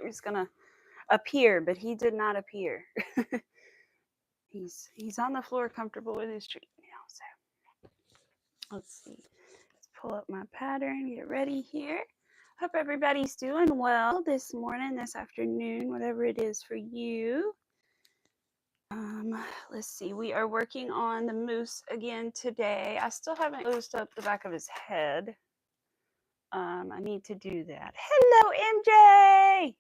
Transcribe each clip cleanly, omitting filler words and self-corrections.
he was gonna appear, but he did not appear. He's on the floor comfortable with his treat now. So let's see. Let's pull up my pattern, get ready here. Hope everybody's doing well this morning, this afternoon, whatever it is for you. Let's see. We are working on the moose again today. I still haven't closed up the back of his head. I need to do that. Hello, MJ.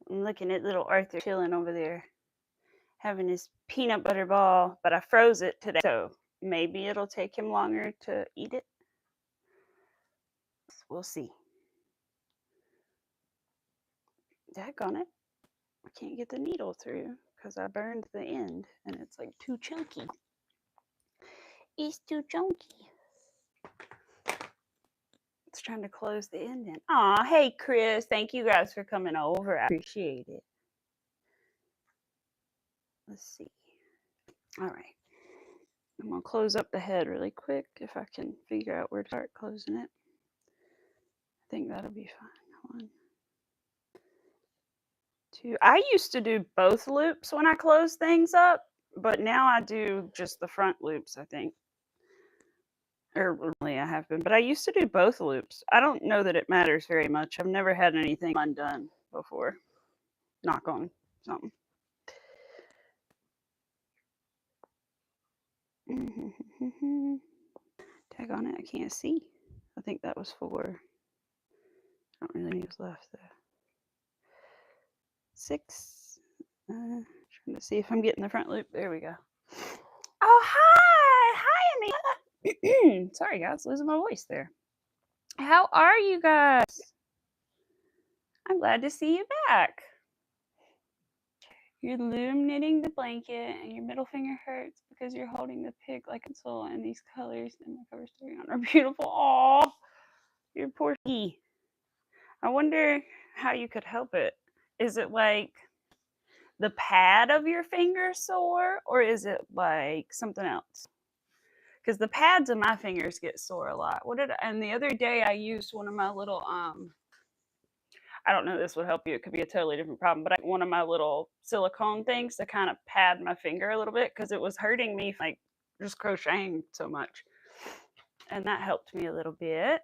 I'm looking at little Arthur chilling over there, having his peanut butter ball, but I froze it today, so maybe it'll take him longer to eat it. We'll see. Daggone it. I can't get the needle through because I burned the end and it's like too chunky. It's too chunky. It's trying to close the end in. Aw, hey Chris, thank you guys for coming over. I appreciate it. Let's see. All right. I'm going to close up the head really quick if I can figure out where to start closing it. I think that'll be fine. 1, 2. I used to do both loops when I close things up, but now I do just the front loops, I think. Or really I have been, but I used to do both loops. I don't know that it matters very much. I've never had anything undone before. Knock on something. Tag on it. I can't see. I think that was 4. I don't really know what's left there. 6. Trying to see if I'm getting the front loop. There we go. Oh, hi. Hi, Amy. Sorry, guys. Losing my voice there. How are you guys? I'm glad to see you back. You're loom knitting the blanket and your middle finger hurts because you're holding the pig like a soul, and these colors and the cover story on are beautiful. Aw, you're poor piggy. I wonder how you could help it. Is it like the pad of your finger sore, or is it like something else? Because the pads of my fingers get sore a lot. And the other day I used one of my little I don't know if this would help you. It could be a totally different problem, but one of my little silicone things to kind of pad my finger a little bit because it was hurting me like just crocheting so much. And that helped me a little bit.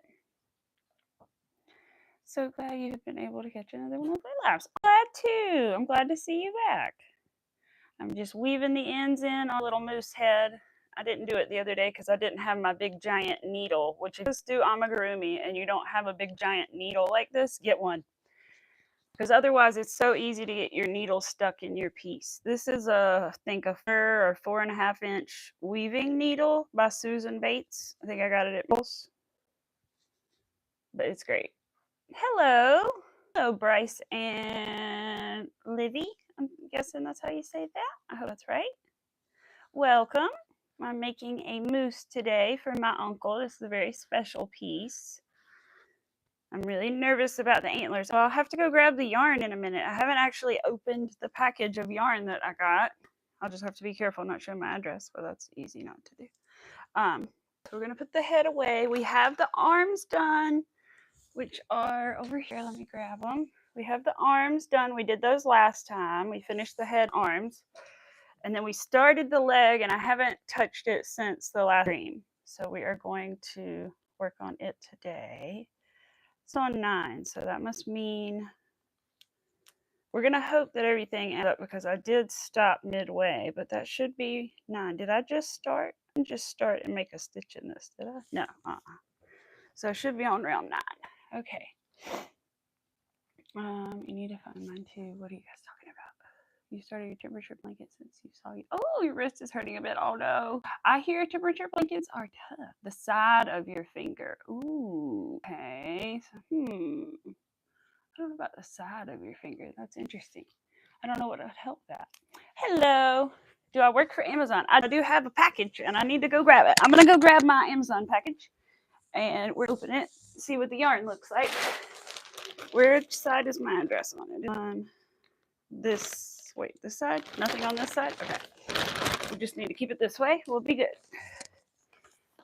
So glad you've been able to catch another one of my laughs. Glad too. I'm glad to see you back. I'm just weaving the ends in on a little moose head. I didn't do it the other day because I didn't have my big giant needle, which if you just do Amigurumi and you don't have a big giant needle like this, get one. Because otherwise it's so easy to get your needle stuck in your piece. This is I think a 4 or 4.5 inch weaving needle by Susan Bates. I think I got it at Pulse. But it's great. Hello. Hello, Bryce and Livy. I'm guessing that's how you say that. I hope that's right. Welcome. I'm making a moose today for my uncle. This is a very special piece. I'm really nervous about the antlers. So I'll have to go grab the yarn in a minute. I haven't actually opened the package of yarn that I got. I'll just have to be careful not showing my address, but that's easy not to do. So we're going to put the head away. We have the arms done, which are over here. Let me grab them. We have the arms done. We did those last time. We finished the head arms. And then we started the leg, and I haven't touched it since the last stream. So we are going to work on it today. It's on 9, so that must mean we're going to hope that everything ends up because I did stop midway, but that should be 9. Did I just start? I didn't just start and make a stitch in this, did I? No. So I should be on round 9. Okay. You need to find mine too. What are you guys talking about? You started your temperature blanket since you saw you. Oh, your wrist is hurting a bit. Oh no. I hear temperature blankets are tough. The side of your finger. Ooh. Okay. So, I don't know about the side of your finger. That's interesting. I don't know what would help that. Hello. Do I work for Amazon? I do have a package and I need to go grab it. I'm going to go grab my Amazon package and we'll open it, see what the yarn looks like. Which side is my address on it? On this. Wait, this side? Nothing on this side? Okay. We just need to keep it this way. We'll be good.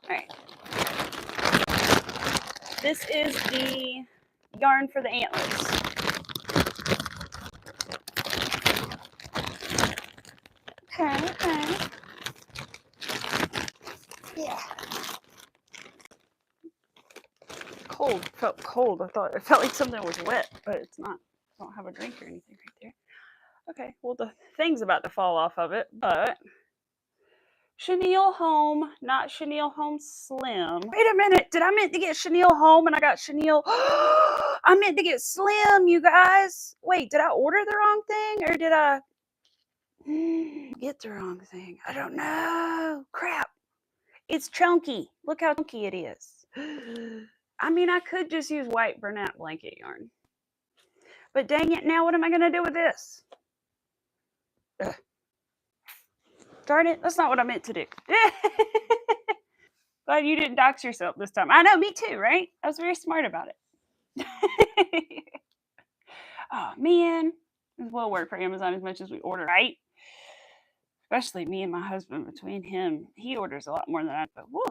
All right. This is the yarn for the antlers. Okay. Yeah. Cold. Felt cold. I thought it felt like something was wet, but it's not. I don't have a drink or anything right there. Okay, well the thing's about to fall off of it, but chenille home, not chenille home slim. Wait a minute, did I meant to get chenille home and I got chenille? I meant to get slim, you guys. Wait, did I order the wrong thing or did I get the wrong thing? I don't know. Crap. It's chunky. Look how chunky it is. I mean, I could just use white Bernat blanket yarn. But dang it, now what am I going to do with this? Ugh. Darn it, that's not what I meant to do. Glad you didn't dox yourself this time. I know, me too, right? I was very smart about it. Oh, man. This will work for Amazon as much as we order, right? Especially me and my husband. Between him, he orders a lot more than I do. But woo,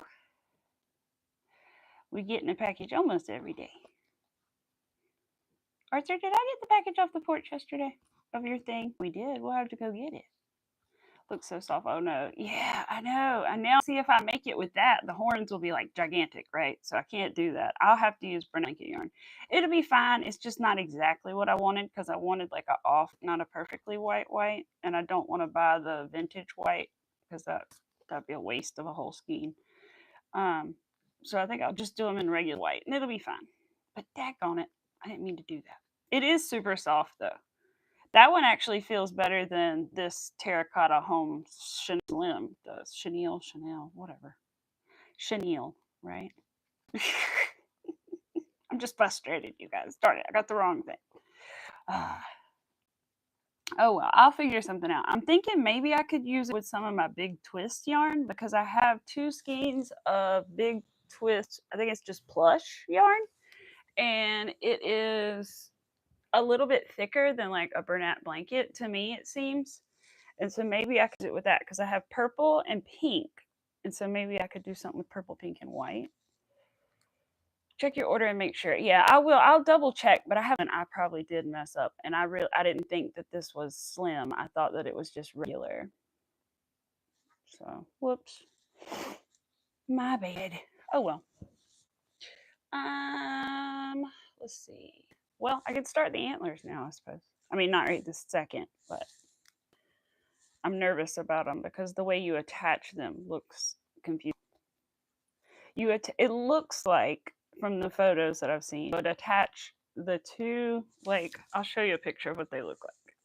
we get in a package almost every day. Arthur, did I get the package off the porch yesterday of your thing? We did. We'll have to go get it. Looks so soft. Oh no. Yeah, I know. I now see if I make it with that, the horns will be like gigantic, right? So I can't do that. I'll have to use blanket yarn. It'll be fine. It's just not exactly what I wanted because I wanted like a off, not a perfectly white, and I don't want to buy the vintage white because that'd be a waste of a whole skein. So I think I'll just do them in regular white and it'll be fine. But daggone it, I didn't mean to do that. It is super soft though. That one actually feels better than this terracotta home slim, the chenille, whatever. Chenille, right? I'm just frustrated, you guys. Darn it, I got the wrong thing. Oh well, I'll figure something out. I'm thinking maybe I could use it with some of my big twist yarn because I have 2 skeins of big twist. I think it's just plush yarn, and it is a little bit thicker than like a Bernat blanket to me, it seems. And so maybe I could do it with that because I have purple and pink. And so maybe I could do something with purple, pink, and white. Check your order and make sure. Yeah, I will. I'll double check, but I probably did mess up. And I didn't think that this was slim. I thought that it was just regular. So, whoops. My bad. Oh well. Let's see. Well, I could start the antlers now, I suppose. I mean, not right this second, but I'm nervous about them because the way you attach them looks confusing. It looks like from the photos that I've seen, you would attach the two, like, I'll show you a picture of what they look like.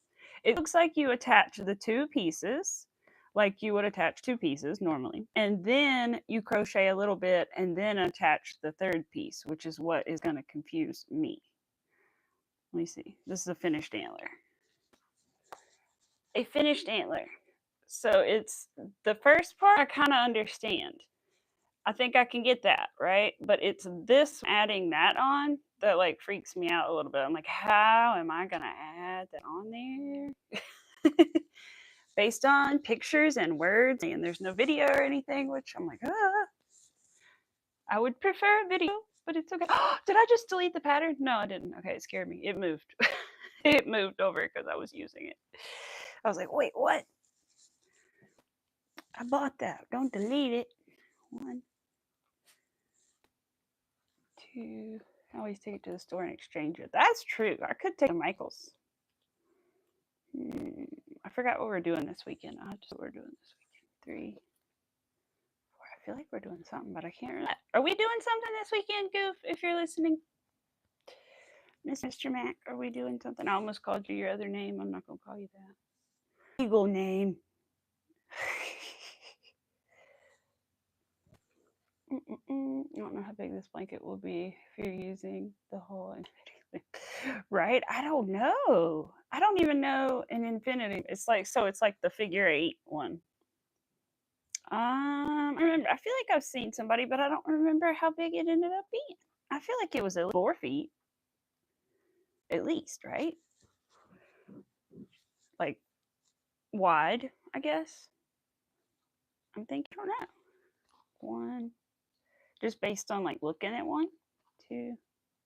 It looks like you attach the 2 pieces, like you would attach 2 pieces normally, and then you crochet a little bit and then attach the 3rd piece, which is what is going to confuse me. Let me see. This is a finished antler. A finished antler. So it's the first part I kind of understand. I think I can get that, right? But it's this adding that on that like freaks me out a little bit. I'm like, how am I gonna add that on there? Based on pictures and words, and there's no video or anything, which I'm like, I would prefer a video, but it's okay. Did I just delete the pattern? No, I didn't. Okay, it scared me. It moved. It moved over because I was using it. I was like, wait, what? I bought that. Don't delete it. 1, 2. I always take it to the store and exchange it. That's true. I could take it to Michael's. I forgot what we're doing this weekend. I'll just what we're doing this weekend. 3, 4. I feel like we're doing something, but I can't remember. Are we doing something this weekend, Goof? If you're listening, Mr. Mac, are we doing something? I almost called you your other name. I'm not gonna call you that. Legal name. I don't know how big this blanket will be if you're using the whole infinity. Right? I don't know. I don't even know an infinity. It's like the figure 8 one. I remember. I feel like I've seen somebody, but I don't remember how big it ended up being. I feel like it was at least 4 feet, at least, right? Like wide, I guess. I'm thinking. I don't know. 1. Just based on like looking at 1, 2.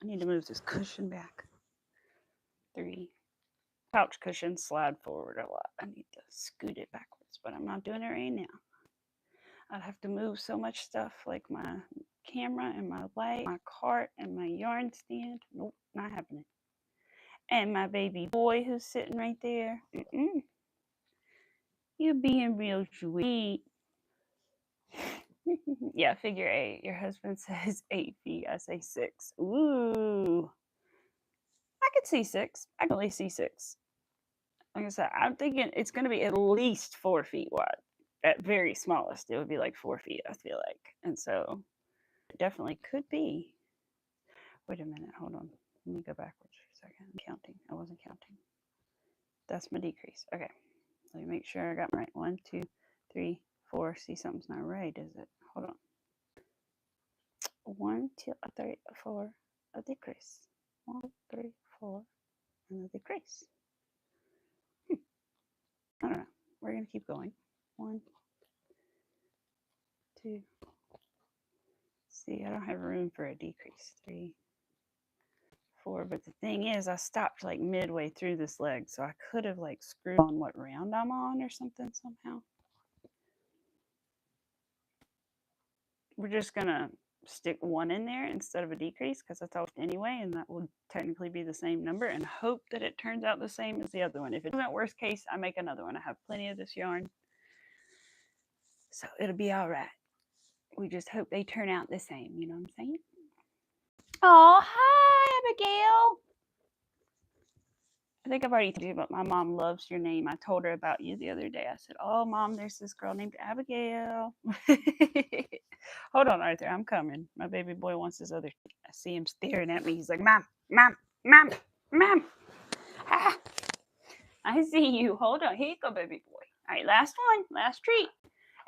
I need to move this cushion back. 3. Couch cushions slide forward a lot. I need to scoot it backwards, but I'm not doing it right now. I'd have to move so much stuff like my camera and my light, my cart and my yarn stand. Nope, not happening. And my baby boy who's sitting right there. You're being real sweet. Yeah, figure 8. Your husband says 8 feet. I say 6. Ooh. I could see 6. I can only see 6. Like I said, I'm thinking it's going to be at least 4 feet wide. At very smallest, it would be like 4 feet, I feel like. And so it definitely could be. Wait a minute. Hold on. Let me go backwards for a second. I'm counting. I wasn't counting. That's my decrease. Okay. Let me make sure I got right. 1, 2, 3, 4. See, something's not right, is it? Hold on. 1, 2, 3, 4. A decrease. 1, 3, 4. And a decrease. I don't know. We're going to keep going. 1, 2. See, I don't have room for a decrease. 3, 4. But the thing is, I stopped like midway through this leg, so I could have like screwed on what round I'm on or something somehow. We're just going to stick 1 in there instead of a decrease because that's all anyway, and that will technically be the same number, and hope that it turns out the same as the other one. If it doesn't, worst case, I make another one. I have plenty of this yarn, so it'll be all right. We just hope they turn out the same, you know what I'm saying? Oh, hi, Abigail. I think I've already told you, but my mom loves your name. I told her about you the other day. I said, oh, Mom, there's this girl named Abigail. Hold on, Arthur. I'm coming. My baby boy wants his other. I see him staring at me. He's like, Mom, Mom, Mom, Mom. Ah, I see you. Hold on. Here you go, baby boy. All right, last one. Last treat.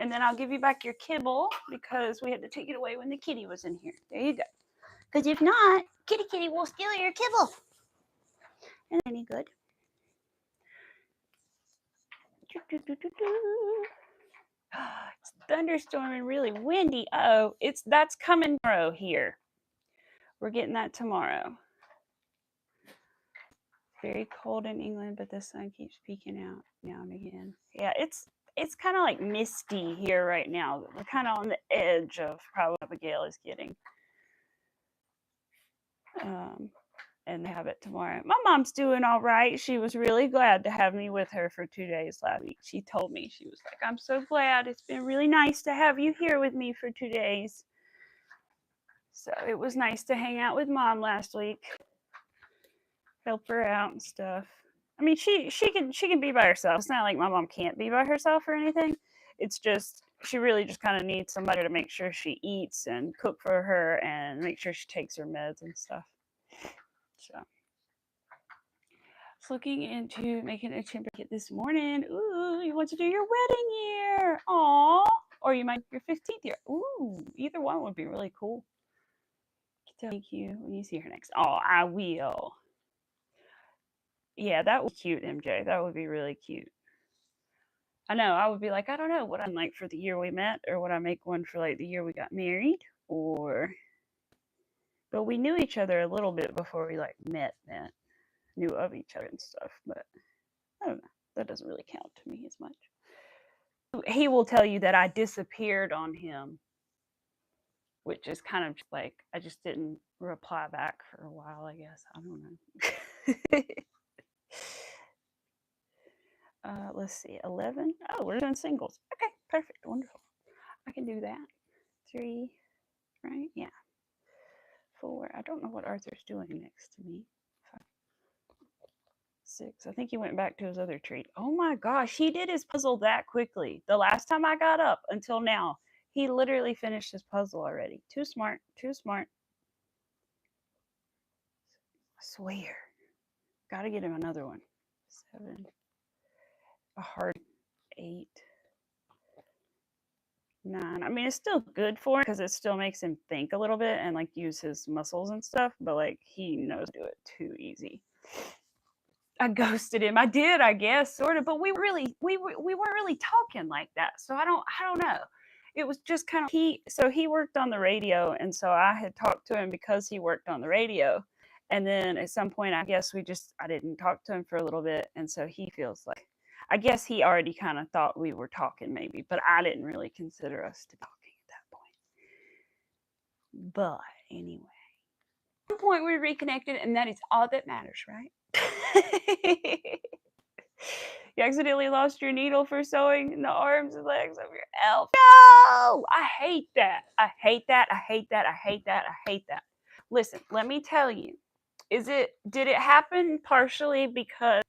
And then I'll give you back your kibble because we had to take it away when the kitty was in here. There you go. Because if not, kitty will steal your kibble. Isn't any good? It's thunderstorming, really windy. Oh, that's coming tomorrow here. We're getting that tomorrow. Very cold in England, but the sun keeps peeking out now and again. Yeah, it's kind of like misty here right now. We're kind of on the edge of probably what Abigail is getting. And they have it tomorrow. My mom's doing all right. She was really glad to have me with her for 2 days last week. She told me, she was like, I'm so glad. It's been really nice to have you here with me for 2 days. So it was nice to hang out with Mom last week. Help her out and stuff. I mean, she can be by herself. It's not like my mom can't be by herself or anything. It's just she really just kind of needs somebody to make sure she eats and cook for her and make sure she takes her meds and stuff. So, I was looking into making a timber kit this morning. Ooh, you want to do your wedding year? Aw. Or you might your 15th year. Ooh, either one would be really cool. Thank you when you see her next. Oh, I will. Yeah, that would be cute, MJ. That would be really cute. I know. I would be like, I don't know what I'm like for the year we met, or would I make one for like the year we got married, or. But we knew each other a little bit before we like met, knew of each other and stuff. But I don't know. That doesn't really count to me as much. He will tell you that I disappeared on him, which is kind of just like I just didn't reply back for a while. I guess I don't know. Let's see, 11. Oh, we're doing singles. Okay, perfect, wonderful. I can do that. 3, right? Yeah. 4. I don't know what Arthur's doing next to me. 5, 6. I think he went back to his other treat. Oh my gosh, he did his puzzle that quickly. The last time I got up until now, he literally finished his puzzle already. Too smart, too smart. I swear. Gotta get him another one. 7. A hard 8. 9. I mean, it's still good for him because it still makes him think a little bit and like use his muscles and stuff. But like he knows to do it too easy. I ghosted him. I did, I guess, sort of. But we weren't really talking like that. So I don't know. it was just kind of so he worked on the radio, and so I had talked to him because he worked on the radio. And then at some point, I guess I didn't talk to him for a little bit, and so he feels like, I guess he already kind of thought we were talking maybe, but I didn't really consider us to talking at that point. But anyway, at one point we reconnected, and that is all that matters, right? You accidentally lost your needle for sewing in the arms and legs of your elf. No! I hate that. I hate that. I hate that. I hate that. I hate that. Listen, let me tell you. Did it happen partially because,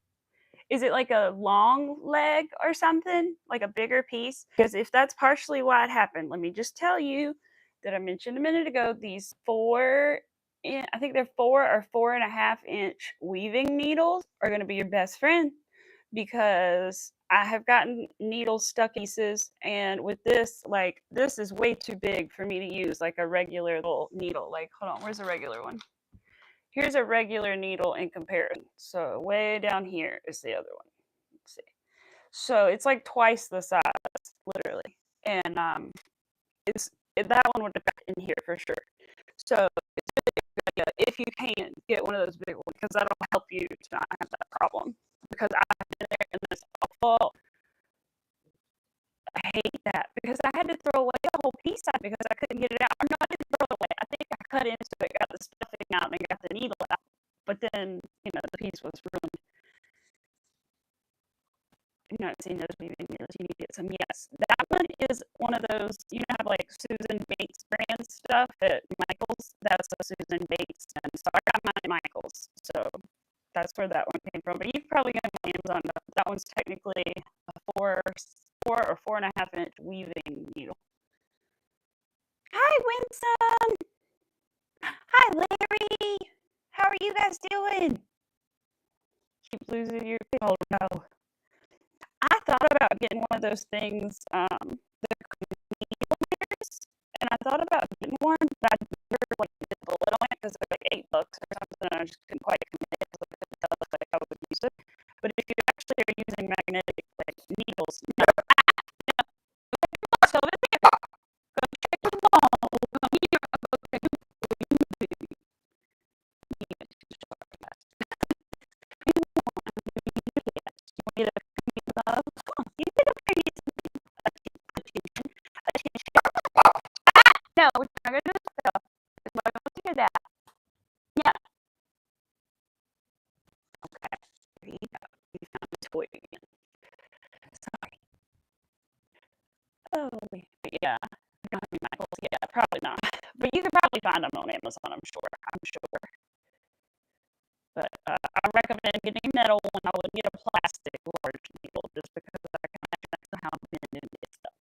is it like a long leg or something? Like a bigger piece? Because if that's partially why it happened, let me just tell you that I mentioned a minute ago, these I think they're 4 or 4.5 inch weaving needles are going to be your best friend, because I have gotten needles stuck in pieces, and with this, like, this is way too big for me to use like a regular little needle. Like, hold on, where's a regular one? Here's a regular needle in comparison. So way down here is the other one. Let's see. So it's like twice the size, literally. And that one would have got in here for sure. So it's really a good idea, if you can, get one of those big ones, because that'll help you to not have that problem. Because I've been there and it's awful. I hate that, because I had to throw away the whole piece out because I couldn't get it out. Or no, I didn't throw it away. I think I cut into it, got the stuffing out, and got the needle out. But then, the piece was ruined. You've not seen those weaving needles. You need to get some. Yes, that one is one of those. Have like Susan Bates brand stuff at Michael's. That's a Susan Bates, and so I got mine at Michael's. So that's where that one came from. But you've probably got it on Amazon. That one's technically a 4 or 4.5 inch weaving needle. Hi, Winsome. Hi, Larry. How are you guys doing? Keep losing your. Oh no. I thought about getting one of those things, the needle mirrors, and I thought about getting one, but I never did the lid on it because they're like $8 or something, and I just couldn't quite commit because I couldn't tell if I would use it. But if you actually are using magnetic needles, no. So over there, go check the wall. Come here. Go check the wall. No, we're not going to do that. We're not going to do that. Yeah. Okay. There you go. We found the toy again. Sorry. Oh, yeah. Michael's. Yeah, probably not. But you can probably find them on Amazon, I'm sure. But I recommend getting a metal one. I wouldn't get a plastic large needle just because I can imagine that's how bend and get stuff.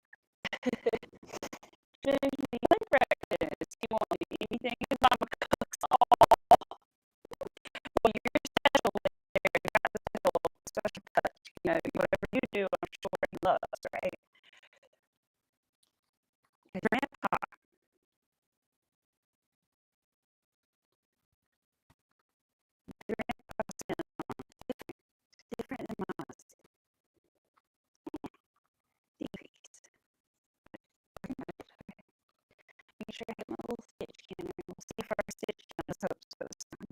Breakfast. You won't eat anything because Mama cooks all. Well, you're special there. You got this little special touch. Whatever you do, I'm sure he loves, right? Grandpa. Different than mine. Decrease. Make sure I hit my little stitch cannon. We'll see if our stitch cannon soap goes down.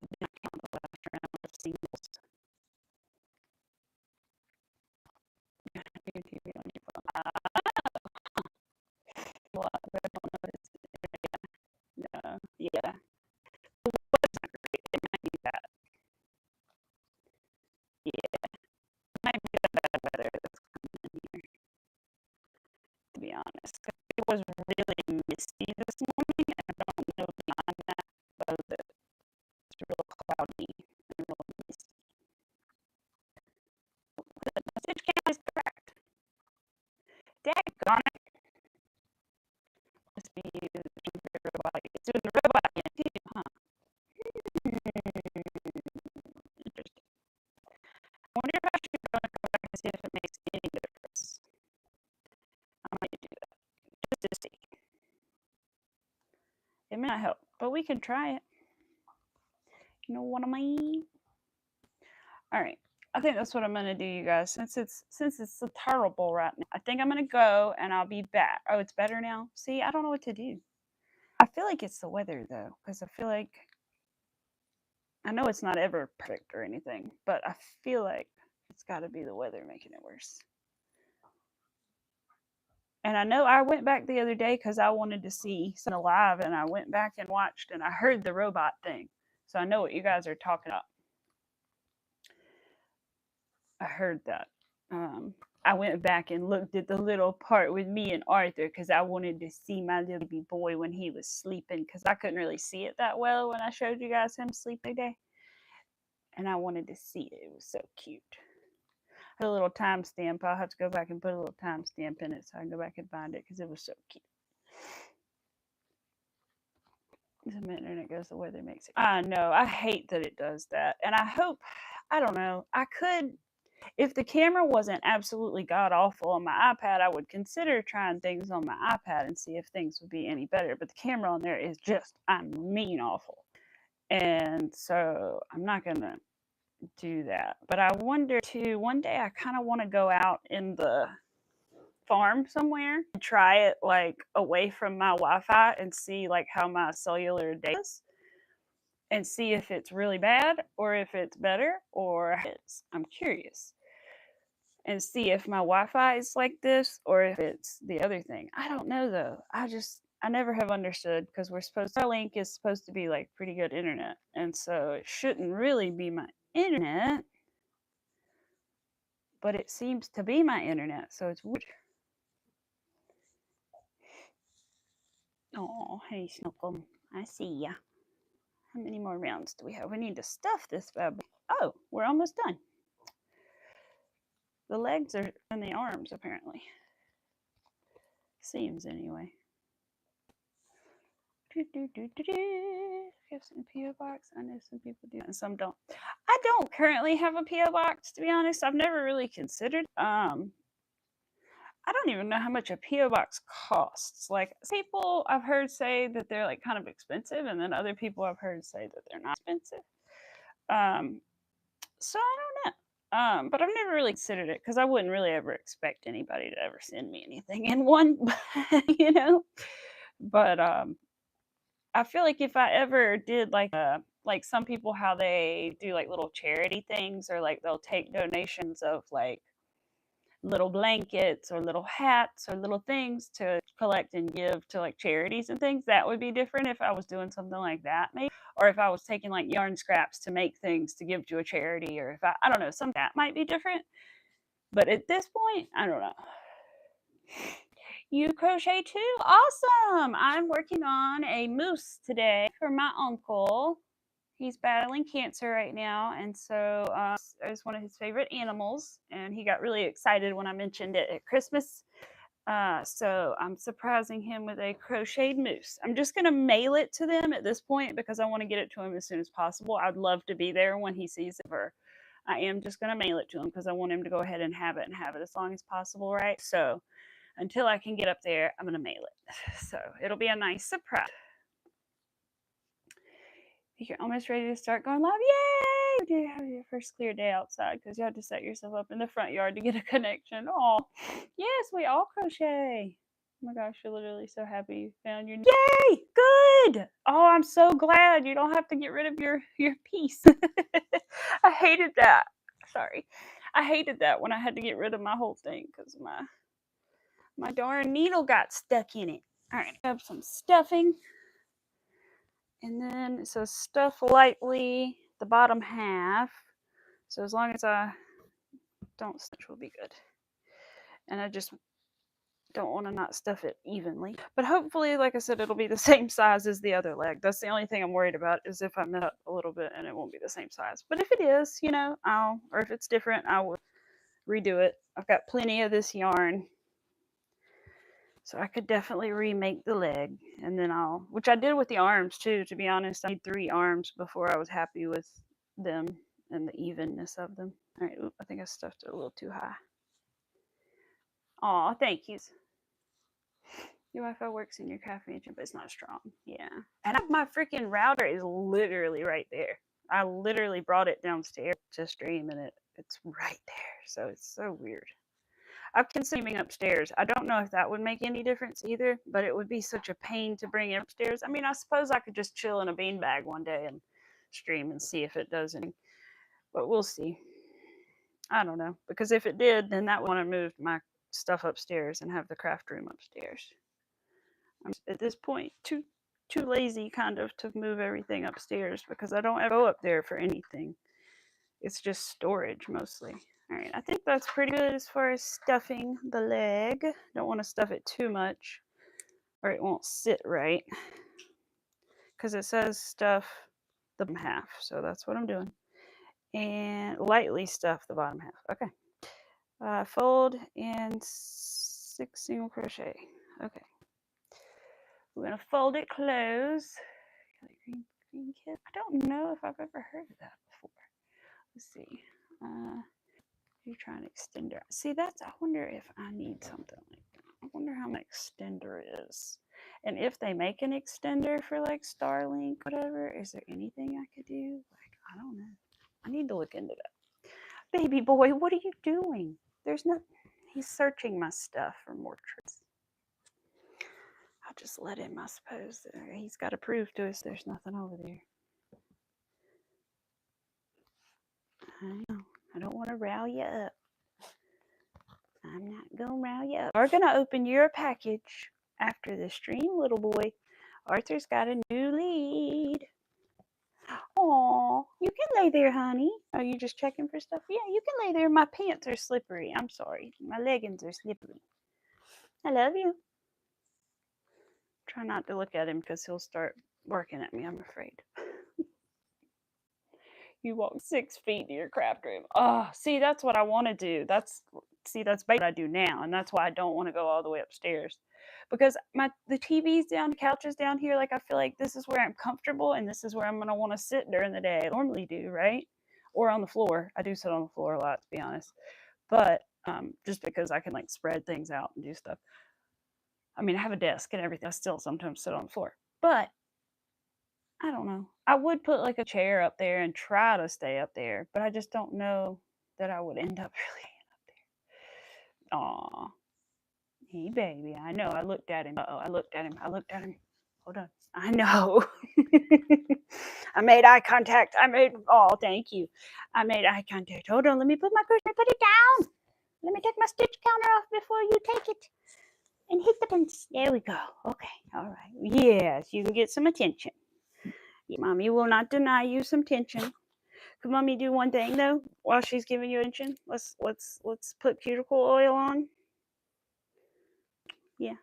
Do not count the last round of singles. Well, I don't notice. Yeah. What's not great? It might be that. Yeah. It might be the bad weather that's coming in here, to be honest. It was really misty this morning, and I don't know beyond that, but it's real cloudy and real misty. The stitch count is correct. Daggone it. Must be doing the robot. It's doing the robot again, too, huh? Interesting. I wonder if I should go back and see if it makes any difference. I might do that, just to see. It may not help, but we can try it. You know what I mean? All right. I think that's what I'm gonna do, you guys. Since it's so terrible right now, I think I'm gonna go and I'll be back. Oh, it's better now. See, I don't know what to do. I feel like it's the weather though, because I feel like I know it's not ever perfect or anything, but I feel like it's got to be the weather making it worse. And I know I went back the other day because I wanted to see something alive, and I went back and watched, and I heard the robot thing, so I know what you guys are talking about. I heard that. I went back and looked at the little part with me and Arthur because I wanted to see my little baby boy when he was sleeping because I couldn't really see it that well when I showed you guys him sleeping today. And I wanted to see it. It was so cute. I had a little timestamp. I'll have to go back and put a little timestamp in it so I can go back and find it because it was so cute. The internet goes, the weather makes it. I know. I hate that it does that. And I hope, I don't know, I could. If the camera wasn't absolutely god awful on my iPad, I would consider trying things on my iPad and see if things would be any better. But the camera on there is just, I mean, awful. And so I'm not going to do that. But I wonder too, one day I kind of want to go out in the farm somewhere and try it like away from my Wi-Fi and see like how my cellular data is and see if it's really bad or if it's better or it's, I'm curious. And see if my Wi-Fi is like this or if it's the other thing. I don't know though. I never have understood because Starlink is supposed to be like pretty good internet, and so it shouldn't really be my internet, but it seems to be my internet, so it's weird. Oh, hey Snookle, I see ya. How many more rounds do we have? We need to stuff this bad boy. Oh, we're almost done. The legs are in the arms, apparently. Seems anyway. Have some P.O. box. I know some people do, and some don't. I don't currently have a P.O. box, to be honest. I've never really considered. I don't even know how much a P.O. box costs. Like people I've heard say that they're like kind of expensive, and then other people I've heard say that they're not expensive. So I don't know. But I've never really considered it because I wouldn't really ever expect anybody to ever send me anything in one, you know. But I feel like if I ever did like some people how they do like little charity things or like they'll take donations of like little blankets or little hats or little things to collect and give to like charities and things, that would be different if I was doing something like that maybe, or if I was taking like yarn scraps to make things to give to a charity, or if I don't know, some that might be different. But at this point, I don't know. You crochet too? Awesome! I'm working on a moose today for my uncle. He's battling cancer right now, and so it's one of his favorite animals, and he got really excited when I mentioned it at Christmas. So I'm surprising him with a crocheted moose. I'm just going to mail it to them at this point because I want to get it to him as soon as possible. I'd love to be there when he sees it. Or I am just going to mail it to him because I want him to go ahead and have it as long as possible, right? So until I can get up there, I'm going to mail it. So it'll be a nice surprise. You're almost ready to start going live. Yay! You did have your first clear day outside because you had to set yourself up in the front yard to get a connection. Oh, yes, we all crochet. Oh my gosh, you're literally so happy you found your. Yay! Good! Oh, I'm so glad you don't have to get rid of your piece. I hated that. Sorry. I hated that when I had to get rid of my whole thing because my darn needle got stuck in it. All right, have some stuffing. And then, so stuff lightly the bottom half. So as long as I don't stitch will be good. And I just don't want to not stuff it evenly. But hopefully, like I said, it'll be the same size as the other leg. That's the only thing I'm worried about is if I mess up a little bit and it won't be the same size. But if it is, you know, or if it's different, I will redo it. I've got plenty of this yarn. So I could definitely remake the leg, and then which I did with the arms too, to be honest. I made 3 arms before I was happy with them and the evenness of them. All right, I think I stuffed it a little too high. Aw, thank you. Your Wi-Fi works in your cafe, but it's not strong. Yeah. And my freaking router is literally right there. I literally brought it downstairs to stream, and it's right there. So it's so weird. I've considered streaming upstairs. I don't know if that would make any difference either, but it would be such a pain to bring it upstairs. I mean, I suppose I could just chill in a beanbag one day and stream and see if it does anything, but we'll see. I don't know, because if it did, then that would want to move my stuff upstairs and have the craft room upstairs. I'm at this point too lazy kind of to move everything upstairs because I don't ever go up there for anything. It's just storage mostly. All right, I think that's pretty good as far as stuffing the leg. Don't want to stuff it too much or it won't sit right because it says stuff the bottom half. So that's what I'm doing. And lightly stuff the bottom half. Okay. Fold and 6 single crochet. Okay. We're going to fold it close. Green kit. I don't know if I've ever heard of that before. Let's see. You try an extender. See, that's, I wonder if I need something like that. I wonder how my extender is. And if they make an extender for like Starlink, whatever, is there anything I could do? Like, I don't know. I need to look into that. Baby boy, what are you doing? There's nothing. He's searching my stuff for more tricks. I'll just let him, I suppose. He's got to prove to us there's nothing over there. I know. I don't want to rile you up. I'm not going to rile you up. We're going to open your package after the stream, little boy. Arthur's got a new lead. Aw, you can lay there, honey. Are you just checking for stuff? Yeah, you can lay there. My pants are slippery. I'm sorry. My leggings are slippery. I love you. Try not to look at him because he'll start barking at me, I'm afraid. You walk 6 feet to your craft room. Oh, see, that's what I want to do. That's basically what I do now, and that's why I don't want to go all the way upstairs. Because the TV's down, the couch is down here. Like, I feel like this is where I'm comfortable, and this is where I'm going to want to sit during the day. I normally do, right? Or on the floor. I do sit on the floor a lot, to be honest. But just because I can, like, spread things out and do stuff. I mean, I have a desk and everything. I still sometimes sit on the floor. But I don't know. I would put like a chair up there and try to stay up there, but I just don't know that I would end up really up there. Aw. Hey, baby. I know. I looked at him. Uh-oh. I looked at him. Hold on. I know. I made eye contact. Oh, thank you. I made eye contact. Hold on. Let me put it down. Let me take my stitch counter off before you take it and hit the pins. There we go. Okay. All right. Yes, you can get some attention. Mommy will not deny you some attention. Could Mommy do one thing though while she's giving you attention? Let's put cuticle oil on. Yeah,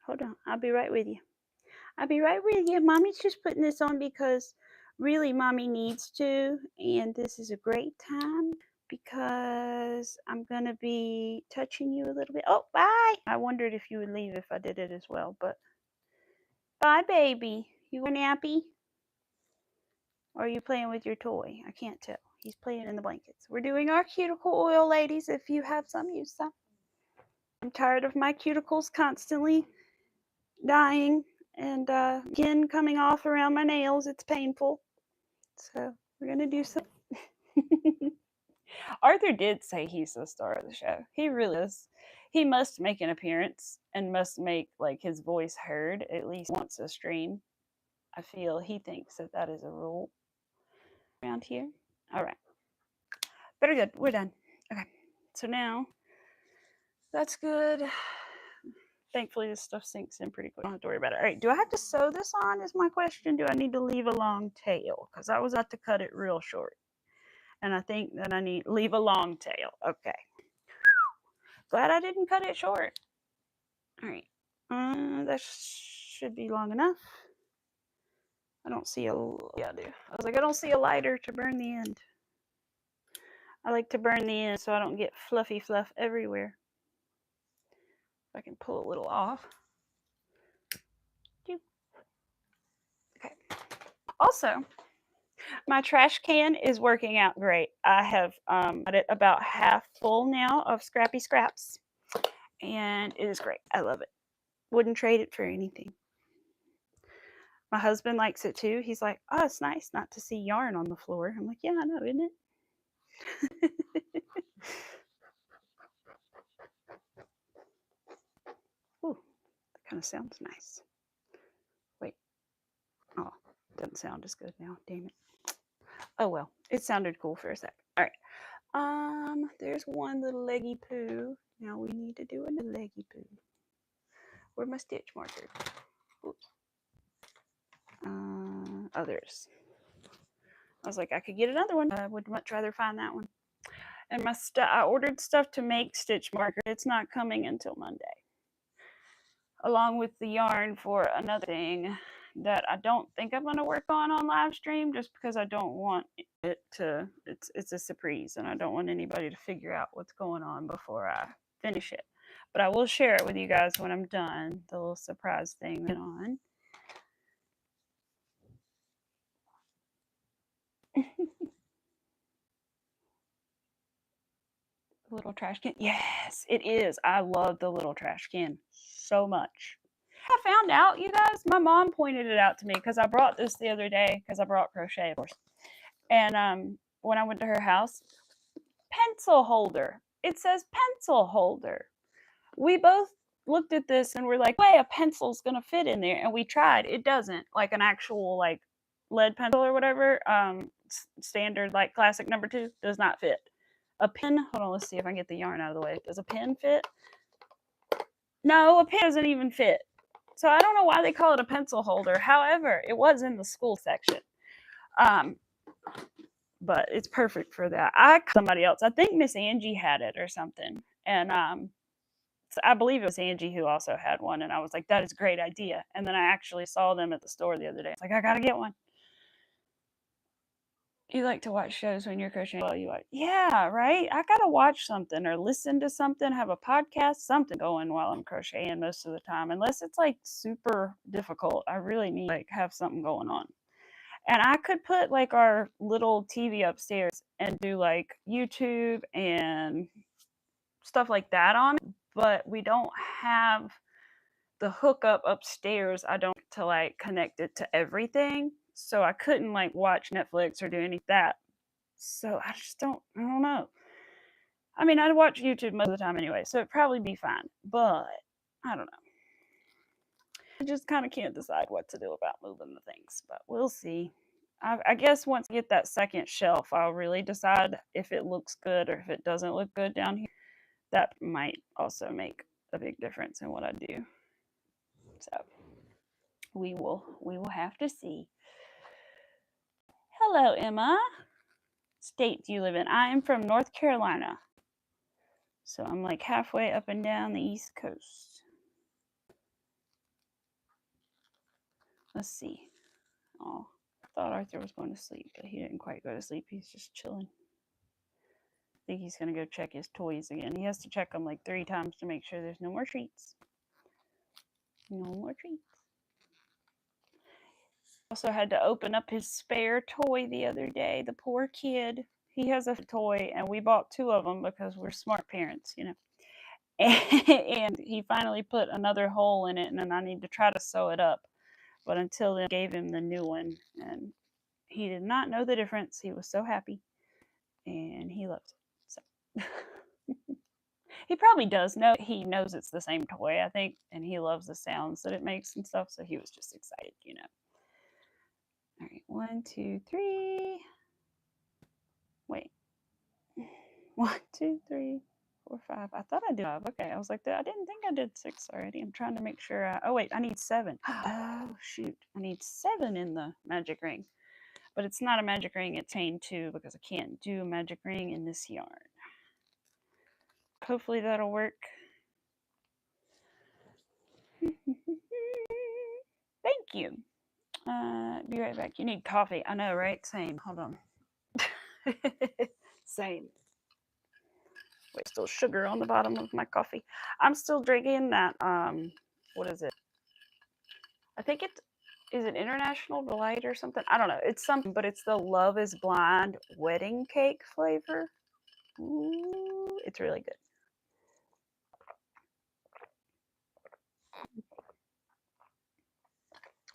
hold on. I'll be right with you. Mommy's just putting this on because really Mommy needs to, and this is a great time because I'm gonna be touching you a little bit. Oh, bye. I wondered if you would leave if I did it as well, but bye, baby. You were nappy? Or are you playing with your toy? I can't tell. He's playing in the blankets. We're doing our cuticle oil, ladies, if you have some, use some. I'm tired of my cuticles constantly dying and skin coming off around my nails. It's painful. So we're going to do some. Arthur did say he's the star of the show. He really is. He must make an appearance and must make like his voice heard at least once a stream. I feel he thinks that is a rule around here. All right. Very good. We're done. Okay. So now that's good. Thankfully, this stuff sinks in pretty quick. I don't have to worry about it. All right. Do I have to sew this on is my question. Do I need to leave a long tail? Because I was about to cut it real short. And I think that I need to leave a long tail. Okay. Glad I didn't cut it short. All right. That should be long enough. I don't see a... Yeah, I do. I was like, I don't see a lighter to burn the end. I like to burn the end so I don't get fluffy fluff everywhere. If I can pull a little off. Okay. Also, my trash can is working out great. I have got it about half full now of scrappy scraps. And it is great. I love it. Wouldn't trade it for anything. My husband likes it too. He's like, oh, it's nice not to see yarn on the floor. I'm like, yeah, I know, isn't it? Ooh, that kind of sounds nice. Wait. Oh, doesn't sound as good now. Damn it. Oh well, it sounded cool for a sec. All right. There's one little leggy poo. Now we need to do another leggy poo. Where's my stitch marker? Others. I was like, I could get another one. I would much rather find that one. And I ordered stuff to make stitch marker. It's not coming until Monday. Along with the yarn for another thing that I don't think I'm going to work on live stream, just because I don't want it to, it's a surprise and I don't want anybody to figure out what's going on before I finish it. But I will share it with you guys when I'm done, the little surprise thing on. Little trash can. Yes, it is. I love the little trash can so much. I found out, you guys, my mom pointed it out to me because I brought this the other day because I brought Crochet, of course. And when I went to her house, pencil holder. It says pencil holder. We both looked at this and we're like, wait, a pencil's going to fit in there. And we tried. It doesn't. Like an actual like lead pencil or whatever, standard like classic number 2 does not fit. A pen, hold on, let's see if I can get the yarn out of the way. Does a pen fit? No, a pen doesn't even fit. So I don't know why they call it a pencil holder. However, it was in the school section. But it's perfect for that. Somebody else, I think Miss Angie had it or something. And so I believe it was Angie who also had one. And I was like, that is a great idea. And then I actually saw them at the store the other day. It's like, I got to get one. You like to watch shows when you're crocheting? Well, you like, yeah, right? I got to watch something or listen to something, have a podcast, something going while I'm crocheting most of the time. Unless it's like super difficult. I really need like have something going on. And I could put like our little TV upstairs and do like YouTube and stuff like that on it, but we don't have the hookup upstairs. I don't to like connect it to everything. So I couldn't like watch Netflix or do any of that. So I don't know. I mean, I'd watch YouTube most of the time anyway, so it'd probably be fine. But I don't know. I just kind of can't decide what to do about moving the things, but we'll see. I guess once I get that second shelf, I'll really decide if it looks good or if it doesn't look good down here. That might also make a big difference in what I do. So we will have to see. Hello, Emma. State do you live in? I am from North Carolina. So I'm like halfway up and down the East Coast. Let's see. Oh, I thought Arthur was going to sleep, but he didn't quite go to sleep. He's just chilling. I think he's going to go check his toys again. He has to check them like 3 times to make sure there's no more treats. No more treats. Also had to open up his spare toy the other day. The poor kid. He has a toy, and we bought 2 of them because we're smart parents, you know. And he finally put another hole in it, and then I need to try to sew it up. But until then, I gave him the new one, and he did not know the difference. He was so happy, and he loves it. So he probably does know. He knows it's the same toy, I think, and he loves the sounds that it makes and stuff. So he was just excited, you know. All right, 1, 2, 3. Wait, 1, 2, 3, 4, 5. I thought I did 5. Okay, I was like, I didn't think I did 6 already. I'm trying to make sure. Oh wait, I need 7. Oh shoot, I need 7 in the magic ring, but it's not a magic ring. It's chain 2 because I can't do a magic ring in this yarn. Hopefully that'll work. Thank you. Be right back. You need coffee. I know, right? Same. Hold on. Same. Wait, still sugar on the bottom of my coffee. I'm still drinking that, what is it? I think is it International Delight or something? I don't know. It's something, but it's the Love is Blind wedding cake flavor. Ooh, it's really good.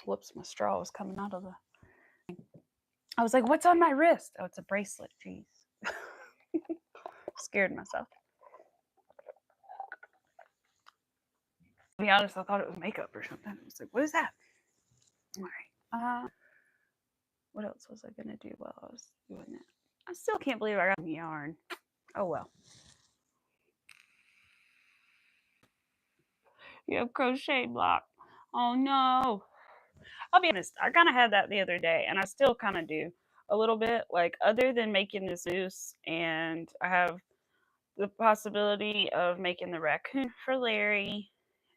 Whoops, my straw was coming out of the... I was like, what's on my wrist? Oh, it's a bracelet. Jeez. Scared myself. To be honest, I thought it was makeup or something. I was like, what is that? All right. What else was I going to do while I was doing that? I still can't believe I got some yarn. Oh, well. You have crochet block. Oh, no. I'll be honest. I kind of had that the other day, and I still kind of do a little bit. Like, other than making this noose, and I have the possibility of making the raccoon for Larry.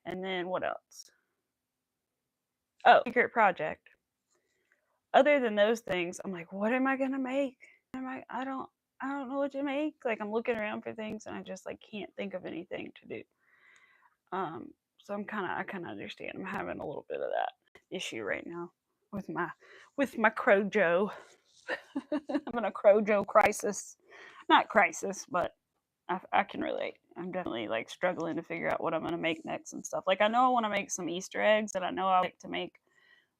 And then what else? Oh, secret project. Other than those things, I'm like, what am I gonna make? I don't know what to make. Like, I'm looking around for things and I just like can't think of anything to do. So I kind of understand. I'm having a little bit of that issue right now with my Crojo. I'm in a Crojo crisis. Not crisis, but I can relate. I'm definitely like struggling to figure out what I'm gonna make next and stuff. Like, I know I want to make some Easter eggs, and I know I like to make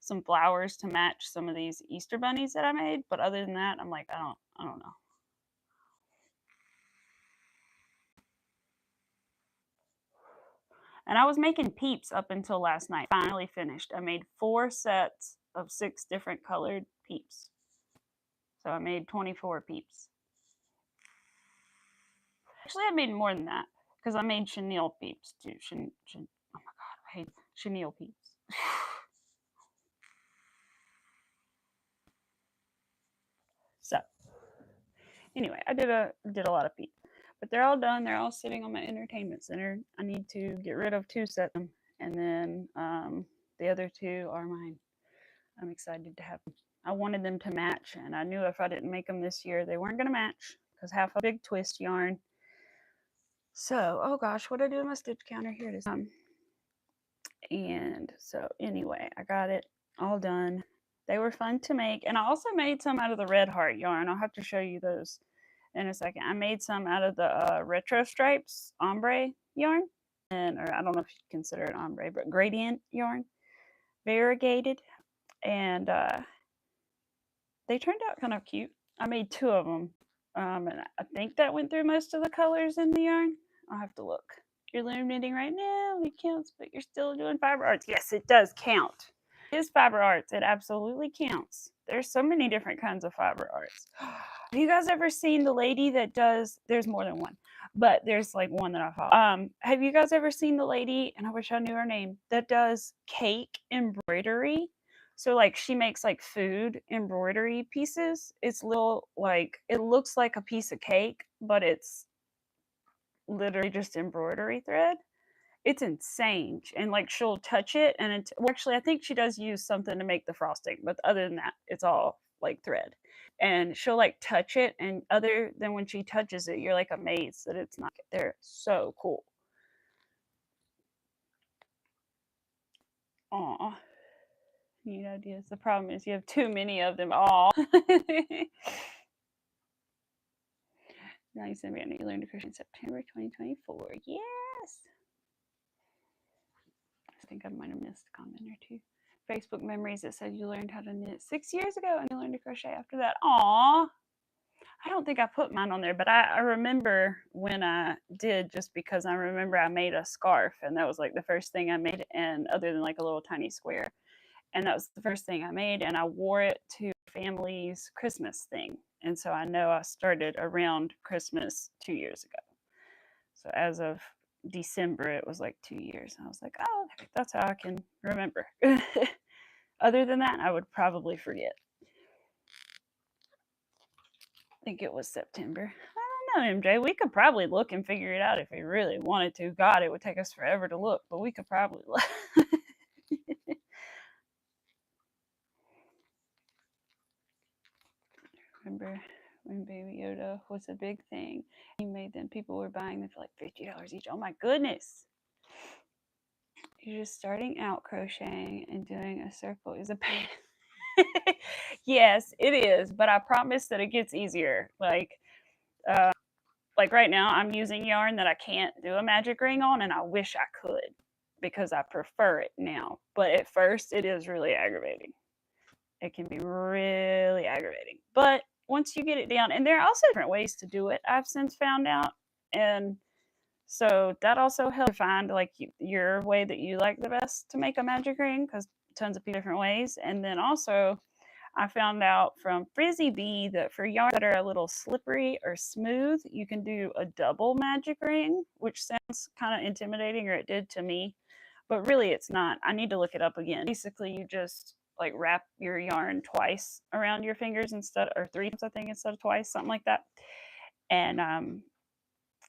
some flowers to match some of these Easter bunnies that I made. But other than that, I'm like, I don't know. And I was making peeps up until last night. Finally finished. I made 4 sets of 6 different colored peeps. So I made 24 peeps. Actually, I made more than that because I made chenille peeps too. Oh my god, I hate chenille peeps. So anyway, I did a lot of peeps. But they're all done. They're all sitting on my entertainment center. I need to get rid of 2 sets of them, and then the other 2 are mine. I'm excited to have them. I wanted them to match, and I knew if I didn't make them this year, they weren't going to match because half a big twist yarn. So, oh gosh, what did I do with my stitch counter? Here it is. And so anyway, I got it all done. They were fun to make, and I also made some out of the Red Heart yarn. I'll have to show you those in a second. I made some out of the Retro Stripes ombre yarn, or I don't know if you consider it ombre, but gradient yarn, variegated, and they turned out kind of cute. I made 2 of them, and I think that went through most of the colors in the yarn. I'll have to look. You're loom knitting right now. It counts, but you're still doing fiber arts. Yes, it does count. It is fiber arts. It absolutely counts. There's so many different kinds of fiber arts. Have you guys ever seen the lady that does, there's more than one, but there's like one that I follow. Have you guys ever seen the lady, and I wish I knew her name, that does cake embroidery? So like she makes like food embroidery pieces. It's little, like, it looks like a piece of cake, but it's literally just embroidery thread. It's insane. And like she'll touch it, and well, actually I think she does use something to make the frosting, but other than that, it's all like thread. And she'll like touch it, and other than when she touches it, you're like amazed that it's not. They're so cool. Aw. Neat ideas. The problem is you have too many of them. Aw. Nice, and you learned to crochet in September 2024. Yes. I think I might have missed a comment or 2. Facebook memories that said you learned how to knit 6 years ago and you learned to crochet after that. Aw. I don't think I put mine on there, but I remember when I did, just because I remember I made a scarf, and that was like the first thing I made, and other than like a little tiny square. And that was the first thing I made, and I wore it to family's Christmas thing. And so I know I started around Christmas 2 years ago. So as of December, it was like 2 years. And I was like, oh, that's how I can remember. Other than that, I would probably forget. I think it was September. I don't know, MJ. We could probably look and figure it out if we really wanted to. God, it would take us forever to look, but we could probably look. Remember when Baby Yoda was a big thing? He made them. People were buying them for like $50 each. Oh my goodness. You're just starting out crocheting, and doing a circle is a pain. Yes, it is, but I promise that it gets easier. Like right now, I'm using yarn that I can't do a magic ring on, and I wish I could. because I prefer it now. But at first, it is really aggravating. It can be really aggravating. But once you get it down, and there are also different ways to do it, I've since found out. And so that also helps you find like your way that you like the best to make a magic ring, because tons of different ways. And then also, I found out from Frizzy Bee that for yarns that are a little slippery or smooth, you can do a double magic ring, which sounds kind of intimidating, or it did to me, but really it's not. I need to look it up again. Basically, you just like wrap your yarn twice around your fingers instead, or 3 times I think instead of twice, something like that, and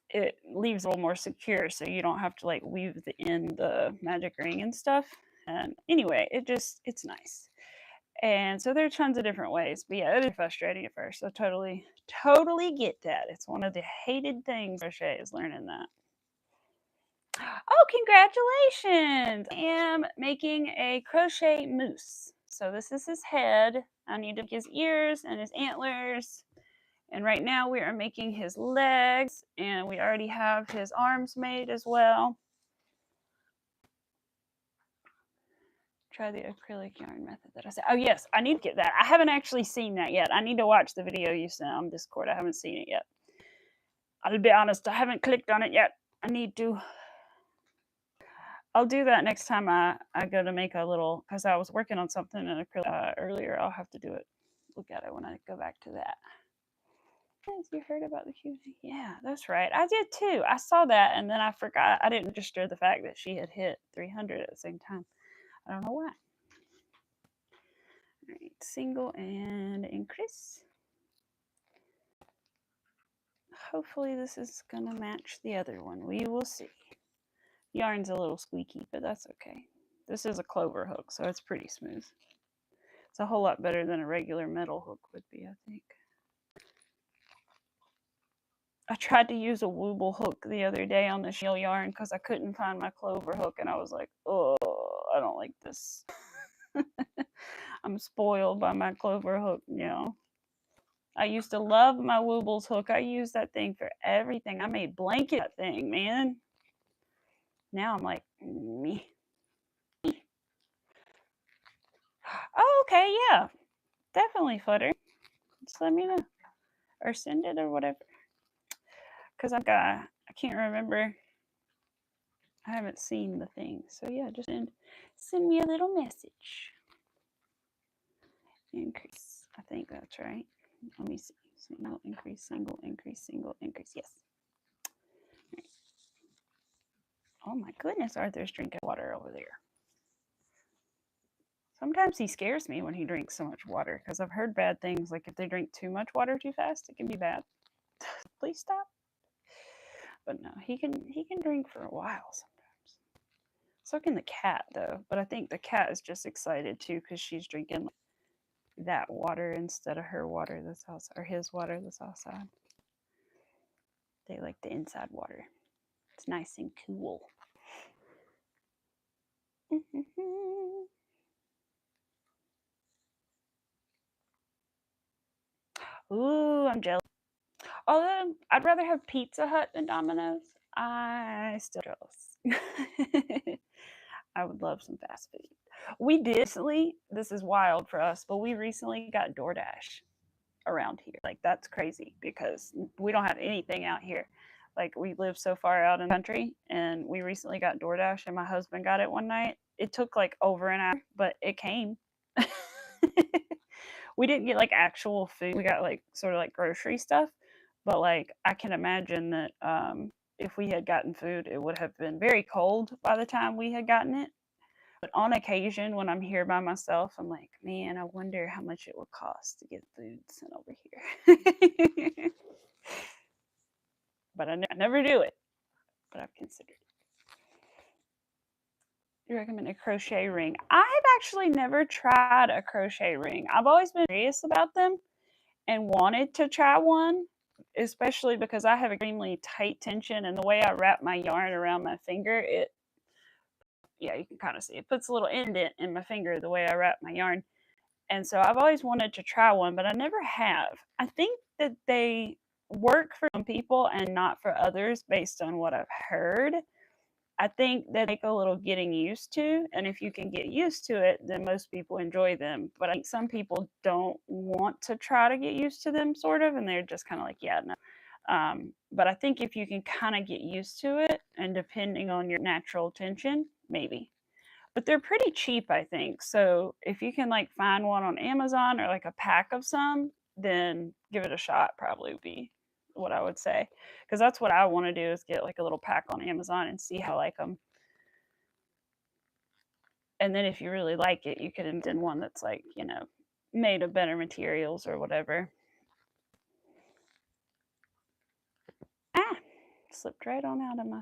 it leaves a little more secure, so you don't have to like weave in the magic ring and stuff. And anyway, it's nice. And so there are tons of different ways. But yeah, it is frustrating at first. So totally get that. It's one of the hated things crochet is learning that. Oh, congratulations! I am making a crochet moose. So this is his head. I need to make his ears and his antlers. And right now we are making his legs, and we already have his arms made as well. Try the acrylic yarn method that I said. Oh yes, I need to get that. I haven't actually seen that yet. I need to watch the video you sent on Discord. I haven't seen it yet. I'll be honest, I haven't clicked on it yet. I need to. I'll do that next time I go to make a little, because I was working on something in acrylic earlier. I'll have to do it. Look at it when I go back to that. Yes, you heard about the Q&A? Yeah, that's right. I did too. I saw that, and then I forgot. I didn't register the fact that she had hit 300 at the same time. I don't know why. All right, single and increase. Hopefully this is gonna match the other one. We will see. Yarn's a little squeaky, but that's okay. This is a clover hook, so it's pretty smooth. It's a whole lot better than a regular metal hook would be, I think. I tried to use a wooble hook the other day on the shell yarn because I couldn't find my clover hook, and I was like, oh, I don't like this. I'm spoiled by my clover hook, you know. I used to love my Woobles hook. I used that thing for everything. I made blanket that thing, man. Now I'm like, me. Oh, okay, yeah. Definitely, Flutter. Just let me know. Or send it or whatever. Because I can't remember. I haven't seen the thing. So yeah, just send me a little message. Increase. I think that's right. Let me see. Single increase, single increase, single increase. Yes. Right. Oh my goodness, Arthur's drinking water over there. Sometimes he scares me when he drinks so much water, because I've heard bad things, like if they drink too much water too fast, it can be bad. Please stop. But no, he can drink for a while sometimes. So can the cat though, but I think the cat is just excited too because she's drinking that water instead of her water that's outside, or his water that's outside. They like the inside water. It's nice and cool. Ooh, I'm jealous. Although I'd rather have Pizza Hut than Domino's, I still jealous. I would love some fast food. We did recently, this is wild for us, but we recently got DoorDash around here. Like, that's crazy because we don't have anything out here. Like, we live so far out in the country, and we recently got DoorDash, and my husband got it one night. It took like over an hour, but it came. We didn't get like actual food. We got like sort of like grocery stuff, but like I can imagine that if we had gotten food, it would have been very cold by the time we had gotten it. But on occasion, when I'm here by myself, I'm like, man, I wonder how much it would cost to get food sent over here. But I never do it. But I've considered it. You recommend a crochet ring? I've actually never tried a crochet ring. I've always been curious about them and wanted to try one, especially because I have extremely tight tension, and the way I wrap my yarn around my finger, yeah, you can kind of see it puts a little indent in my finger the way I wrap my yarn. And so I've always wanted to try one, but I never have. I think that they work for some people and not for others based on what I've heard. I think that take a little getting used to, and if you can get used to it, then most people enjoy them. But I think some people don't want to try to get used to them, sort of, and they're just kind of like, yeah, no. But I think if you can kind of get used to it, and depending on your natural tension, maybe. But they're pretty cheap, I think. So if you can like find one on Amazon or like a pack of some, then give it a shot. Probably would be what I would say, because that's what I want to do is get like a little pack on Amazon and see how I like them. And then if you really like it, you could invest in one that's like, you know, made of better materials or whatever. Ah, slipped right on out of my.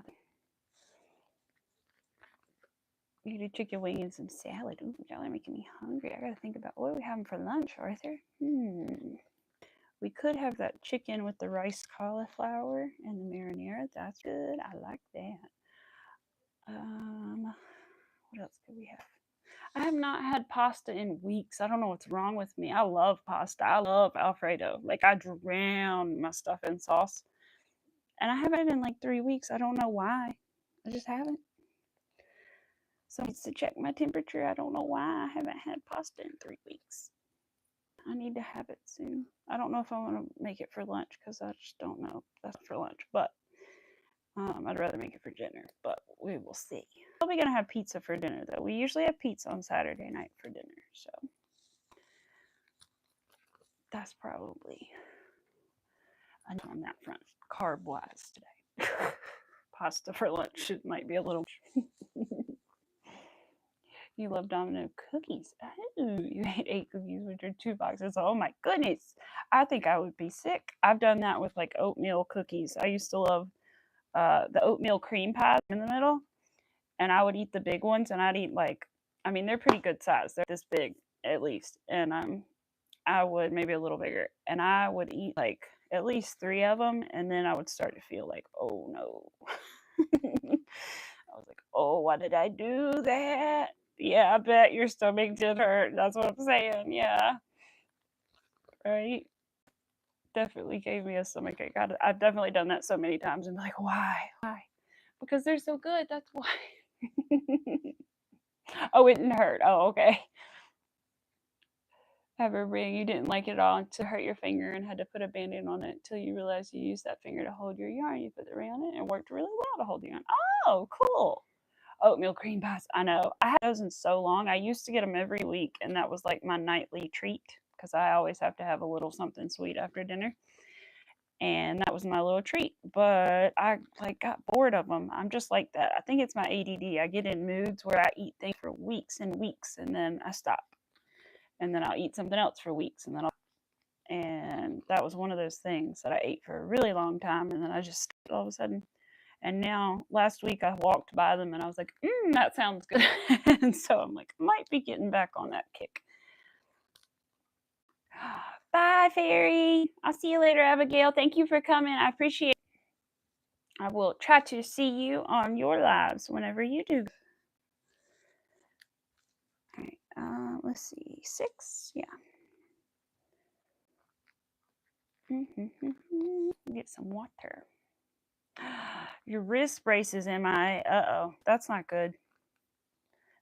You do chicken wing and some salad. Ooh, y'all are making me hungry. I gotta think about what are we having for lunch, Arthur? We could have that chicken with the rice cauliflower and the marinara. That's good. I like that. What else could we have? I have not had pasta in weeks. I don't know what's wrong with me. I love pasta. I love Alfredo. Like I drown my stuff in sauce. And I haven't in like 3 weeks. I don't know why. I just haven't. So I need to check my temperature. I don't know why I haven't had pasta in 3 weeks. I need to have it soon. I don't know if I want to make it for lunch because I just don't know. That's for lunch, but I'd rather make it for dinner. But we will see. Probably gonna have pizza for dinner though. We usually have pizza on Saturday night for dinner, so that's probably on that front carb wise today. Pasta for lunch might be a little. You love Domino cookies. Oh, you ate 8 cookies with your 2 boxes. Oh my goodness. I think I would be sick. I've done that with like oatmeal cookies. I used to love the oatmeal cream pie in the middle. And I would eat the big ones and I'd eat like, I mean, they're pretty good size. They're this big at least. And I would maybe a little bigger. And I would eat like at least 3 of them. And then I would start to feel like, oh no. I was like, oh, why did I do that? Yeah, I bet your stomach did hurt. That's what I'm saying. Yeah. Right? Definitely gave me a stomach ache. I've definitely done that so many times and be like, why? Why? Because they're so good. That's why. Oh, it didn't hurt. Oh, okay. Ever bring you didn't like it at all to hurt your finger and had to put a band-aid on it until you realized you used that finger to hold your yarn. You put the ring on it and it worked really well to hold the yarn. Oh, cool. Oatmeal cream pies. I know. I had those in so long. I used to get them every week, and that was like my nightly treat because I always have to have a little something sweet after dinner. And that was my little treat. But I like got bored of them. I'm just like that. I think it's my ADD. I get in moods where I eat things for weeks and weeks, and then I stop. And then I'll eat something else for weeks, and then and that was one of those things that I ate for a really long time, and then I just all of a sudden. And now, last week I walked by them and I was like, that sounds good. And so I'm like, might be getting back on that kick. Bye, Fairy. I'll see you later, Abigail. Thank you for coming. I appreciate it. I will try to see you on your lives whenever you do. All right, let's see. 6, yeah. Get some water. Your wrist braces, am I? Uh-oh, that's not good.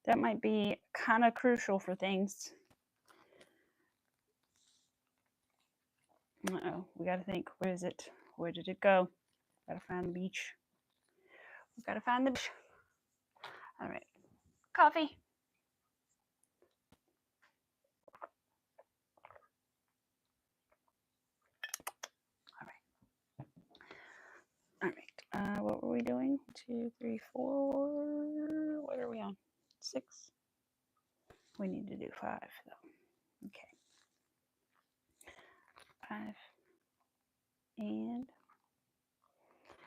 That might be kind of crucial for things. Uh-oh, we gotta think. Where is it? Where did it go? Gotta find the beach. We gotta find the beach. All right, coffee. All right. What were we doing? 2, 3, 4. What are we on? 6. We need to do 5 though. Okay. 5. And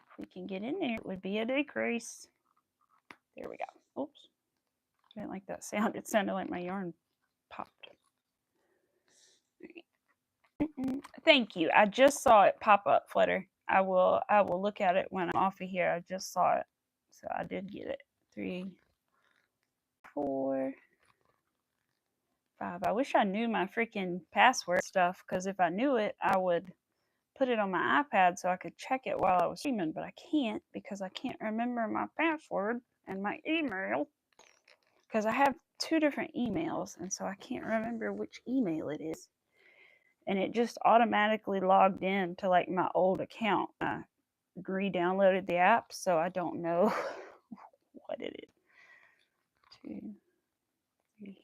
if we can get in there, it would be a decrease. There we go. Oops. I didn't like that sound. It sounded like my yarn popped. Thank you. I just saw it pop up, Flutter. I will look at it when I'm off of here. I just saw it. So I did get it. 3, 4, 5. I wish I knew my freaking password stuff, because if I knew it, I would put it on my iPad so I could check it while I was streaming, but I can't because I can't remember my password. and my email, because I have 2 different emails, and so I can't remember which email it is. And it just automatically logged in to like my old account. I re-downloaded the app, so I don't know what it is. 2, 3,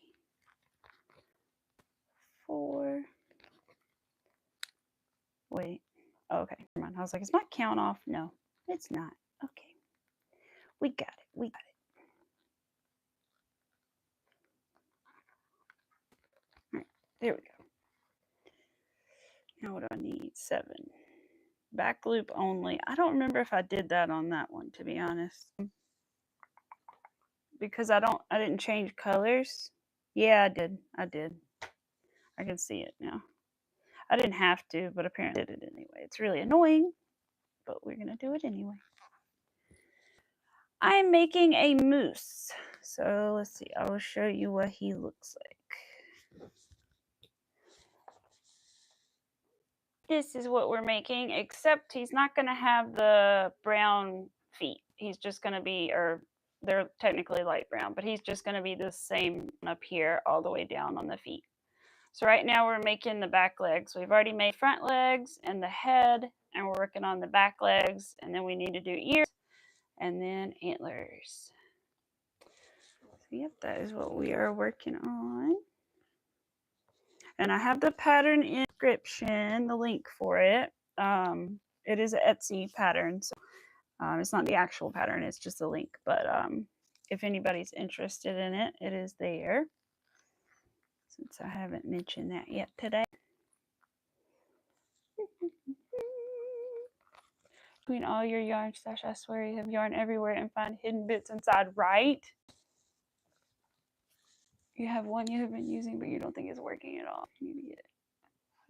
4. Wait. Okay, never mind. I was like, is my count off? No, it's not. Okay. We got it. We got it. All right, there we go. Now what do I need? 7. Back loop only. I don't remember if I did that on that one, to be honest. Because I didn't change colors. Yeah, I did. I can see it now. I didn't have to, but apparently I did it anyway. It's really annoying, but we're gonna do it anyway. I'm making a moose. So let's see, I will show you what he looks like. This is what we're making, except he's not gonna have the brown feet. He's just gonna be, or they're technically light brown, but he's just gonna be the same up here all the way down on the feet. So right now we're making the back legs. We've already made front legs and the head, and we're working on the back legs, and then we need to do ears and then antlers. So yep, that is what we are working on. And I have the pattern in the description, the link for it. It is an Etsy pattern, so it's not the actual pattern, it's just a link. But if anybody's interested in it, it is there. Since I haven't mentioned that yet today. Between all your yarn stash, I swear you have yarn everywhere and find hidden bits inside, right? You have one you have been using, but you don't think it's working at all. You need to get it.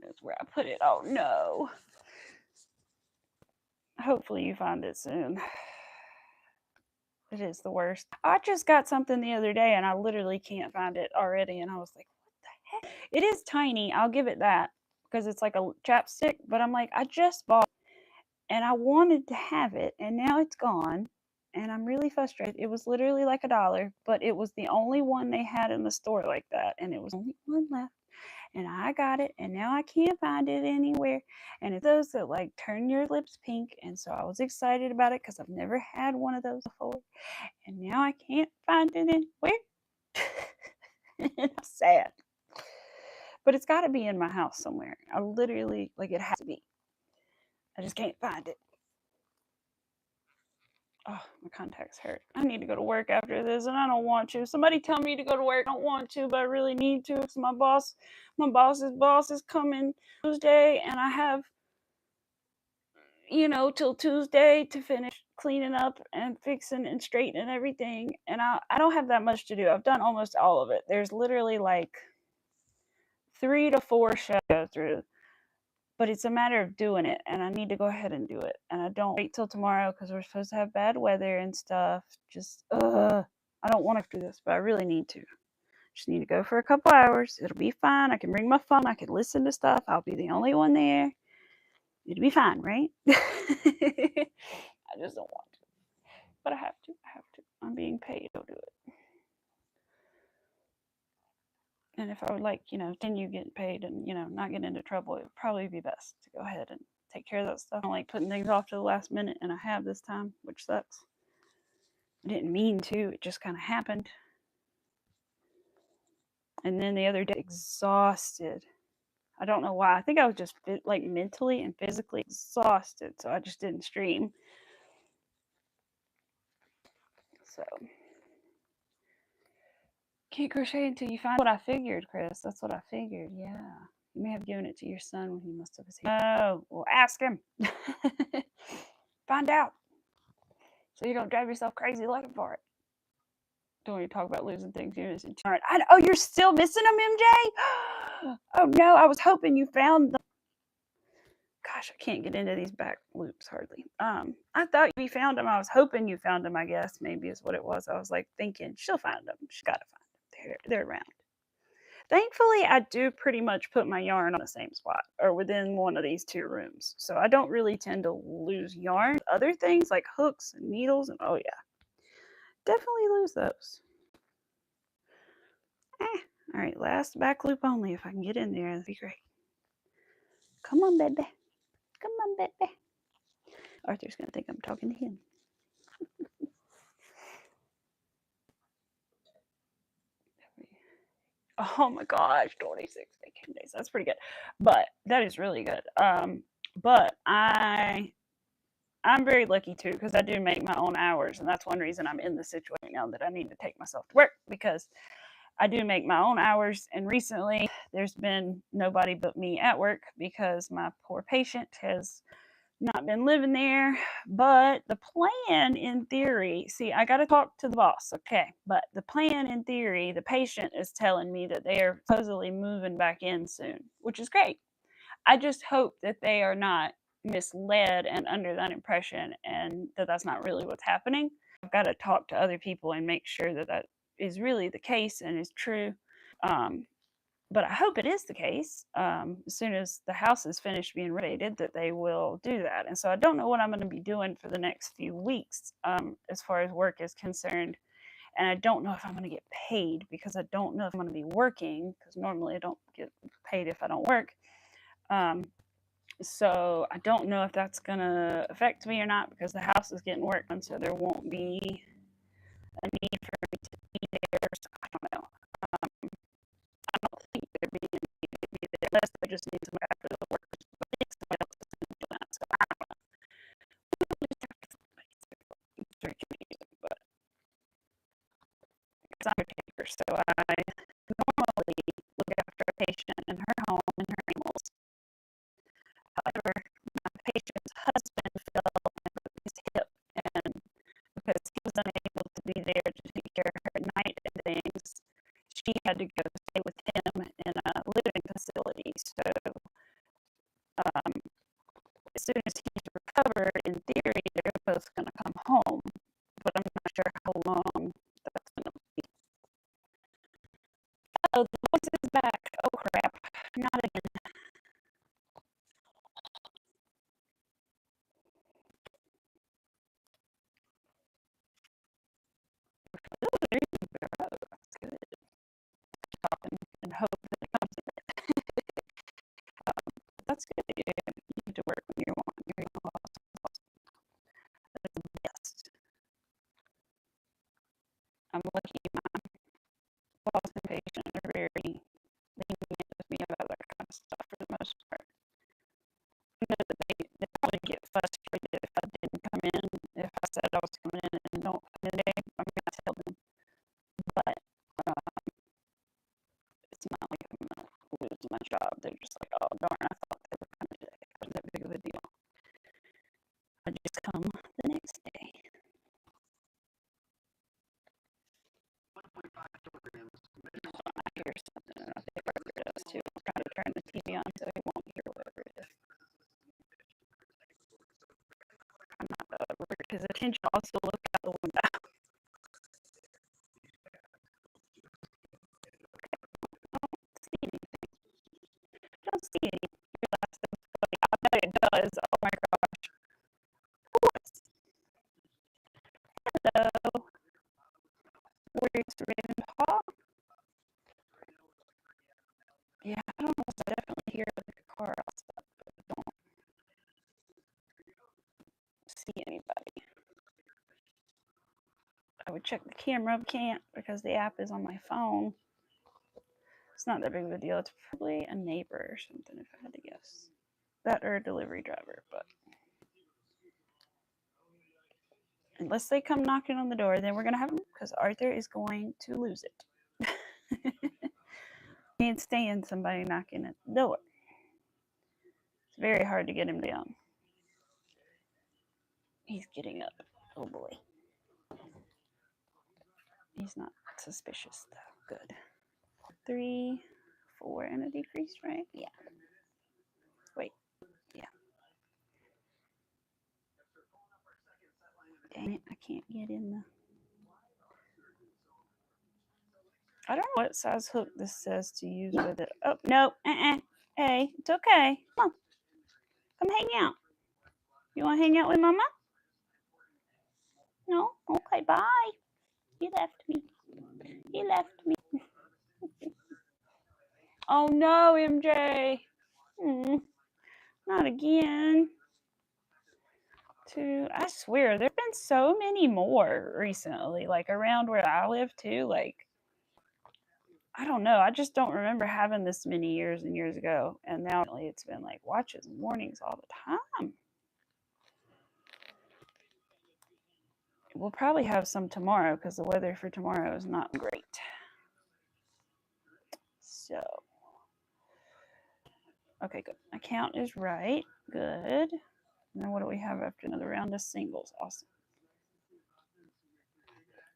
That's where I put it. Oh no. Hopefully you find it soon. It is the worst. I just got something the other day and I literally can't find it already. And I was like, what the heck? It is tiny. I'll give it that because it's like a chapstick. But I'm like, I just bought it and I wanted to have it and now it's gone. And I'm really frustrated. It was literally like $1, but it was the only one they had in the store like that. And it was only one left. And I got it, and now I can't find it anywhere. And it's those that like turn your lips pink. And so I was excited about it because I've never had one of those before. And now I can't find it anywhere. I'm sad. But it's got to be in my house somewhere. I literally, like, it has to be. I just can't find it. Oh, my contacts hurt. I need to go to work after this, and I don't want to. Somebody tell me to go to work. I don't want to, but I really need to because my boss's boss is coming Tuesday, and I have, till Tuesday to finish cleaning up and fixing and straightening everything. And I don't have that much to do. I've done almost all of it. There's literally like 3 to 4 shows to go through. But it's a matter of doing it, and I need to go ahead and do it. And I don't wait till tomorrow because we're supposed to have bad weather and stuff. Just, I don't want to do this, but I really need to. Just need to go for a couple hours. It'll be fine. I can bring my phone. I can listen to stuff. I'll be the only one there. It'll be fine, right? I just don't want to. But I have to. I'm being paid to do it. And if I would like, continue getting paid and, not get into trouble, it would probably be best to go ahead and take care of that stuff. I don't like putting things off to the last minute, and I have this time, which sucks. I didn't mean to. It just kind of happened. And then the other day, exhausted. I don't know why. I think I was just mentally and physically exhausted, so I just didn't stream. So can't crochet until you find what I figured, Chris. That's what I figured. Yeah. You may have given it to your son when he must have seen it. Oh, well, ask him. Find out. So you don't drive yourself crazy looking for it. Don't want to talk about losing things. You're missing. All right. Oh, you're still missing them, MJ? Oh, no. I was hoping you found them. Gosh, I can't get into these back loops hardly. I thought you found them. I was hoping you found them, I guess. Maybe is what it was. I was like thinking, she'll find them. She's got to find them. They're around. Thankfully, I do pretty much put my yarn on the same spot or within one of these 2 rooms. So I don't really tend to lose yarn. Other things like hooks and needles and oh yeah. definitely lose those. All right, last back loop only. If I can get in there, that'd be great. Come on, baby. Come on, baby. Arthur's going to think I'm talking to him. Oh my gosh, 26 vacation days. That's pretty good. But that is really good. But I'm very lucky too because I do make my own hours, and that's one reason I'm in the situation now that I need to take myself to work because I do make my own hours. And recently, there's been nobody but me at work because my poor patient has not been living there. But the plan in theory, see, I got to talk to the boss, okay? But the plan in theory, the patient is telling me that they are supposedly moving back in soon, which is great. I just hope that they are not misled and under that impression and that that's not really what's happening. I've got to talk to other people and make sure that that is really the case and is true. Um, but I hope it is the case. As soon as the house is finished being renovated, that they will do that. And so I don't know what I'm going to be doing for the next few weeks as far as work is concerned. And I don't know if I'm going to get paid because I don't know if I'm going to be working because normally I don't get paid if I don't work. So I don't know if that's going to affect me or not because the house is getting worked on, so there won't be a need for me to be there. So I don't know. I don't think there'd be a need to be there unless they just need somebody after the work. But I think somebody else is going to do that. So I don't know. It's very confusing, but it's undertaker, so I normally look after a patient in her home and her animals. However, my patient's husband fell and broke his hip, and because he was unable to be there to take care of her at night and things, she had to go stay with him in a living facility. So as soon as he's recovered, in theory, they're both going to come home, but I'm not sure how long that's going to be. Oh, the voice is back. Oh, crap. Not again. Oh, there's a barrow. That's good. Talk and hope that it comes in it. That's good. You need to work when you're lost. That's the best. I'm lucky my boss and patient are very lenient with me about that kind of stuff for the most part. I know that they probably get frustrated if I didn't come in. If I said I was coming in and don't come in today, I'm going to tell them. But it's not like I'm going to lose my job. They're just like, oh, darn, I thought they were coming today. It wasn't that big of a deal. I just come the next day. 1.5 kilograms. I hear something. I think Parker does too. I'm trying to turn the TV on so he won't hear whatever it is. I'm not alert his attention. Also look out the window. Don't see anything. Don't see anything. I bet it does. Oh my gosh. What? Hello. Where's Ravenpaw? Yeah, I don't know if I definitely hear the car outside, but I don't see anybody. I would check the camera, but can't because the app is on my phone. It's not that big of a deal. It's probably a neighbor or something, if I had to guess. That or a delivery driver, but unless they come knocking on the door, then we're going to have them because Arthur is going to lose it. Can't stand somebody knocking at the door. It's very hard to get him down. He's getting up. Oh boy. He's not suspicious though. Good. 3, 4, and a decrease, right? Yeah. Wait. Yeah. Dang it, I can't get in the... I don't know what size hook this says to use with it. Oh, no. Hey, it's okay. Come on. Come hang out. You want to hang out with Mama? No? Okay, bye. He left me. He left me. Oh no, MJ. Not again. I swear, there've been so many more recently, like around where I live too. Like, I don't know. I just don't remember having this many years and years ago. And now it's been like watches and warnings all the time. We'll probably have some tomorrow because the weather for tomorrow is not great. So, okay, good. My count is right. Good. And then what do we have after another round of singles? Awesome.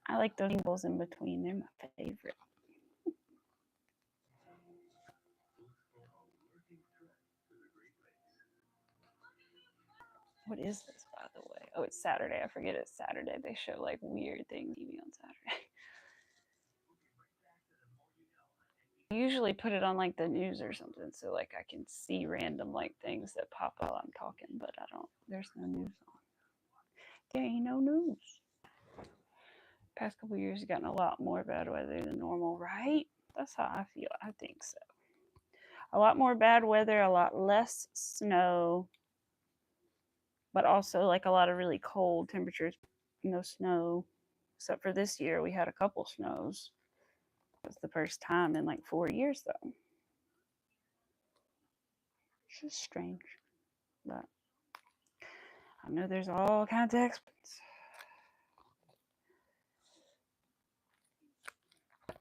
I like those singles in between. They're my favorite. What is this, by the way? Oh, it's Saturday. I forget it's Saturday. They show like weird things TV on Saturday. I usually put it on like the news or something so like I can see random like things that pop up while I'm talking, but I don't. There's no news on. There ain't no news. Past couple years, you've gotten a lot more bad weather than normal, right? That's how I feel. I think so. A lot more bad weather, a lot less snow, but also like a lot of really cold temperatures. No snow, except for this year. We had a couple snows. It was the first time in like 4 years, though. It's just strange, but I know there's all kinds of experts.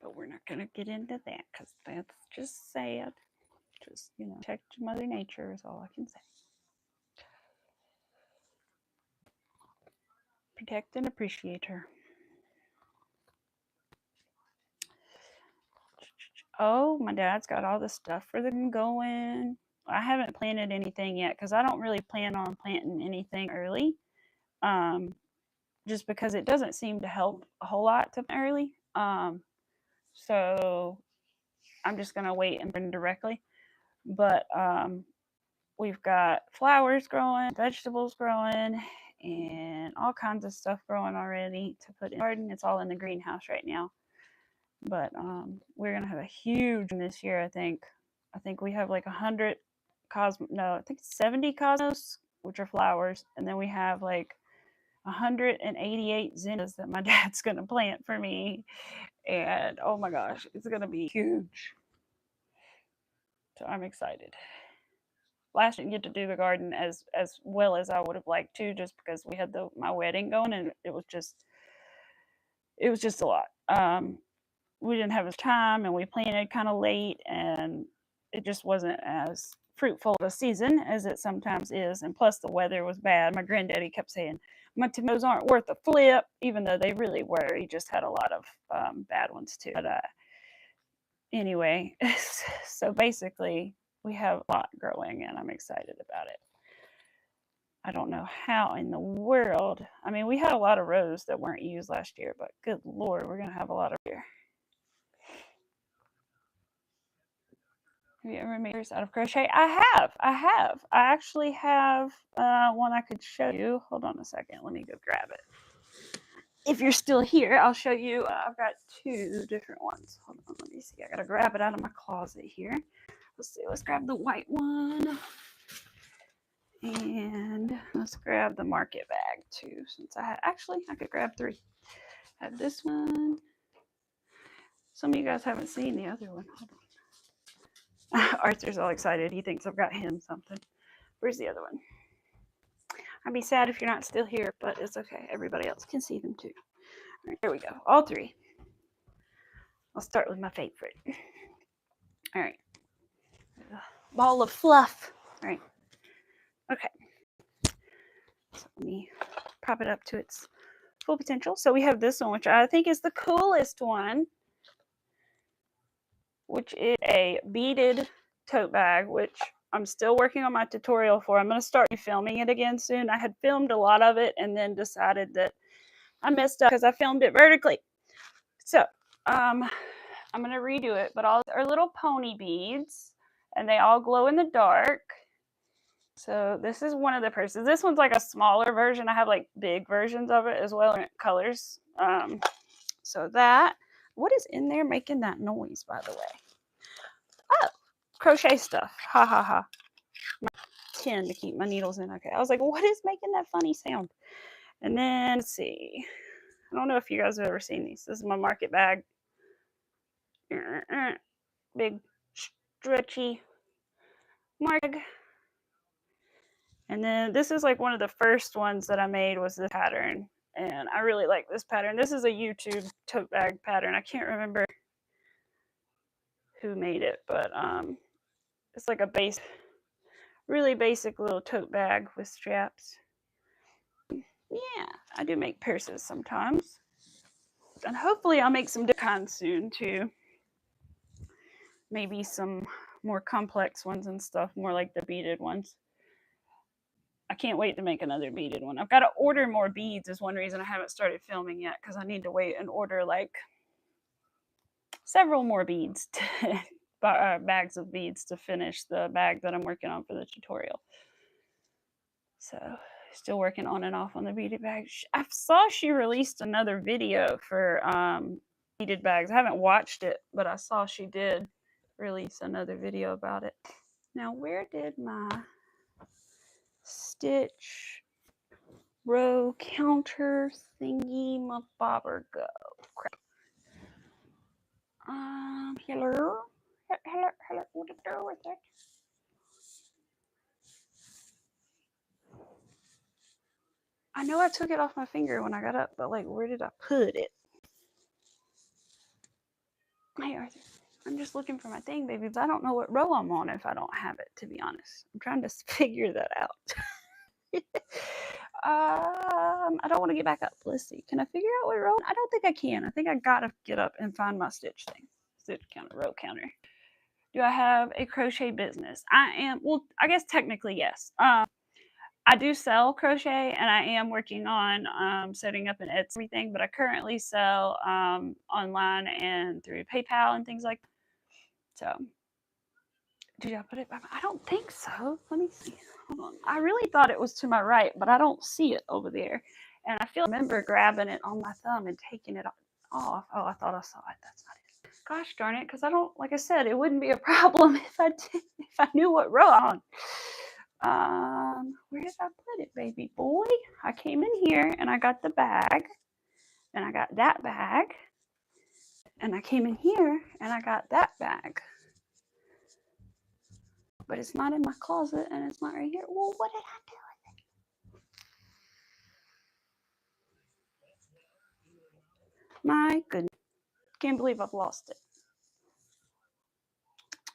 But we're not going to get into that because that's just sad. Just, protect Mother Nature is all I can say. Protect and appreciate her. Oh, my dad's got all the stuff for them going. I haven't planted anything yet because I don't really plan on planting anything early. Just because it doesn't seem to help a whole lot to plant early. So I'm just going to wait and burn directly. But we've got flowers growing, vegetables growing, and all kinds of stuff growing already to put in the garden. It's all in the greenhouse right now. But we're going to have a huge one this year, I think. I think we have like 100 I think 70 cosmos, which are flowers. And then we have like 188 zinnias that my dad's going to plant for me. And oh my gosh, it's going to be huge. So I'm excited. Last year, I didn't get to do the garden as well as I would have liked to, just because we had my wedding going, and it was just a lot. We didn't have as time, and we planted kind of late, and it just wasn't as fruitful of a season as it sometimes is. And plus, the weather was bad. My granddaddy kept saying, "My tomatoes aren't worth a flip," even though they really were. He just had a lot of bad ones too. But anyway, so basically, we have a lot growing, and I'm excited about it. I don't know how in the world. I mean, we had a lot of rows that weren't used last year, but good Lord, we're going to have a lot of here. Have you ever made yours out of crochet? I have. I actually have one I could show you. Hold on a second. Let me go grab it. If you're still here, I'll show you. I've got 2 different ones. Hold on. Let me see. I got to grab it out of my closet here. Let's see. Let's grab the white one. And let's grab the market bag too, since I could grab 3. I have this one. Some of you guys haven't seen the other one. Hold on. Arthur's all excited. He thinks I've got him something. Where's the other one? I'd be sad if you're not still here, but it's okay. Everybody else can see them too. All right, here we go. All 3. I'll start with my favorite. All right. Ball of fluff. All right. Okay. So let me prop it up to its full potential. So we have this one, which I think is the coolest one, which is a beaded tote bag, which I'm still working on my tutorial for. I'm going to start filming it again soon. I had filmed a lot of it and then decided that I messed up because I filmed it vertically. So I'm going to redo it, but all are little pony beads, and they all glow in the dark. So this is one of the purses. This one's like a smaller version. I have like big versions of it as well in colors. So that, what is in there making that noise, by the way? Oh, crochet stuff. Ha ha ha. My tin to keep my needles in. Okay. I was like, what is making that funny sound? And then, let's see. I don't know if you guys have ever seen these. This is my market bag. Big, stretchy market. And then this is like one of the first ones that I made was this pattern. And I really like this pattern. This is a YouTube tote bag pattern. I can't remember who made it, but it's like a really basic little tote bag with straps. Yeah, I do make purses sometimes. And hopefully I'll make some different kinds soon too. Maybe some more complex ones and stuff, more like the beaded ones. I can't wait to make another beaded one. I've got to order more beads is one reason I haven't started filming yet, because I need to wait and order like several more beads, bags of beads to finish the bag that I'm working on for the tutorial. So still working on and off on the beaded bags. I saw she released another video for beaded bags. I haven't watched it, but I saw she did release another video about it. Now, where did my stitch row counter thingy my bobber go? Crap. Hello? Hello, what did I do with it? I know I took it off my finger when I got up, but like, where did I put it? Hey, Arthur, I'm just looking for my thing, baby, but I don't know what row I'm on if I don't have it, to be honest. I'm trying to figure that out. I don't want to get back up. Let's see. Can I figure out what row? I don't think I can. I think I gotta get up and find my stitch thing. Stitch counter, row counter. Do I have a crochet business? I am, well, I guess technically yes. I do sell crochet, and I am working on setting up an Etsy everything, but I currently sell online and through PayPal and things like that. So, did I put it by I don't think so. Let me see. Hold on. I really thought it was to my right, but I don't see it over there. And I remember grabbing it on my thumb and taking it off. Oh, I thought I saw it. That's not it. Gosh darn it, because I don't, like I said, it wouldn't be a problem if I knew what row I'm on. Where did I put it, baby boy? I came in here and I got the bag, and I got that bag, and I came in here and I got that bag. But it's not in my closet and it's not right here. Well, what did I do with it? My goodness. Can't believe I've lost it.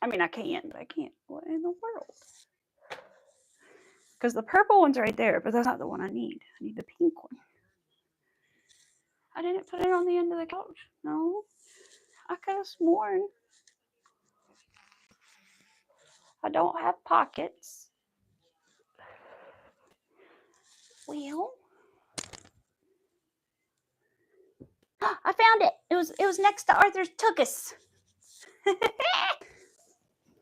I mean, I can, but I can't. What in the world? Because the purple one's right there, but that's not the one I need. I need the pink one. I didn't put it on the end of the couch. No. I could have sworn. I don't have pockets. Well, I found it. It was next to Arthur's tuchus.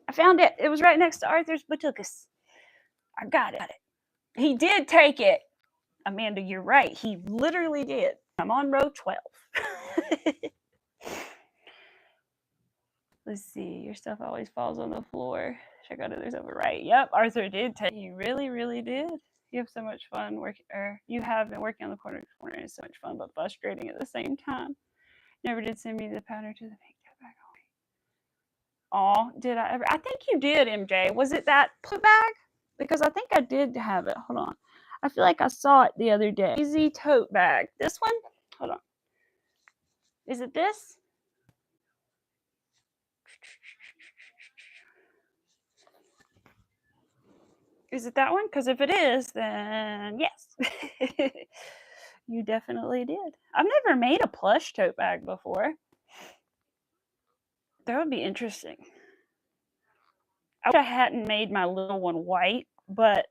I found it. It was right next to Arthur's batucus. I got it. He did take it. Amanda, you're right. He literally did. I'm on row 12. Let's see. Your stuff always falls on the floor. Check out others over right. Yep, Arthur did take it. You really, really did. You have so much fun working, or you have been working on the corner to corner. It's so much fun, but frustrating at the same time. Never did send me the pattern to the pink bag. Oh, did I ever? I think you did, MJ. Was it that put bag? Because I think I did have it. Hold on. I feel like I saw it the other day. Easy tote bag. This one? Hold on. Is it this? Is it that one? Because if it is, then yes. You definitely did. I've never made a plush tote bag before. That would be interesting. I wish I hadn't made my little one white, but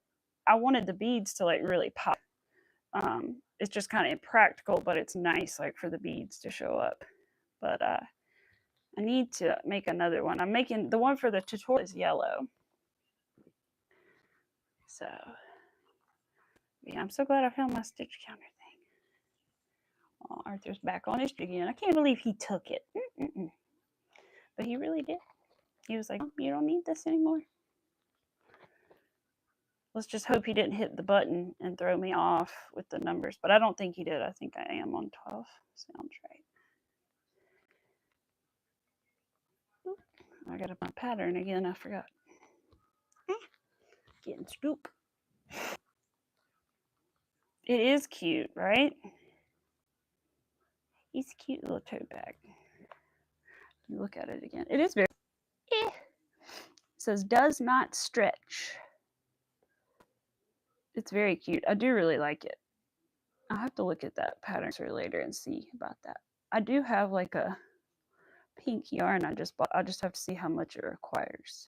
I wanted the beads to like really pop. It's just kind of impractical, but it's nice like for the beads to show up. But I need to make another one. I'm making the one for the tutorial is yellow. So yeah, I'm so glad I found my stitch counter thing. Oh, Arthur's back on his tree again. I can't believe he took it. But he really did. He was like, oh, you don't need this anymore. Let's just hope he didn't hit the button and throw me off with the numbers. But I don't think he did. I think I am on 12. Sounds right. Oop, I got my pattern again. I forgot. Getting scoop. It is cute, right? He's a cute little tote bag. Look at it again. It is very. It says does not stretch. It's very cute. I do really like it. I'll have to look at that pattern later and see about that. I do have like a pink yarn I just bought. I'll just have to see how much it requires.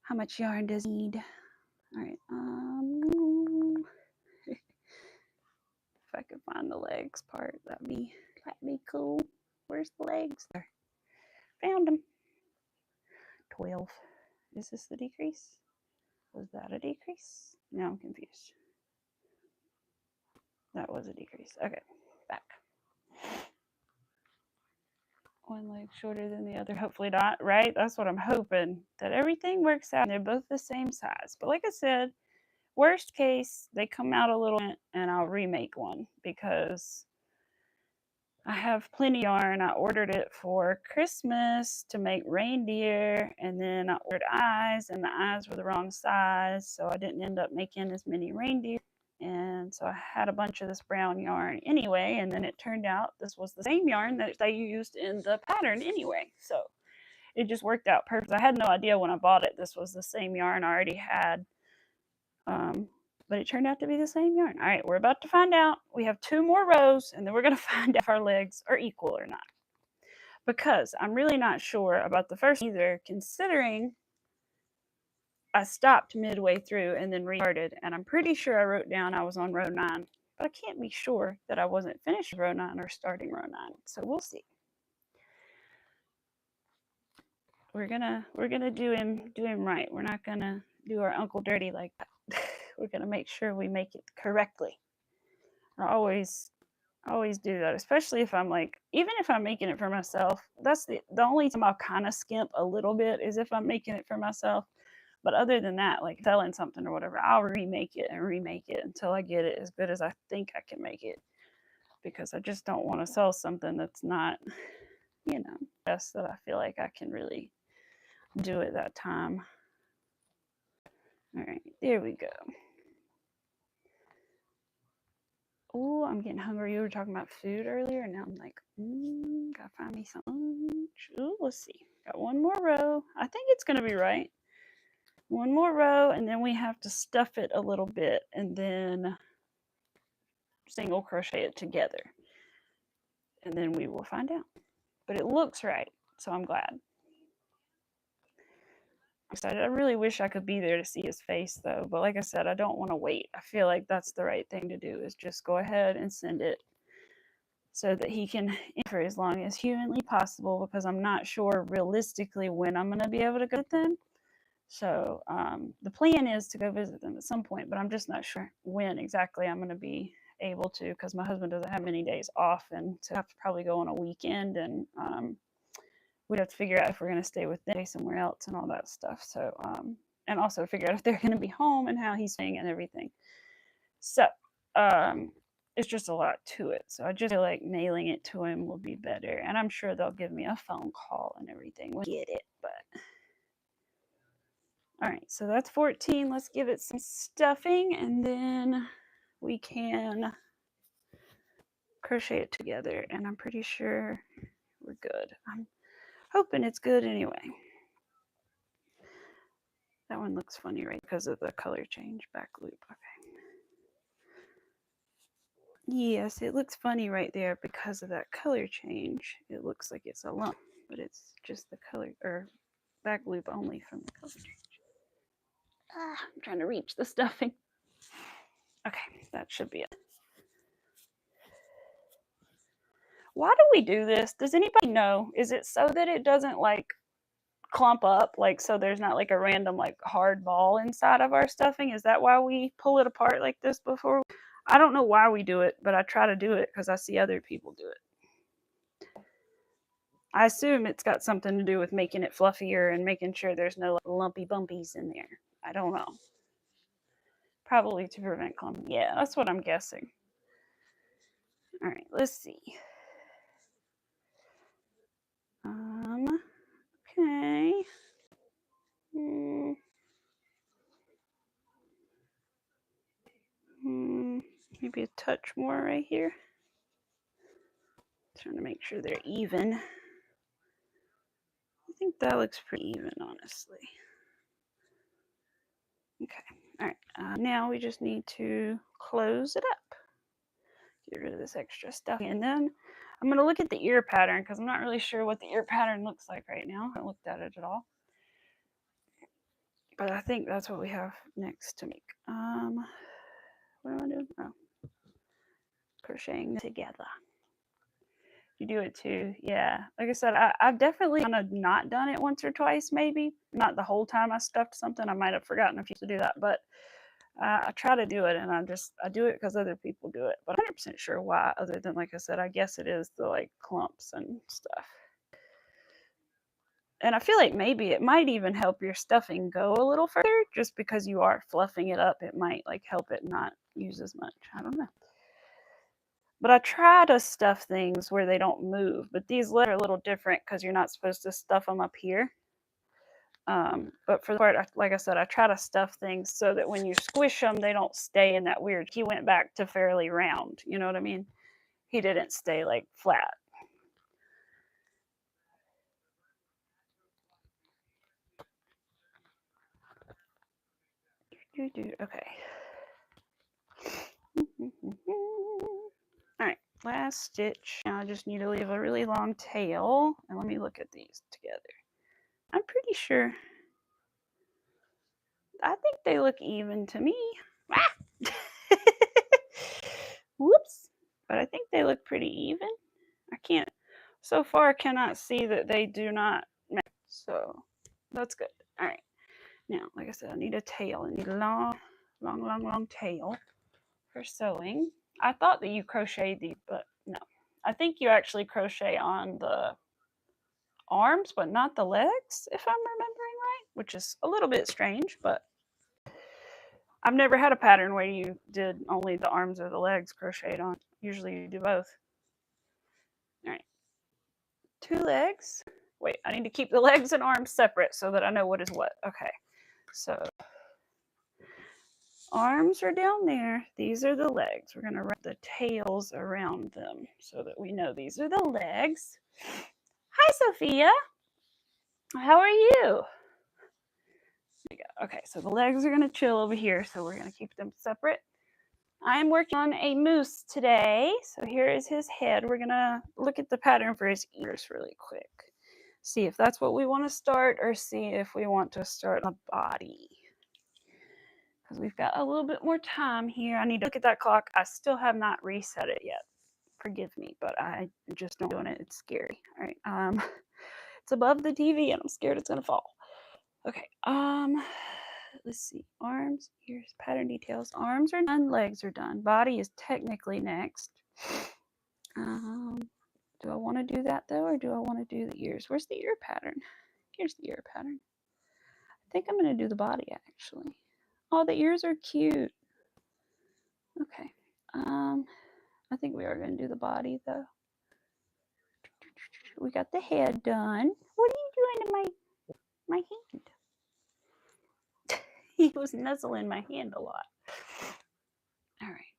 How much yarn does it need? All right. If I could find the legs part, that'd be cool. Where's the legs? There. Found them. 12. Is this the decrease? Was that a decrease? No, I'm confused. That was a decrease. Okay, back. One leg shorter than the other. Hopefully not, right? That's what I'm hoping. That everything works out. They're both the same size. But like I said, worst case, they come out a little and I'll remake one because I have plenty of yarn. I ordered it for Christmas to make reindeer, and then I ordered eyes, and the eyes were the wrong size, so I didn't end up making as many reindeer. And so I had a bunch of this brown yarn anyway, and then it turned out this was the same yarn that I used in the pattern anyway. So it just worked out perfect. I had no idea when I bought it this was the same yarn I already had. But it turned out to be the same yarn. All right, we're about to find out. We have 2 more rows, and then we're going to find out if our legs are equal or not. Because I'm really not sure about the first either, considering I stopped midway through and then restarted, and I'm pretty sure I wrote down I was on row 9, but I can't be sure that I wasn't finished row 9 or starting row 9. So we'll see. We're gonna do him right. We're not gonna do our uncle dirty like that. We're gonna make sure we make it correctly. I always do that, especially if I'm like, even if I'm making it for myself. That's the only time I'll kind of skimp a little bit is if I'm making it for myself. But other than that, like selling something or whatever, I'll remake it until I get it as good as I think I can make it. Because I just don't want to sell something that's not, best that I feel like I can really do it that time. All right, there we go. Oh, I'm getting hungry. You were talking about food earlier, and now I'm like, gotta find me some lunch. Oh, let's see. Got 1 more row. I think it's gonna be right. 1 more row, and then we have to stuff it a little bit, and then single crochet it together. And then we will find out. But it looks right, so I'm glad. I'm excited. I really wish I could be there to see his face, though. But like I said, I don't want to wait. I feel like that's the right thing to do, is just go ahead and send it so that he can for as long as humanly possible, because I'm not sure realistically when I'm going to be able to go with them. So the plan is to go visit them at some point, but I'm just not sure when exactly I'm going to be able to, because my husband doesn't have many days off, and to have to probably go on a weekend, and we'd have to figure out if we're going to stay with them somewhere else and all that stuff. So and also figure out if they're going to be home and how he's staying and everything. So it's just a lot to it. So I just feel like mailing it to him will be better, and I'm sure they'll give me a phone call and everything. We'll get it, but. All right, so that's 14. Let's give it some stuffing, and then we can crochet it together, and I'm pretty sure we're good. I'm hoping it's good anyway. That one looks funny, right, because of the color change. Back loop. Okay. Yes, it looks funny right there because of that color change. It looks like it's a lump, but it's just the color, or back loop only from the color change. I'm trying to reach the stuffing. Okay, that should be it. Why do we do this? Does anybody know? Is it so that it doesn't like clump up, like so there's not like a random like hard ball inside of our stuffing? Is that why we pull it apart like this before? I don't know why we do it, but I try to do it because I see other people do it. I assume it's got something to do with making it fluffier and making sure there's no lumpy bumpies in there. I don't know. Probably to prevent clumping. Yeah, that's what I'm guessing. All right, let's see. Okay. Maybe a touch more right here. Trying to make sure they're even. I think that looks pretty even, honestly. Okay. All right. Now we just need to close it up. Get rid of this extra stuff. And then I'm going to look at the ear pattern because I'm not really sure what the ear pattern looks like right now. I haven't looked at it at all. But I think that's what we have next to make. What am I doing? Oh. Crocheting together. You do it too. Yeah. Like I said, I've definitely kind of not done it once or twice, maybe. Not the whole time I stuffed something. I might have forgotten a few to do that. But I try to do it, and I do it because other people do it. But I'm not 100% sure why, other than, like I said, I guess it is the like clumps and stuff. And I feel like maybe it might even help your stuffing go a little further, just because you are fluffing it up. It might like help it not use as much. I don't know. But I try to stuff things where they don't move. But these legs are a little different because you're not supposed to stuff them up here. But for the part, like I said, I try to stuff things so that when you squish them, they don't stay in that weird. He went back to fairly round. You know what I mean? He didn't stay like flat. Okay. All right, last stitch. Now I just need to leave a really long tail. And let me look at these together. I'm pretty sure. I think they look even to me. Whoops. But I think they look pretty even. I can't, so far, I cannot see that they do not match. So that's good. All right. Now, like I said, I need a tail. I need a long tail for sewing. I thought that you crocheted these, but no. I think you actually crochet on the arms, but not the legs, if I'm remembering right, which is a little bit strange, but I've never had a pattern where you did only the arms or the legs crocheted on. Usually you do both. All right. 2 legs. Wait, I need to keep the legs and arms separate so that I know what is what. Okay. So arms are down there. These are the legs. We're going to wrap the tails around them so that we know these are the legs. Hi, Sophia. How are you? There we go. Okay, so the legs are going to chill over here, so we're going to keep them separate. I'm working on a moose today. So here is his head. We're going to look at the pattern for his ears really quick. See if that's what we want to start, or see if we want to start the body. Because we've got a little bit more time here. I need to look at that clock. I still have not reset it yet. Forgive me, but I just don't doing it. It's scary. All right. It's above the TV, and I'm scared it's gonna fall. Okay. Let's see. Arms, ears, pattern details. Arms are done. Legs are done. Body is technically next. Do I want to do that though, or do I want to do the ears? Where's the ear pattern? Here's the ear pattern. I think I'm going to do the body actually. Oh, the ears are cute. Okay. I think we are going to do the body though. We got the head done. What are you doing to my hand? He was nuzzling my hand a lot. All right.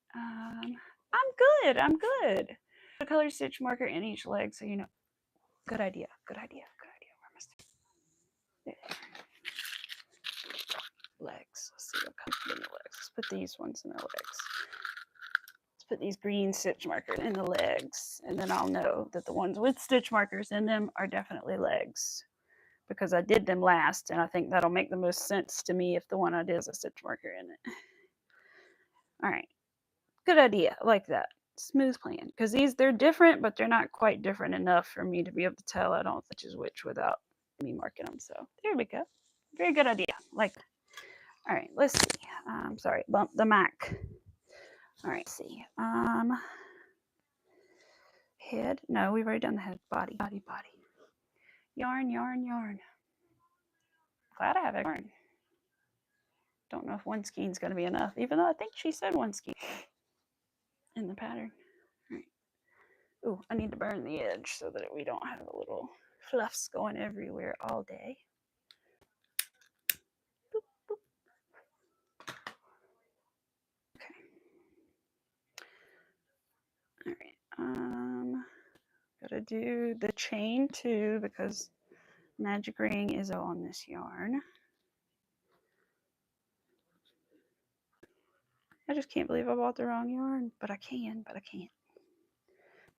I'm good. A color stitch marker in each leg so you know. Good idea. Where am I sticking? Legs. Let's see what comes in the legs. Let's put these ones in the legs. Let's put these green stitch markers in the legs, and then I'll know that the ones with stitch markers in them are definitely legs, because I did them last, and I think that'll make the most sense to me if the one I did has a stitch marker in it. All right. Good idea. I like that. Smooth plan. Because they're different, but they're not quite different enough for me to be able to tell I don't which is which without me marking them. So there we go. Very good idea. Like, all right, let's see. Sorry, bump the mic. All right, let's see. Head. No, we've already done the head. Body. Yarn, yarn, yarn. Glad I have extra yarn. Don't know if one skein is going to be enough, even though I think she said one skein in the pattern. All right. Ooh, I need to burn the edge so that we don't have a little fluffs going everywhere all day. Boop, boop. Okay. All right. Gotta do the chain too because magic ring is on this yarn. I just can't believe I bought the wrong yarn, but I can't. All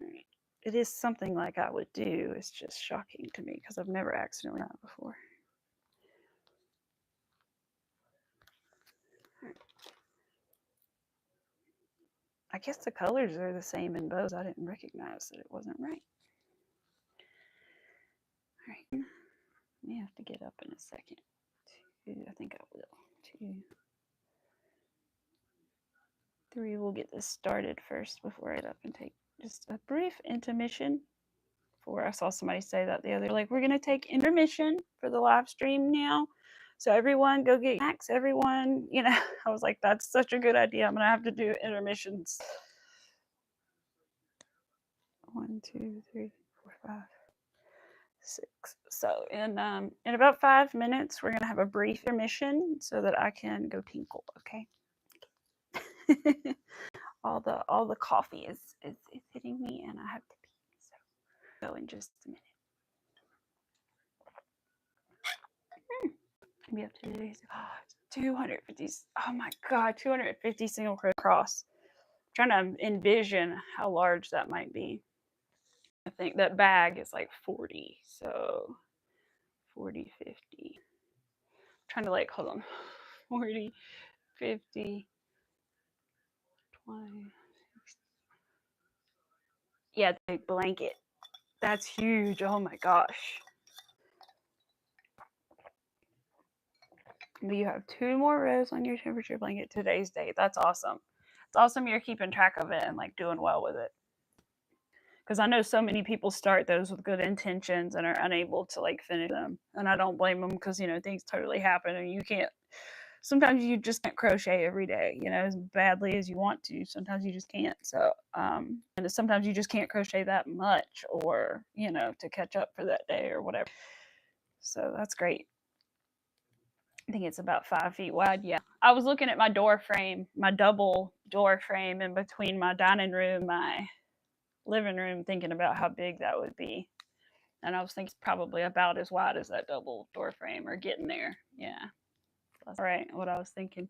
right. It is something like I would do. It's just shocking to me because I've never accidentally done it before. Right. I guess the colors are the same in both. I didn't recognize that it wasn't right. All right. May have to get up in a second. I think I will. 2, 3. We'll get this started first before I get up and take just a brief intermission. I saw somebody say that the other day, like, we're going to take intermission for the live stream now. So everyone go get snacks, everyone, you know, I was like, that's such a good idea. I'm going to have to do intermissions. 1, 2, 3, 4, 5, 6. So in about 5 minutes, we're going to have a brief intermission so that I can go tinkle, okay? all the coffee is hitting me and I have to pee. So go in just a minute. Maybe up to today's 250. Oh my god, 250 single crochet across. I'm trying to envision how large that might be. I think that bag is like 40, so 40, 50. I'm trying to like, hold on, 40, 50, 20. Yeah, the blanket. That's huge. Oh my gosh. But you have 2 more rows on your temperature blanket today's date. That's awesome. It's awesome you're keeping track of it and like doing well with it. Because I know so many people start those with good intentions and are unable to like finish them. And I don't blame them because, you know, things totally happen and you can't, sometimes you just can't crochet every day, you know, as badly as you want to. Sometimes you just can't. So, and sometimes you just can't crochet that much or, you know, to catch up for that day or whatever. So that's great. I think it's about 5 feet wide. Yeah. I was looking at my door frame, my double door frame in between my dining room, my living room, thinking about how big that would be. And I was thinking it's probably about as wide as that double door frame or getting there. Yeah. That's right. What I was thinking.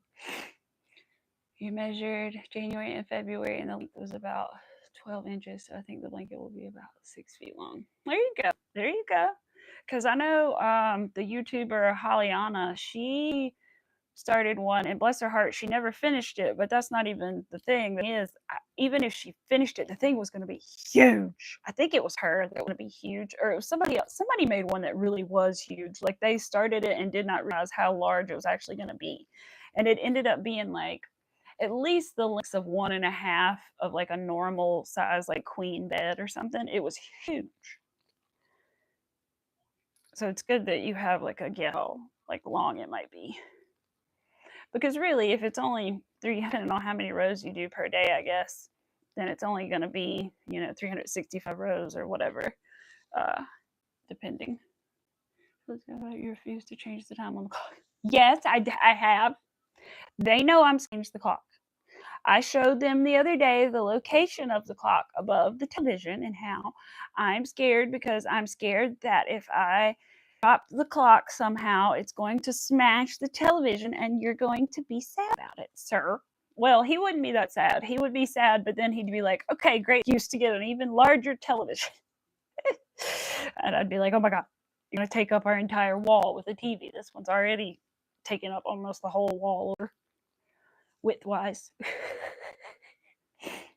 You measured January and February and the length was about 12 inches. So I think the blanket will be about 6 feet long. There you go. There you go. Because I know the YouTuber Hollyana, she started one and bless her heart, she never finished it, but that's not even the thing. The thing is, even if she finished it, the thing was going to be huge. I think it was her that was going to be huge, or it was somebody else. Somebody made one that really was huge. Like they started it and did not realize how large it was actually going to be. And it ended up being like at least the length of 1.5 of like a normal size, like queen bed or something. It was huge. So it's good that you have like a guess how like long it might be. Because really, if it's only 3, depending on how many rows you do per day, I guess, then it's only going to be, you know, 365 rows or whatever, depending. You refuse to change the time on the clock. Yes, I have. They know I'm changed the clock. I showed them the other day the location of the clock above the television and how I'm scared because I'm scared that if I drop the clock somehow, it's going to smash the television and you're going to be sad about it, sir. Well, he wouldn't be that sad. He would be sad, but then he'd be like, okay, great, used to get an even larger television. And I'd be like, oh my God, you're going to take up our entire wall with a TV. This one's already taking up almost the whole wall over width-wise.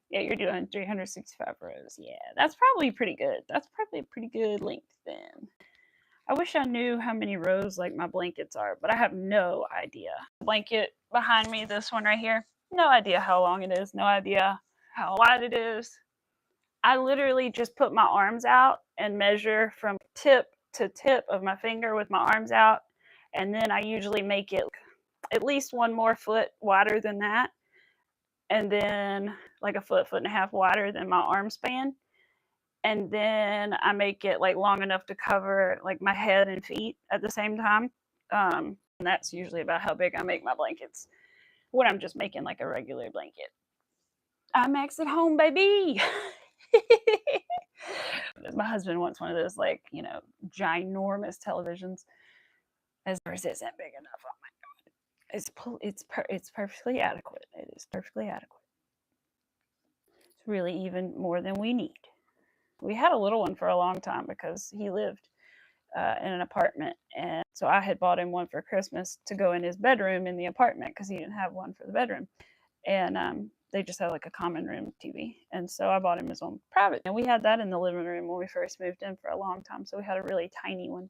Yeah, you're doing 365 rows. Yeah, that's probably pretty good. That's probably a pretty good length then. I wish I knew how many rows like my blankets are, but I have no idea. Blanket behind me, this one right here, No idea how long it is. No idea how wide it is. I literally just put my arms out and measure from tip to tip of my finger with my arms out. And then I usually make it at least one more foot wider than that. And then like a foot, foot and a half wider than my arm span. And then I make it like long enough to cover like my head and feet at the same time. And that's usually about how big I make my blankets when I'm just making like a regular blanket. I max at home, baby. My husband wants one of those like, you know, ginormous televisions. As ours isn't big enough. Oh my god. It's perfectly adequate. It is perfectly adequate. It's really even more than we need. We had a little one for a long time because he lived in an apartment, and so I had bought him one for Christmas to go in his bedroom in the apartment because he didn't have one for the bedroom, and they just had like a common room TV, and so I bought him his own private, and we had that in the living room when we first moved in for a long time. So we had a really tiny one,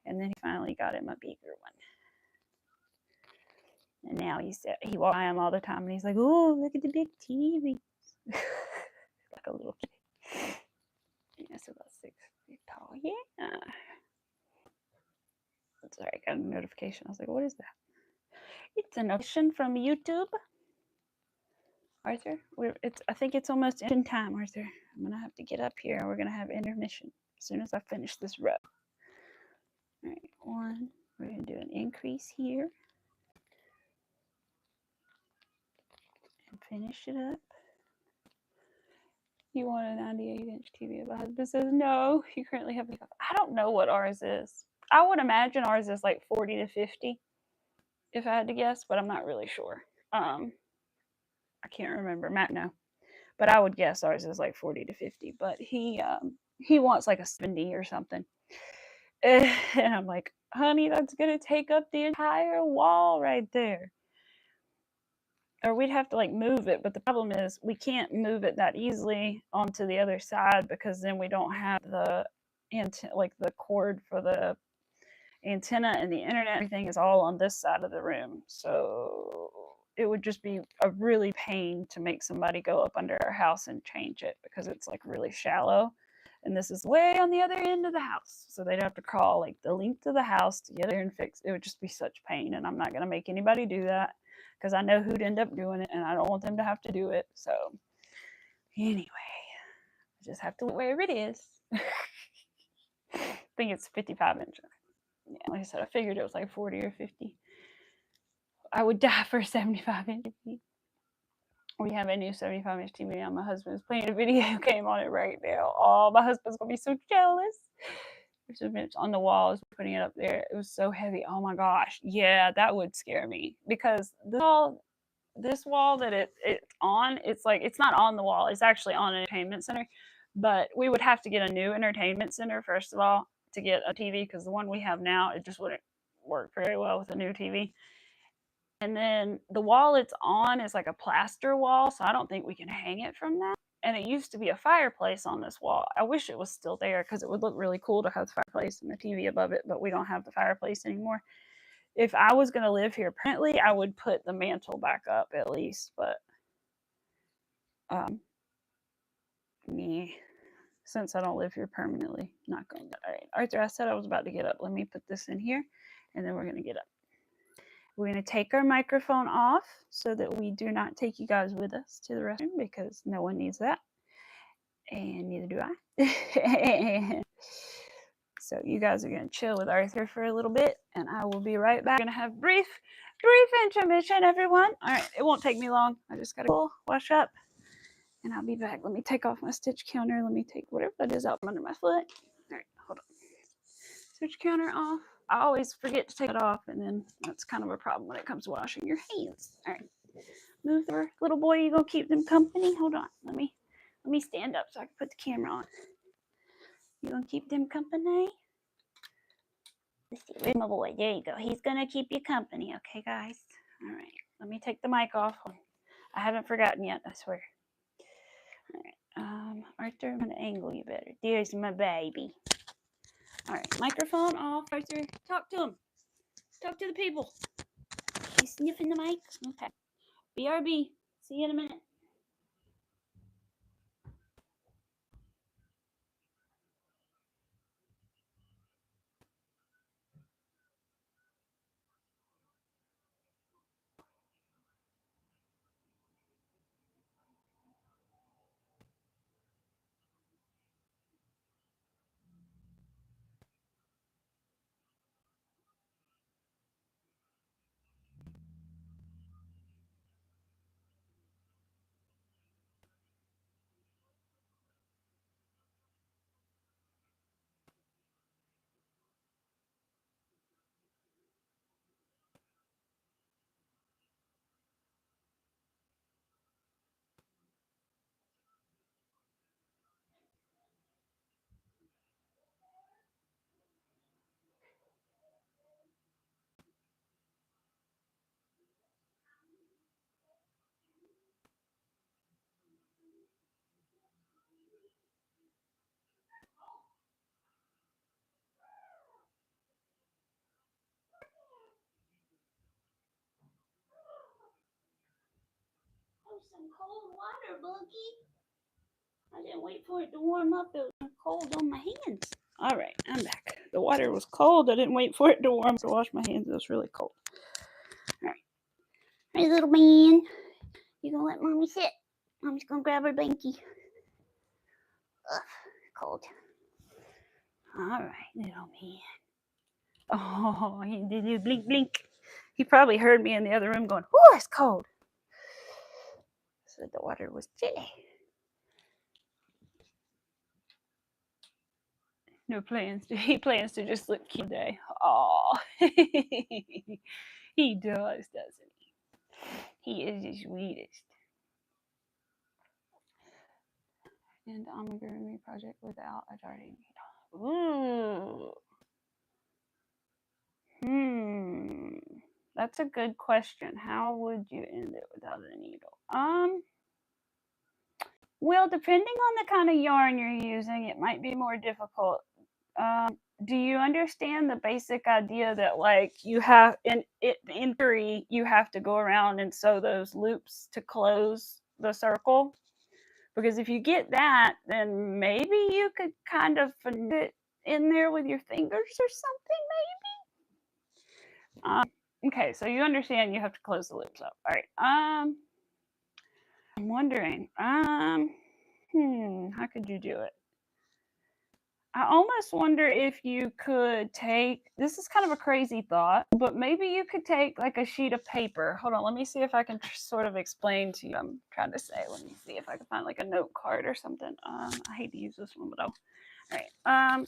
and then he finally got him a bigger one. And now he walks by him all the time, and he's like, "Oh, look at the big TV!" Like a little kid. That's about 6 feet tall. Yeah. Sorry, I got a notification. I was like, "What is that?" It's a notification from YouTube. Arthur, I think it's almost in time, Arthur. I'm gonna have to get up here, and we're gonna have intermission as soon as I finish this row. All right, one. We're gonna do an increase here. Finish it up. You want a 98-inch TV? My husband says no. You currently have. I don't know what ours is. I would imagine ours is like 40 to 50, if I had to guess, but I'm not really sure. I can't remember. Matt, no, but I would guess ours is like 40 to 50. But he wants like a 70 or something, and I'm like, honey, that's gonna take up the entire wall right there. Or we'd have to like move it, but the problem is we can't move it that easily onto the other side because then we don't have the like the cord for the antenna and the internet. Everything is all on this side of the room, so it would just be a really pain to make somebody go up under our house and change it because it's like really shallow, and this is way on the other end of the house, so they'd have to crawl like the length of the house to get there and fix it. Would just be such pain, and I'm not going to make anybody do that because I know who'd end up doing it, and I don't want them to have to do it. So anyway, I just have to look where it is. I think it's 55 inches. Yeah, like I said, I figured it was like 40 or 50. I would die for a 75-inch TV. We have a new 75-inch TV now. My husband's playing a video game on it right now. Oh, my husband's gonna be so jealous. It's on the wall. Is putting it up there. It was so heavy. Oh my gosh. Yeah, that would scare me because this wall that it's on, it's like it's not on the wall. It's actually on an entertainment center. But we would have to get a new entertainment center first of all to get a TV because the one we have now, it just wouldn't work very well with a new TV. And then the wall it's on is like a plaster wall, so I don't think we can hang it from that. And it used to be a fireplace on this wall. I wish it was still there because it would look really cool to have the fireplace and the TV above it, but we don't have the fireplace anymore. If I was going to live here permanently, I would put the mantle back up at least, but me, since I don't live here permanently, not going to. All right, Arthur, I said I was about to get up. Let me put this in here, and then we're going to get up. We're going to take our microphone off so that we do not take you guys with us to the restroom because no one needs that. And neither do I. So you guys are going to chill with Arthur for a little bit, and I will be right back. We're going to have brief intermission, everyone. All right, it won't take me long. I just got to wash up, and I'll be back. Let me take off my stitch counter. Let me take whatever that is out from under my foot. All right, hold on. Stitch counter off. I always forget to take it off, and then that's kind of a problem when it comes to washing your hands. All right, move over, little boy. You gonna keep them company? Hold on. Let me stand up so I can put the camera on. You gonna keep them company? Let's see. Where's my boy? There you go. He's gonna keep you company. Okay, guys. All right. Let me take the mic off. I haven't forgotten yet. I swear. All right. Arthur, I'm gonna angle you better. There's my baby. All right, microphone off, Arthur. Talk to him. Talk to the people. You sniffing the mic? Okay. BRB. See you in a minute. Oh, some cold water, Boogie. I didn't wait for it to warm up. It was cold on my hands. All right, I'm back. The water was cold. I didn't wait for it to warm to wash my hands. It was really cold. All right. Hey, little man. You gonna let Mommy sit? Mommy's gonna grab her blankie. Ugh, cold. All right, little man. Oh, he did blink, blink. He probably heard me in the other room going, "Oh, it's cold." Said the water was chilly. No plans. He plans to just look cute today. Oh, he does, doesn't he? He is the sweetest. And Amigurumi project without a darting needle. Ooh. That's a good question. How would you end it without a needle? Well, depending on the kind of yarn you're using, it might be more difficult. Do you understand the basic idea that, like, you have in theory you have to go around and sew those loops to close the circle? Because if you get that, then maybe you could kind of fit it in there with your fingers or something, maybe. Okay, so you understand you have to close the loops up. All right. I'm wondering. How could you do it? I almost wonder if you could take, this is kind of a crazy thought, but maybe you could take like a sheet of paper. Hold on, let me see if I can sort of explain to you. I'm trying to say, let me see if I can find like a note card or something. I hate to use this one, but all right.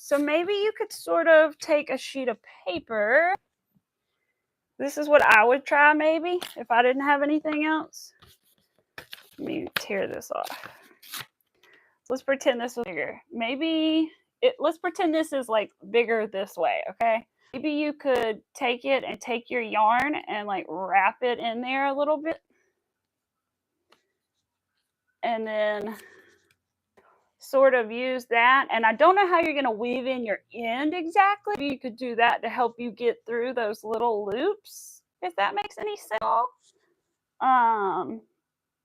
So maybe you could sort of take a sheet of paper. This is what I would try maybe if I didn't have anything else. Let me tear this off. Let's pretend this was bigger. Let's pretend this is like bigger this way, okay? Maybe you could take it and take your yarn and like wrap it in there a little bit. And then sort of use that. And I don't know how you're going to weave in your end exactly. Maybe you could do that to help you get through those little loops, if that makes any sense at all.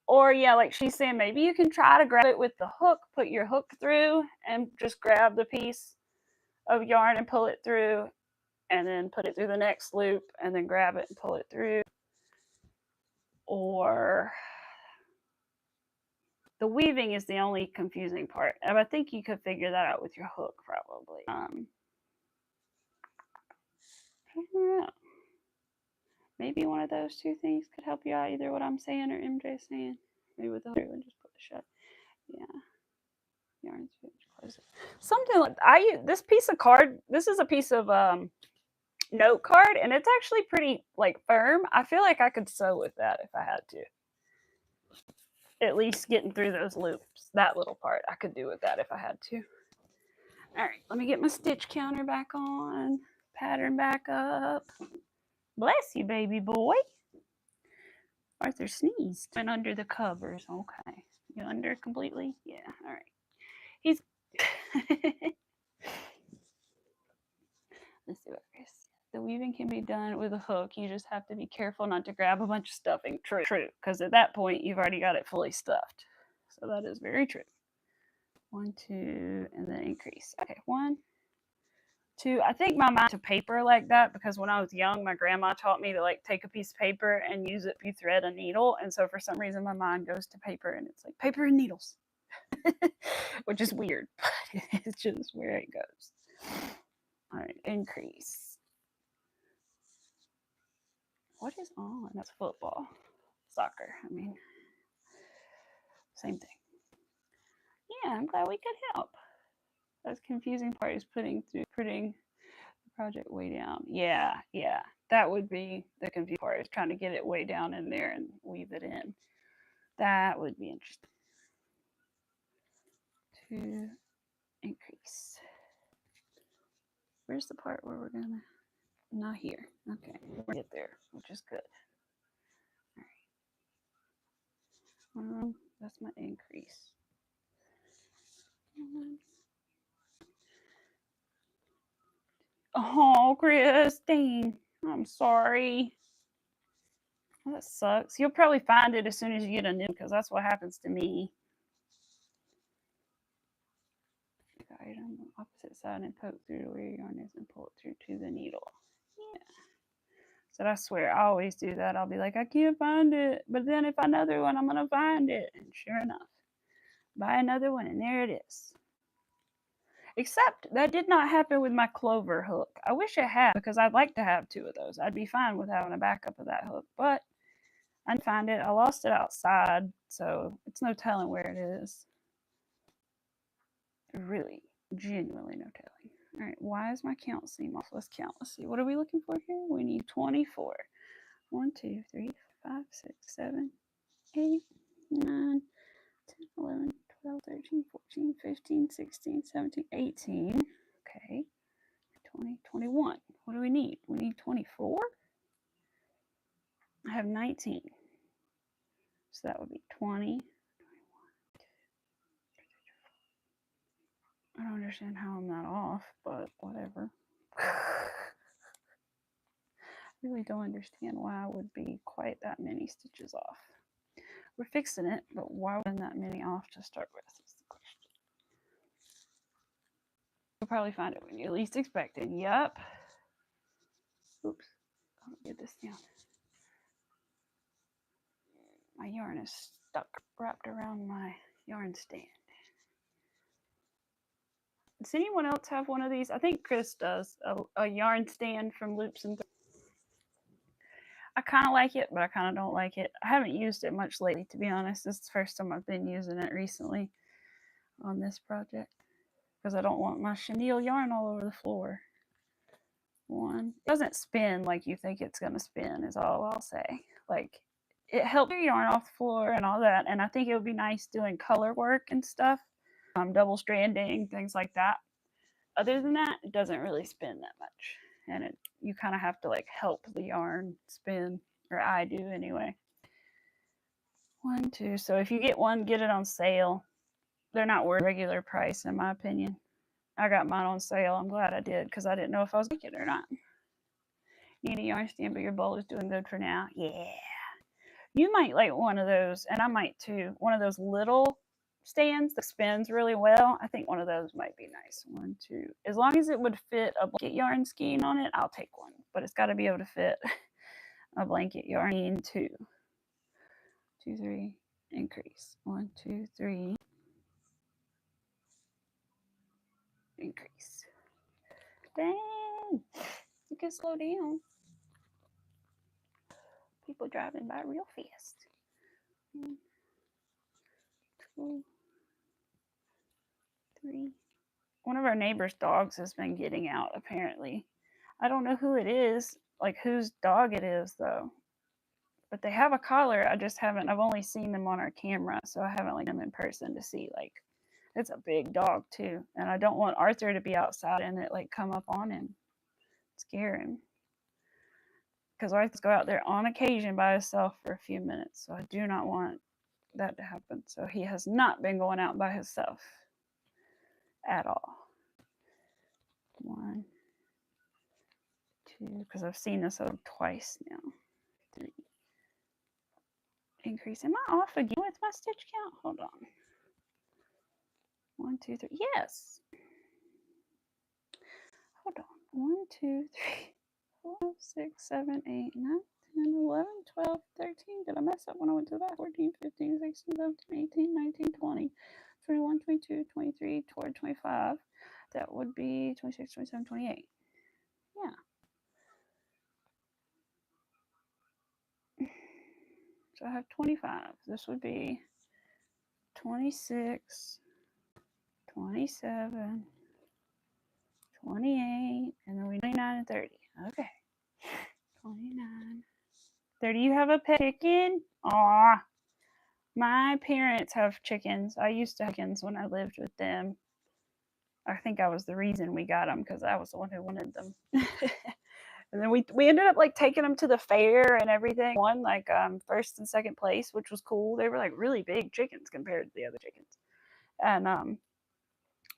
Or yeah, like she's saying, maybe you can try to grab it with the hook, put your hook through and just grab the piece of yarn and pull it through, and then put it through the next loop and then grab it and pull it through. Or the weaving is the only confusing part. And I think you could figure that out with your hook probably. I don't know. Maybe one of those two things could help you out, either what I'm saying or MJ saying. Maybe with the hook and just put the shut. Yeah. Yarn switch, close it. Something like this piece of card. This is a piece of note card, and it's actually pretty like firm. I feel like I could sew with that if I had to. At least getting through those loops, that little part, I could do with that if I had to. All right, let me get my stitch counter back on, pattern back up. Bless you, baby boy. Arthur sneezed. Went under the covers. Okay, you under completely? Yeah. All right. He's. Let's see what The weaving can be done with a hook. You just have to be careful not to grab a bunch of stuffing. True, because at that point you've already got it fully stuffed. So that is very true. 1, 2, and then increase. Okay, 1, 2. I think my mind to paper like that because when I was young, my grandma taught me to like take a piece of paper and use it to thread a needle. And so for some reason, my mind goes to paper and it's like paper and needles, which is weird, but it's just where it goes. All right, increase. What is on? That's football. Soccer. I mean, same thing. Yeah, I'm glad we could help. That's confusing part is putting the project way down. Yeah. That would be the confusing part is trying to get it way down in there and weave it in. That would be interesting. To increase. Where's the part where we're gonna? Not here. Okay, we'll get there, which is good. All right. That's my increase. Oh, Christine, I'm sorry. Well, that sucks. You'll probably find it as soon as you get a new, because that's what happens to me. Item on opposite side and poke through to where your yarn is and pull it through to the needle. Yeah. So I swear I always do that. I'll be like, I can't find it, but then if another one, I'm gonna find it. And sure enough, buy another one, and there it is. Except that did not happen with my clover hook. I wish it had because I'd like to have 2 of those. I'd be fine with having a backup of that hook, but I didn't find it. I lost it outside, so it's no telling where it is. Really, genuinely no telling. All right, why is my count seem off? Let's count. Let's see. What are we looking for here? We need 24. 1, 2, 3, 5, 6, 7, 8, 9, 10, 11, 12, 13, 14, 15, 16, 17, 18. Okay. 20, 21. What do we need? We need 24? I have 19. So that would be 20. I don't understand how I'm not off, but whatever. I really don't understand why I would be quite that many stitches off. We're fixing it, but why wasn't that many off to start with is the question. You'll probably find it when you least expect it. Yep. Oops. I'll get this down. My yarn is stuck, wrapped around my yarn stand. Does anyone else have one of these? I think Chris does, a yarn stand from Loops and I kind of like it, but I kind of don't like it. I haven't used it much lately, to be honest. This is the first time I've been using it recently on this project because I don't want my chenille yarn all over the floor. It doesn't spin like you think it's going to spin is all I'll say. Like, it helps your yarn off the floor and all that, and I think it would be nice doing color work and stuff. Double stranding, things like that. Other than that, it doesn't really spin that much. And you kind of have to like help the yarn spin, or I do anyway. 1, 2. So if you get one, get it on sale. They're not worth regular price, in my opinion. I got mine on sale. I'm glad I did because I didn't know if I was making it or not. You need a yarn stand, but your bowl is doing good for now. Yeah. You might like one of those, and I might too. One of those little stands that spins really well. I think one of those might be nice. 1, 2. As long as it would fit a blanket yarn skein on it, I'll take one. But it's got to be able to fit a blanket yarn. 2, 2, 3. Increase. 1, 2, 3. Increase. Dang. You can slow down. People driving by real fast. 1, 2, 3. One of our neighbor's dogs has been getting out, apparently. I don't know who it is, like whose dog it is, though. But they have a collar. I've only seen them on our camera, so I haven't like them in person to see, like, it's a big dog, too. And I don't want Arthur to be outside and it, like, come up on him, scare him. Because Arthur's go out there on occasion by himself for a few minutes, so I do not want that to happen. So he has not been going out by himself at all. 1, 2, because I've seen this over twice now. 3. Increase. Am I off again with my stitch count? Hold on. 1, 2, 3. Yes. Hold on. 1, 2, 3, 4, 6, 7, 8, 9, 10, 11, 12, 13. Did I mess up when I went to the back? 14, 15, 16, 17, 18, 19, 20, 21, 22, 23, 24, 25. That would be 26, 27, 28. Yeah. So I have 25. This would be 26, 27, 28, and then we 29 and 30. Okay. 29, 30. You have a pet chicken? Aw. My parents have chickens. I used to have chickens when I lived with them. I think I was the reason we got them because I was the one who wanted them. And then we ended up like taking them to the fair and everything. Won like first and second place, which was cool. They were like really big chickens compared to the other chickens. And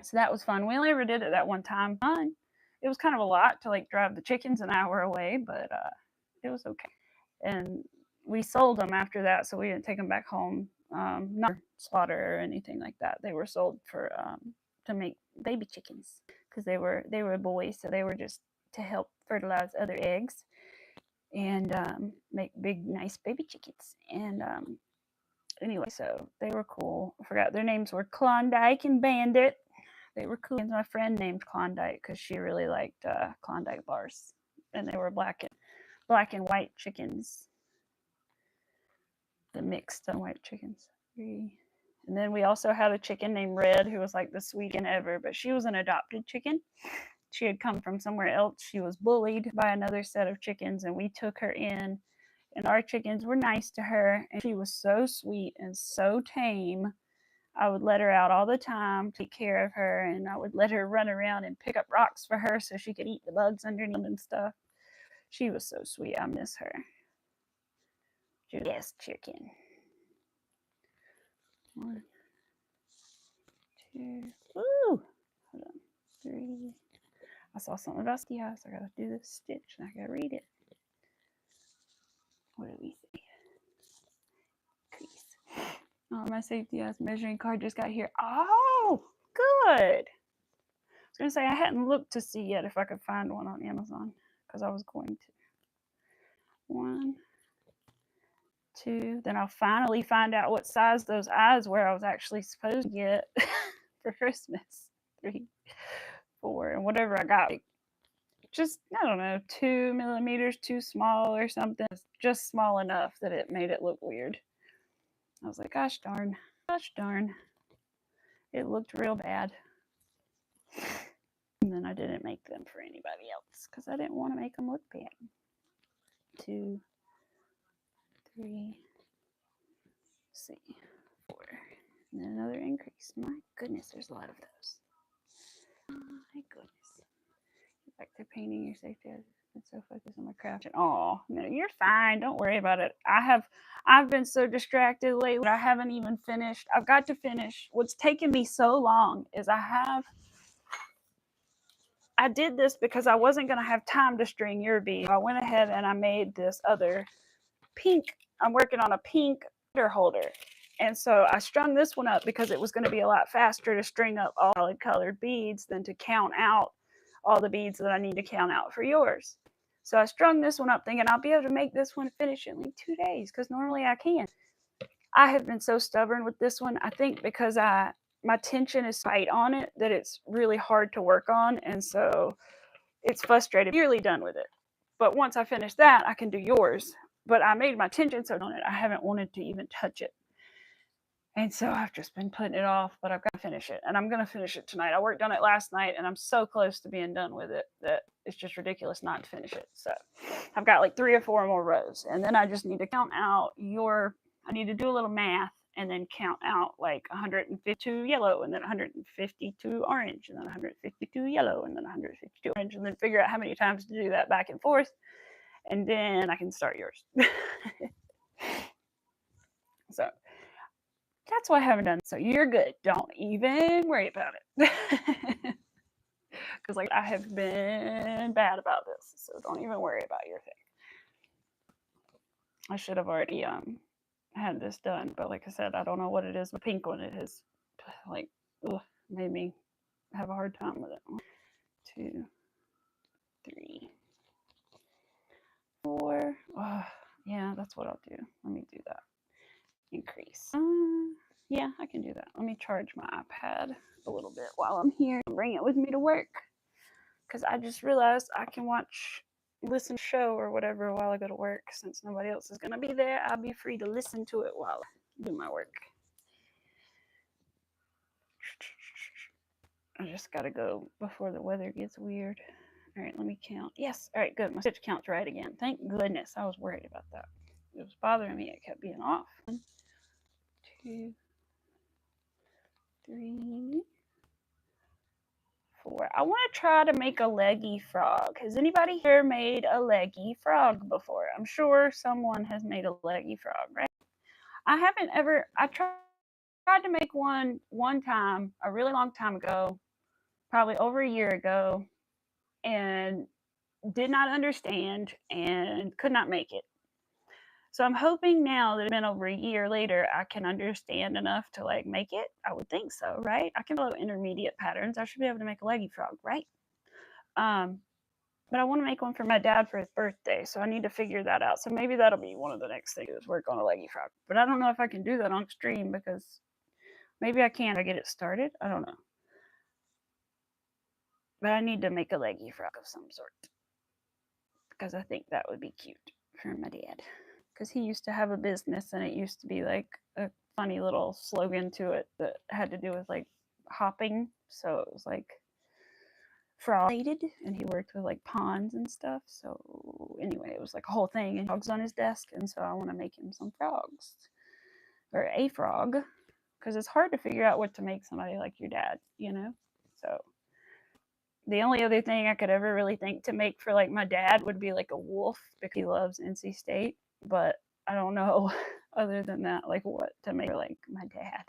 so that was fun. We only ever did it that one time. Fun. It was kind of a lot to like drive the chickens an hour away, but it was okay. And we sold them after that, so we didn't take them back home. Not slaughter or anything like that. They were sold for to make baby chickens because they were boys, so they were just to help fertilize other eggs and make big, nice baby chickens. And anyway, so they were cool. I forgot their names were Klondike and Bandit. They were cool. And my friend named Klondike because she really liked Klondike bars, and they were black and white chickens. The mixed and white chickens. And then we also had a chicken named Red who was like the sweetest ever, but she was an adopted chicken. She had come from somewhere else. She was bullied by another set of chickens, and we took her in, and our chickens were nice to her, and she was so sweet and so tame. I would let her out all the time, take care of her, and I would let her run around and pick up rocks for her so she could eat the bugs underneath them and stuff. She was so sweet. I miss her. She was the best chicken. 1, 2, ooh, hold on, 3. I saw something about the eyes. I gotta do this stitch and I gotta read it. What did we say? Crease. Oh, my safety eyes measuring card just got here. Oh, good. I was gonna say I hadn't looked to see yet if I could find one on Amazon because I was going to. 1, 2. Then I'll finally find out what size those eyes were I was actually supposed to get for Christmas. 3, 4, and whatever I got, like, just, I don't know, 2 millimeters too small or something. Just small enough that it made it look weird. I was like, gosh darn. It looked real bad. And then I didn't make them for anybody else because I didn't want to make them look bad. 2, 3, see, 4, and then another increase. My goodness, there's a lot of those. My goodness. Get back to painting your safety. I've been so focused on my craft. Oh, no, you're fine. Don't worry about it. I've been so distracted lately. I haven't even finished. I've got to finish. What's taken me so long is I did this because I wasn't going to have time to string your bead. I went ahead and I made this other pink. I'm working on a pink holder. And so I strung this one up because it was going to be a lot faster to string up all solid colored beads than to count out all the beads that I need to count out for yours. So I strung this one up thinking I'll be able to make this one finish in like 2 days because normally I can. I have been so stubborn with this one. I think because my tension is tight on it that it's really hard to work on, and so it's frustrating. I'm nearly done with it. But once I finish that, I can do yours. But I made my tension so on it, I haven't wanted to even touch it. And so I've just been putting it off, but I've got to finish it. And I'm going to finish it tonight. I worked on it last night, and I'm so close to being done with it that it's just ridiculous not to finish it. So I've got like 3 or 4 more rows. And then I just need to count out I need to do a little math and then count out like 152 yellow and then 152 orange and then 152 yellow and then 152 orange and then figure out how many times to do that back and forth. And then I can start yours. So that's why I haven't done. So you're good. Don't even worry about it. because like I have been bad about this, so don't even worry about your thing. I should have already had this done, but like I said, I don't know what it is. The pink one, it has like made me have a hard time with it. 1, 2, 3, 4. Yeah, that's what I'll do. Let me do that. Increase. Yeah, I can do that. Let me charge my iPad a little bit while I'm here and bring it with me to work, because I just realized I can listen to a show or whatever while I go to work. Since nobody else is going to be there, I'll be free to listen to it while I do my work. I just got to go before the weather gets weird. All right, let me count. Yes, all right, good. My stitch count's right again. Thank goodness. I was worried about that. It was bothering me. It kept being off. 1, 2, 3, 4. I want to try to make a leggy frog. Has anybody here made a leggy frog before? I'm sure someone has made a leggy frog, right? I haven't ever. I tried to make one time, a really long time ago, probably over a year ago, and did not understand and could not make it. So I'm hoping now that it's been over a year later, I can understand enough to like make it. I would think so, right? I can follow intermediate patterns. I should be able to make a leggy frog, right? But I want to make one for my dad for his birthday, so I need to figure that out. So maybe that'll be one of the next things, is work on a leggy frog. But I don't know if I can do that on stream, because maybe I can. I get it started. I don't know. But I need to make a leggy frog of some sort, because I think that would be cute for my dad. Because he used to have a business, and it used to be like a funny little slogan to it that had to do with like hopping. So it was like frog related, and he worked with like ponds and stuff. So anyway, it was like a whole thing, and frogs on his desk. And so I want to make him some frogs, or a frog, because it's hard to figure out what to make somebody like your dad, you know. So the only other thing I could ever really think to make for like my dad would be like a wolf, because he loves NC State. But I don't know other than that, like what to make for like my dad.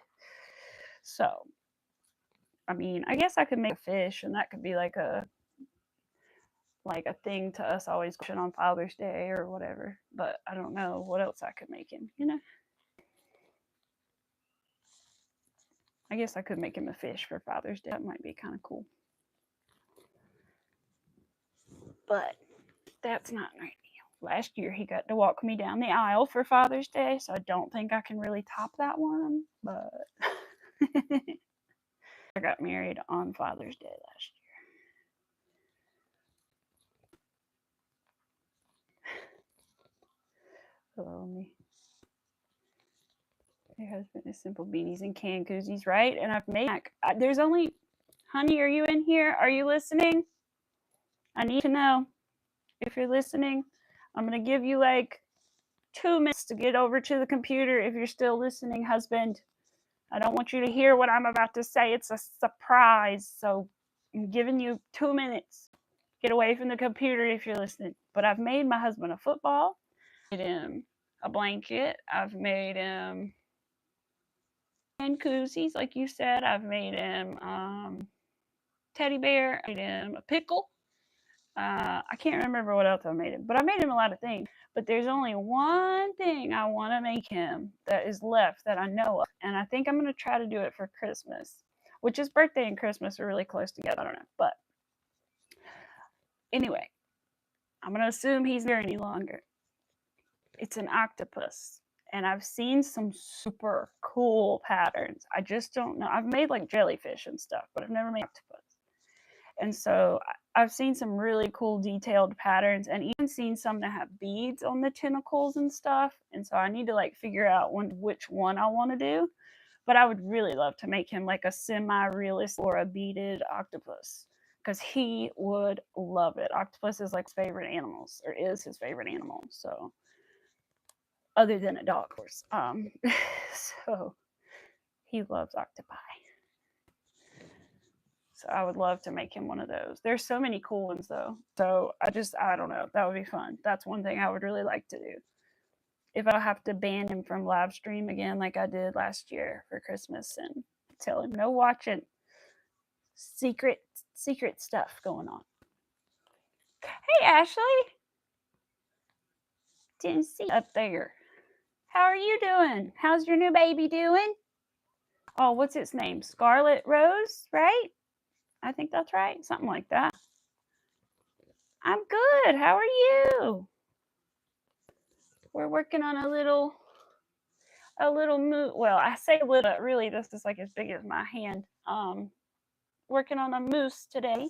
So I mean, I guess I could make a fish, and that could be like a thing to us always watching on Father's Day or whatever. But I don't know what else I could make him, you know. I guess I could make him a fish for Father's Day. That might be kind of cool. But that's not right now. Last year he got to walk me down the aisle for Father's Day, so I don't think I can really top that one. But I got married on Father's Day last year. Hello, me. Your husband is simple beanies and canned koozies, right? And I've made. There's only. Honey, are you in here? Are you listening? I need to know if you're listening. I'm going to give you like 2 minutes to get over to the computer if you're still listening, husband. I don't want you to hear what I'm about to say. It's a surprise. So I'm giving you 2 minutes. Get away from the computer if you're listening. But I've made my husband a football. I've made him a blanket. I've made him and koozies, like you said. I've made him teddy bear. I made him a pickle. I can't remember what else I made him, but I made him a lot of things. But there's only one thing I want to make him that is left that I know of, and I think I'm going to try to do it for Christmas, which his birthday and Christmas are really close together. I don't know, but anyway, I'm going to assume he's here any longer. It's an octopus, and I've seen some super cool patterns. I just don't know. I've made like jellyfish and stuff, but I've never made octopus. And so I've seen some really cool detailed patterns, and even seen some that have beads on the tentacles and stuff. And so I need to like figure out which one I want to do. But I would really love to make him like a semi-realist or a beaded octopus, because he would love it. Octopus is like his favorite animals, or is his favorite animal. So other than a dog, of course. So he loves octopi. So I would love to make him one of those. There's so many cool ones though. So I don't know. That would be fun. That's one thing I would really like to do. If I have to ban him from live stream again, like I did last year for Christmas, and tell him no watching. secret stuff going on. Hey, Ashley. Didn't see you up there. How are you doing? How's your new baby doing? Oh, what's its name? Scarlet Rose, right? I think that's right. Something like that. I'm good. How are you? We're working on a little moose. Well, I say little, but really this is like as big as my hand. Working on a moose today.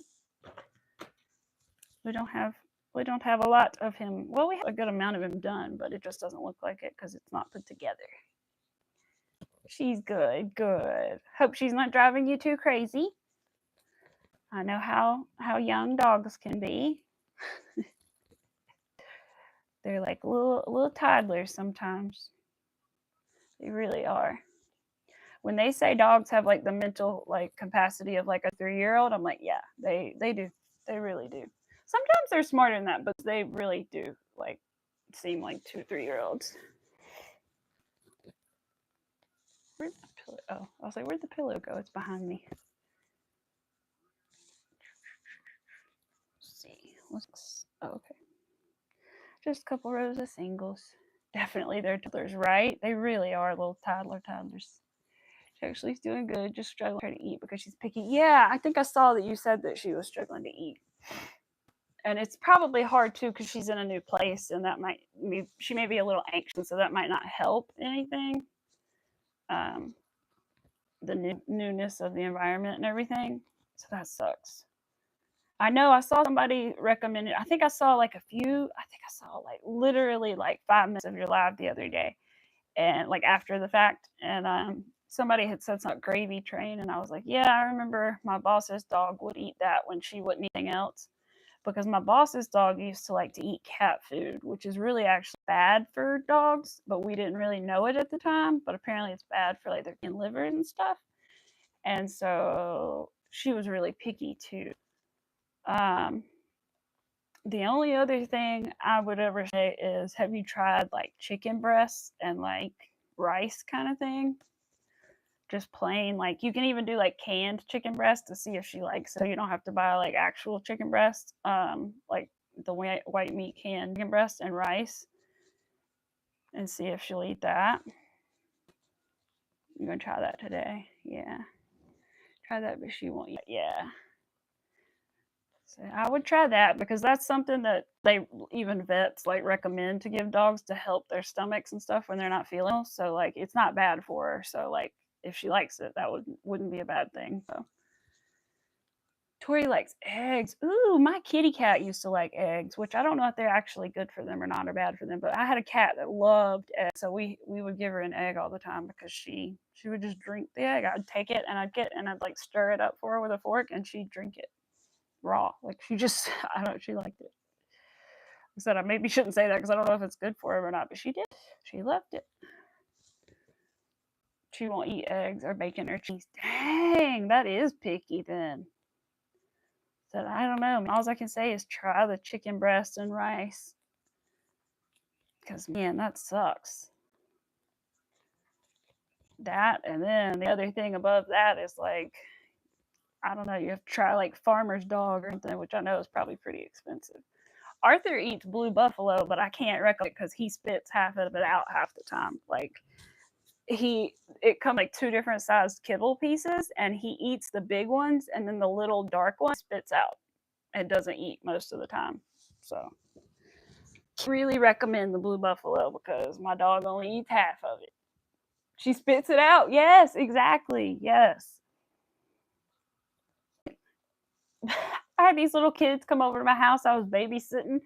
We don't have a lot of him. Well, we have a good amount of him done, but it just doesn't look like it because it's not put together. She's good. Hope she's not driving you too crazy. I know how young dogs can be. They're like little toddlers sometimes. They really are. When they say dogs have like the mental like capacity of like a 3-year-old, I'm like, yeah, they do. They really do. Sometimes they're smarter than that, but they really do like seem like 2 3-year-olds. Where'd the pillow? Oh, I was like, where'd the pillow go? It's behind me. Let's see. Oh, okay. Just a couple rows of singles. Definitely they're toddlers, right? They really are little toddlers. She actually is doing good, just struggling to eat because she's picky. Yeah, I think I saw that you said that she was struggling to eat. And it's probably hard too because she's in a new place and that she may be a little anxious, so that might not help anything. The newness of the environment and everything. So that sucks. I know I saw somebody recommended, I think I saw like literally like 5 minutes of your live the other day and like after the fact. And somebody had said something gravy train and I was like, yeah, I remember my boss's dog would eat that when she wouldn't eat anything else. Because my boss's dog used to like to eat cat food, which is really actually bad for dogs, but we didn't really know it at the time. But apparently it's bad for like their liver and stuff. And so she was really picky too. The only other thing I would ever say is, have you tried like chicken breasts and like rice kind of thing? Just plain, like you can even do like canned chicken breast to see if she likes it. So you don't have to buy like actual chicken breast, like the white meat canned chicken breast and rice, and see if she'll eat that. I'm gonna try that today. Yeah, try that, but she won't eat it. Yeah. So I would try that because that's something that they even vets like recommend to give dogs to help their stomachs and stuff when they're not feeling well. So like it's not bad for her. So like if she likes it, that wouldn't be a bad thing. So Tori likes eggs. Ooh, my kitty cat used to like eggs, which I don't know if they're actually good for them or not or bad for them. But I had a cat that loved eggs, so we would give her an egg all the time because she would just drink the egg. I'd take it and I'd like stir it up for her with a fork and she'd drink it raw. Like she just, I don't know, she liked it. I said I maybe shouldn't say that because I don't know if it's good for her or not, but she did. She loved it. She won't eat eggs or bacon or cheese. Dang, that is picky then. Said I don't know. All I can say is try the chicken breast and rice. Because man, that sucks. That, and then the other thing above that is like, I don't know, you have to try like farmer's dog or something, which I know is probably pretty expensive. Arthur eats blue buffalo, but I can't recommend it because he spits half of it out half the time. Like it comes like 2 different sized kibble pieces, and he eats the big ones, and then the little dark one spits out and doesn't eat most of the time. So really recommend the blue buffalo because my dog only eats half of it. She spits it out. Yes, exactly. Yes. I had these little kids come over to my house. I was babysitting,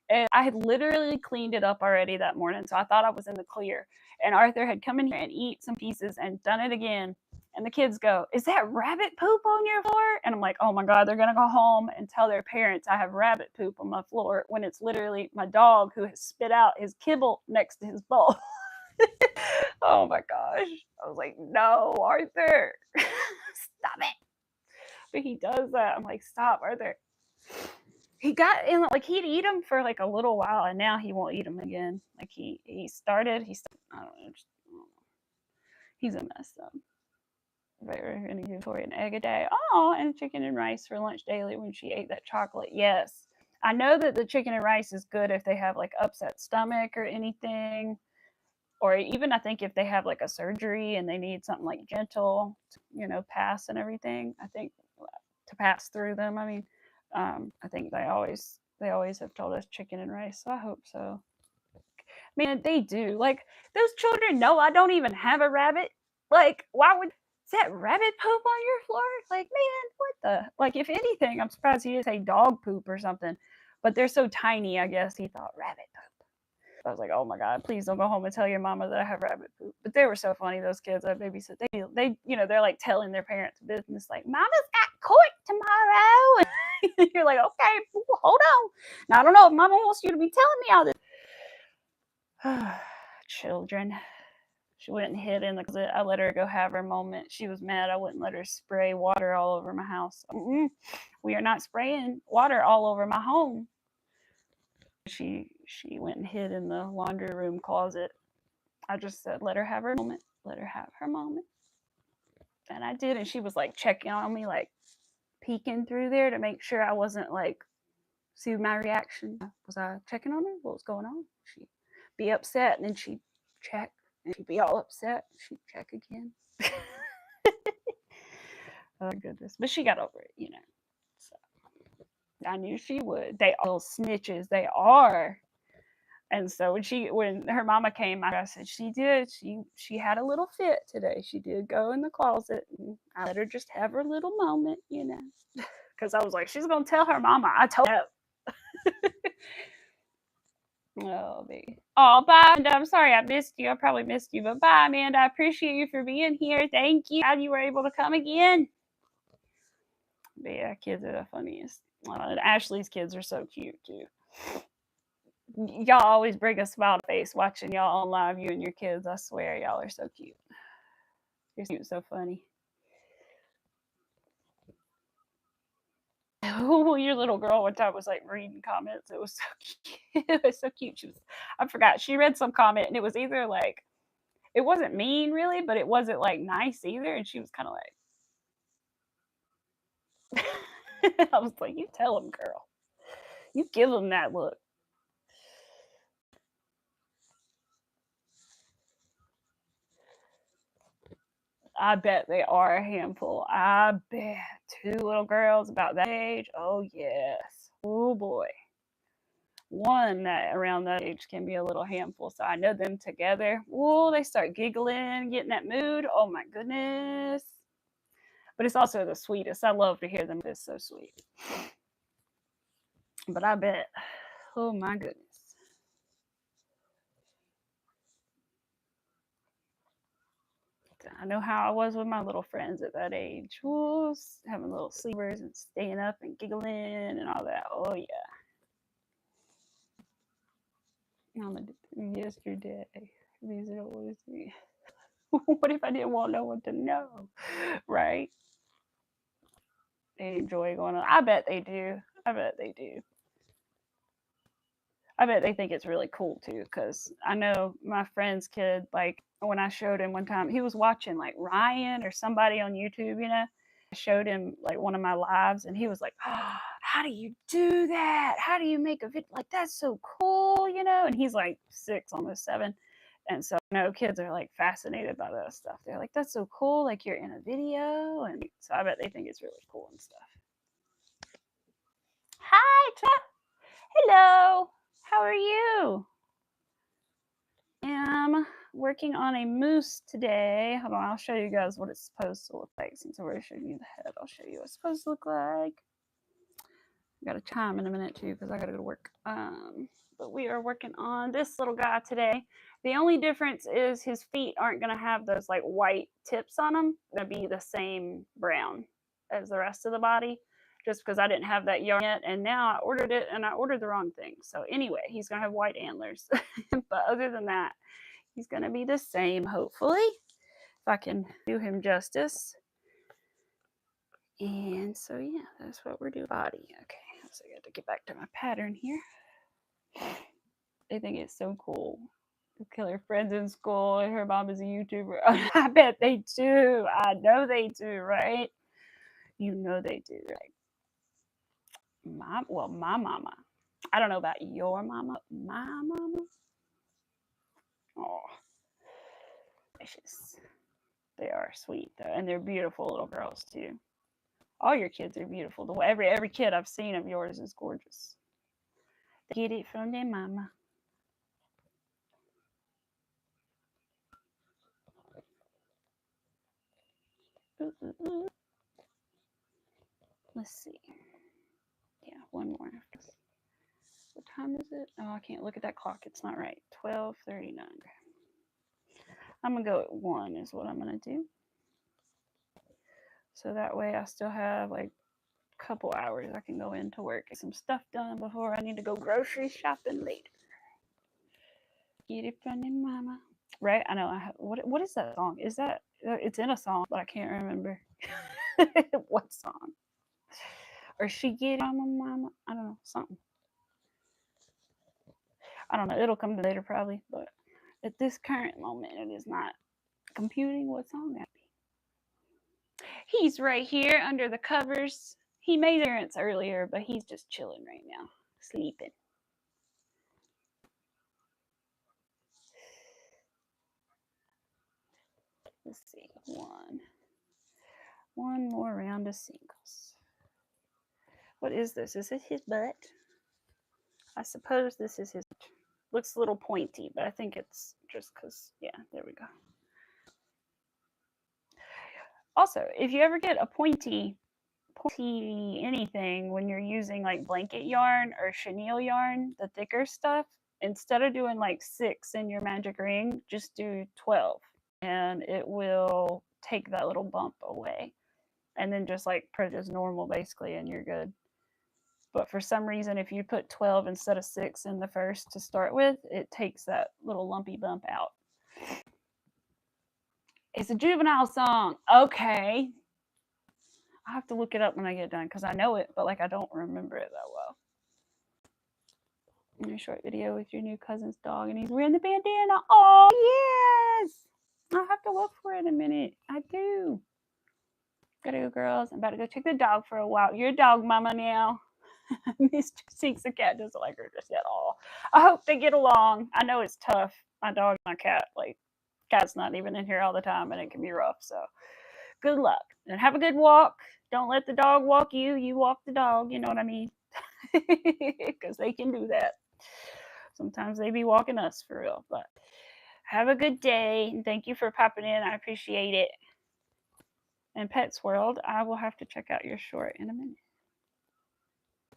and I had literally cleaned it up already that morning, so I thought I was in the clear. And Arthur had come in here and eat some pieces and done it again. And the kids go, "Is that rabbit poop on your floor?" And I'm like, "Oh my God, they're going to go home and tell their parents I have rabbit poop on my floor," when it's literally my dog who has spit out his kibble next to his bowl. Oh my gosh. I was like, "No, Arthur, stop it." But he does that. I'm like, "Stop, Arthur." He got in, like he'd eat them for like a little while, and now he won't eat them again. Like he started, I don't know, he's a mess though. Very give Tori an egg a day. Oh, and chicken and rice for lunch daily when she ate that chocolate. Yes. I know that the chicken and rice is good if they have like upset stomach or anything. Or even I think if they have like a surgery and they need something like gentle, pass and everything. I think to pass through them. I mean, I think they always have told us chicken and rice. So I hope so. Man, they do. Like those children know I don't even have a rabbit. Like, why would is that rabbit poop on your floor? Like, man, what the? Like, if anything, I'm surprised he didn't say dog poop or something. But they're so tiny, I guess he thought rabbit poop. I was like, oh my god, please don't go home and tell your mama that I have rabbit poop. But they were so funny, those kids I babysit. They they're like telling their parents business, like, mama's got court tomorrow. You're like, okay, hold on. Now I don't know if mama wants you to be telling me all this. Children. She went and hid in the closet. I let her go have her moment. She was mad I wouldn't let her spray water all over my house. We are not spraying water all over my home. She went and hid in the laundry room closet. I just said, let her have her moment. Let her have her moment. And I did. And she was like checking on me, like peeking through there to make sure I wasn't like, see my reaction. Was I checking on her? What was going on? She'd be upset and then she'd check. And she'd be all upset. She'd check again. Oh, goodness. But she got over it, So I knew she would. They are snitches. They are. And so when her mama came, I said she did. She had a little fit today. She did go in the closet, and I let her just have her little moment, because I was like, she's gonna tell her mama. I told her. Oh, baby. Oh, bye, Amanda. I'm sorry I missed you. I probably missed you, but bye, Amanda. I appreciate you for being here. Thank you. Glad you were able to come again. But yeah, kids are the funniest. Ashley's kids are so cute too. Y'all always bring a smile to face watching y'all on live, you and your kids. I swear, y'all are so cute. You're cute, so funny. Oh, your little girl one time was like reading comments. It was so cute. It was so cute. I forgot. She read some comment and it was either like, it wasn't mean really, but it wasn't like nice either. And she was kind of like, I was like, you tell them, girl. You give them that look. I bet they are a handful. I bet. 2 little girls about that age. Oh, yes. Oh, boy. One that around that age can be a little handful. So I know them together. Oh, they start giggling, getting that mood. Oh, my goodness. But it's also the sweetest. I love to hear them. It's so sweet. But I bet. Oh, my goodness. I know how I was with my little friends at that age. Ooh, having little sleepers and staying up and giggling and all that. Oh, yeah. Yesterday. These are always me. What if I didn't want no one to know? Right? They enjoy going on. I bet they do. I bet they do. I bet they think it's really cool too, because I know my friend's kid, like when I showed him one time, he was watching like Ryan or somebody on YouTube, I showed him like one of my lives and he was like, oh, how do you do that? How do you make a video? Like, that's so cool, And he's like 6, almost 7. And so, kids are like fascinated by that stuff. They're like, that's so cool. Like, you're in a video. And so I bet they think it's really cool and stuff. Hi, hello. How are you? I'm working on a moose today. Hold on, I'll show you guys what it's supposed to look like. Since I already showed you the head, I'll show you what it's supposed to look like. I got a time in a minute too because I gotta go to work. But we are working on this little guy today. The only difference is his feet aren't gonna have those like white tips on them. They're gonna be the same brown as the rest of the body. Just because I didn't have that yarn yet, and now I ordered it and I ordered the wrong thing. So anyway, he's gonna have white antlers. But other than that, he's gonna be the same, hopefully, if I can do him justice. And so yeah, that's what we're doing. Body. Okay, so I got to get back to my pattern here. They think it's so cool. Kill her friends in school, and her mom is a YouTuber. I bet they do. I know they do, right? You know they do, right? My mama. I don't know about your mama. My mama. Oh, gracious. They are sweet though, and they're beautiful little girls too. All your kids are beautiful. Every kid I've seen of yours is gorgeous. They get it from their mama. Ooh, ooh, ooh. Let's see. Yeah, one more. What time is it? Oh, I can't look at that clock. It's not right. 12:39. I'm gonna go at 1 is what I'm gonna do. So that way I still have like a couple hours I can go into work, get some stuff done before I need to go grocery shopping later. Get it from your mama. Right? I know. What is that song? Is that it's in a song, but I can't remember what song. Or she get it, mama. I don't know, something. I don't know. It'll come later probably, but at this current moment, it is not computing what song that be. He's right here under the covers. He made appearance earlier, but he's just chilling right now, sleeping. Let's see, one more round of singles. What is this? Is it his butt? I suppose this is his. Looks a little pointy, but I think it's just because, yeah, there we go. Also, if you ever get a pointy anything when you're using like blanket yarn or chenille yarn, the thicker stuff, instead of doing like 6 in your magic ring, just do 12 and it will take that little bump away. And then just like put it as normal basically and you're good. But for some reason, if you put 12 instead of 6 in the first to start with, it takes that little lumpy bump out. It's a juvenile song. Okay. I have to look it up when I get done because I know it, but like I don't remember it that well. A short video with your new cousin's dog, and he's wearing the bandana. Oh yes! I'll have to look for it in a minute. I do. Gotta go, girls. I'm about to go take the dog for a walk. You're a dog mama now. Mr. Sinks the cat doesn't like her just at all. I hope they get along. I know it's tough. My dog and my cat, like, cat's not even in here all the time, and it can be rough. So, good luck and have a good walk. Don't let the dog walk you. You walk the dog. You know what I mean? Because they can do that. Sometimes they be walking us for real. But have a good day, and thank you for popping in. I appreciate it. And Pets World, I will have to check out your short in a minute.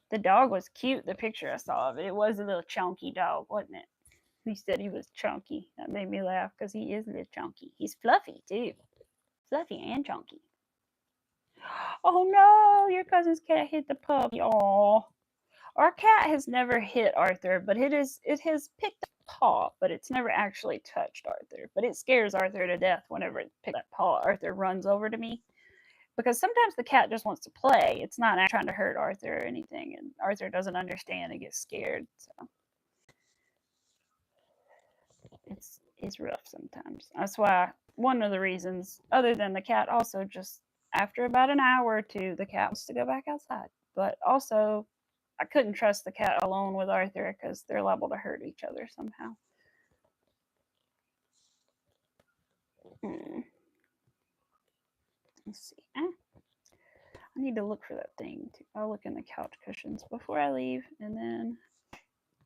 The dog was cute, the picture I saw of it. It was a little chunky dog, wasn't it? He said he was chunky. That made me laugh because he is a little chunky. He's fluffy, too. Fluffy and chunky. Oh, no, your cousin's cat hit the puppy. Aw. Our cat has never hit Arthur, but it has picked up paw, but it's never actually touched Arthur. But it scares Arthur to death whenever it picks that paw. Arthur runs over to me. Because sometimes the cat just wants to play. It's not trying to hurt Arthur or anything. And Arthur doesn't understand and gets scared. So it's rough sometimes. That's why one of the reasons, other than the cat, also just after about an hour or two, the cat wants to go back outside. But also, I couldn't trust the cat alone with Arthur because they're liable to hurt each other somehow. Let's see. I need to look for that thing too. I'll look in the couch cushions before I leave. And then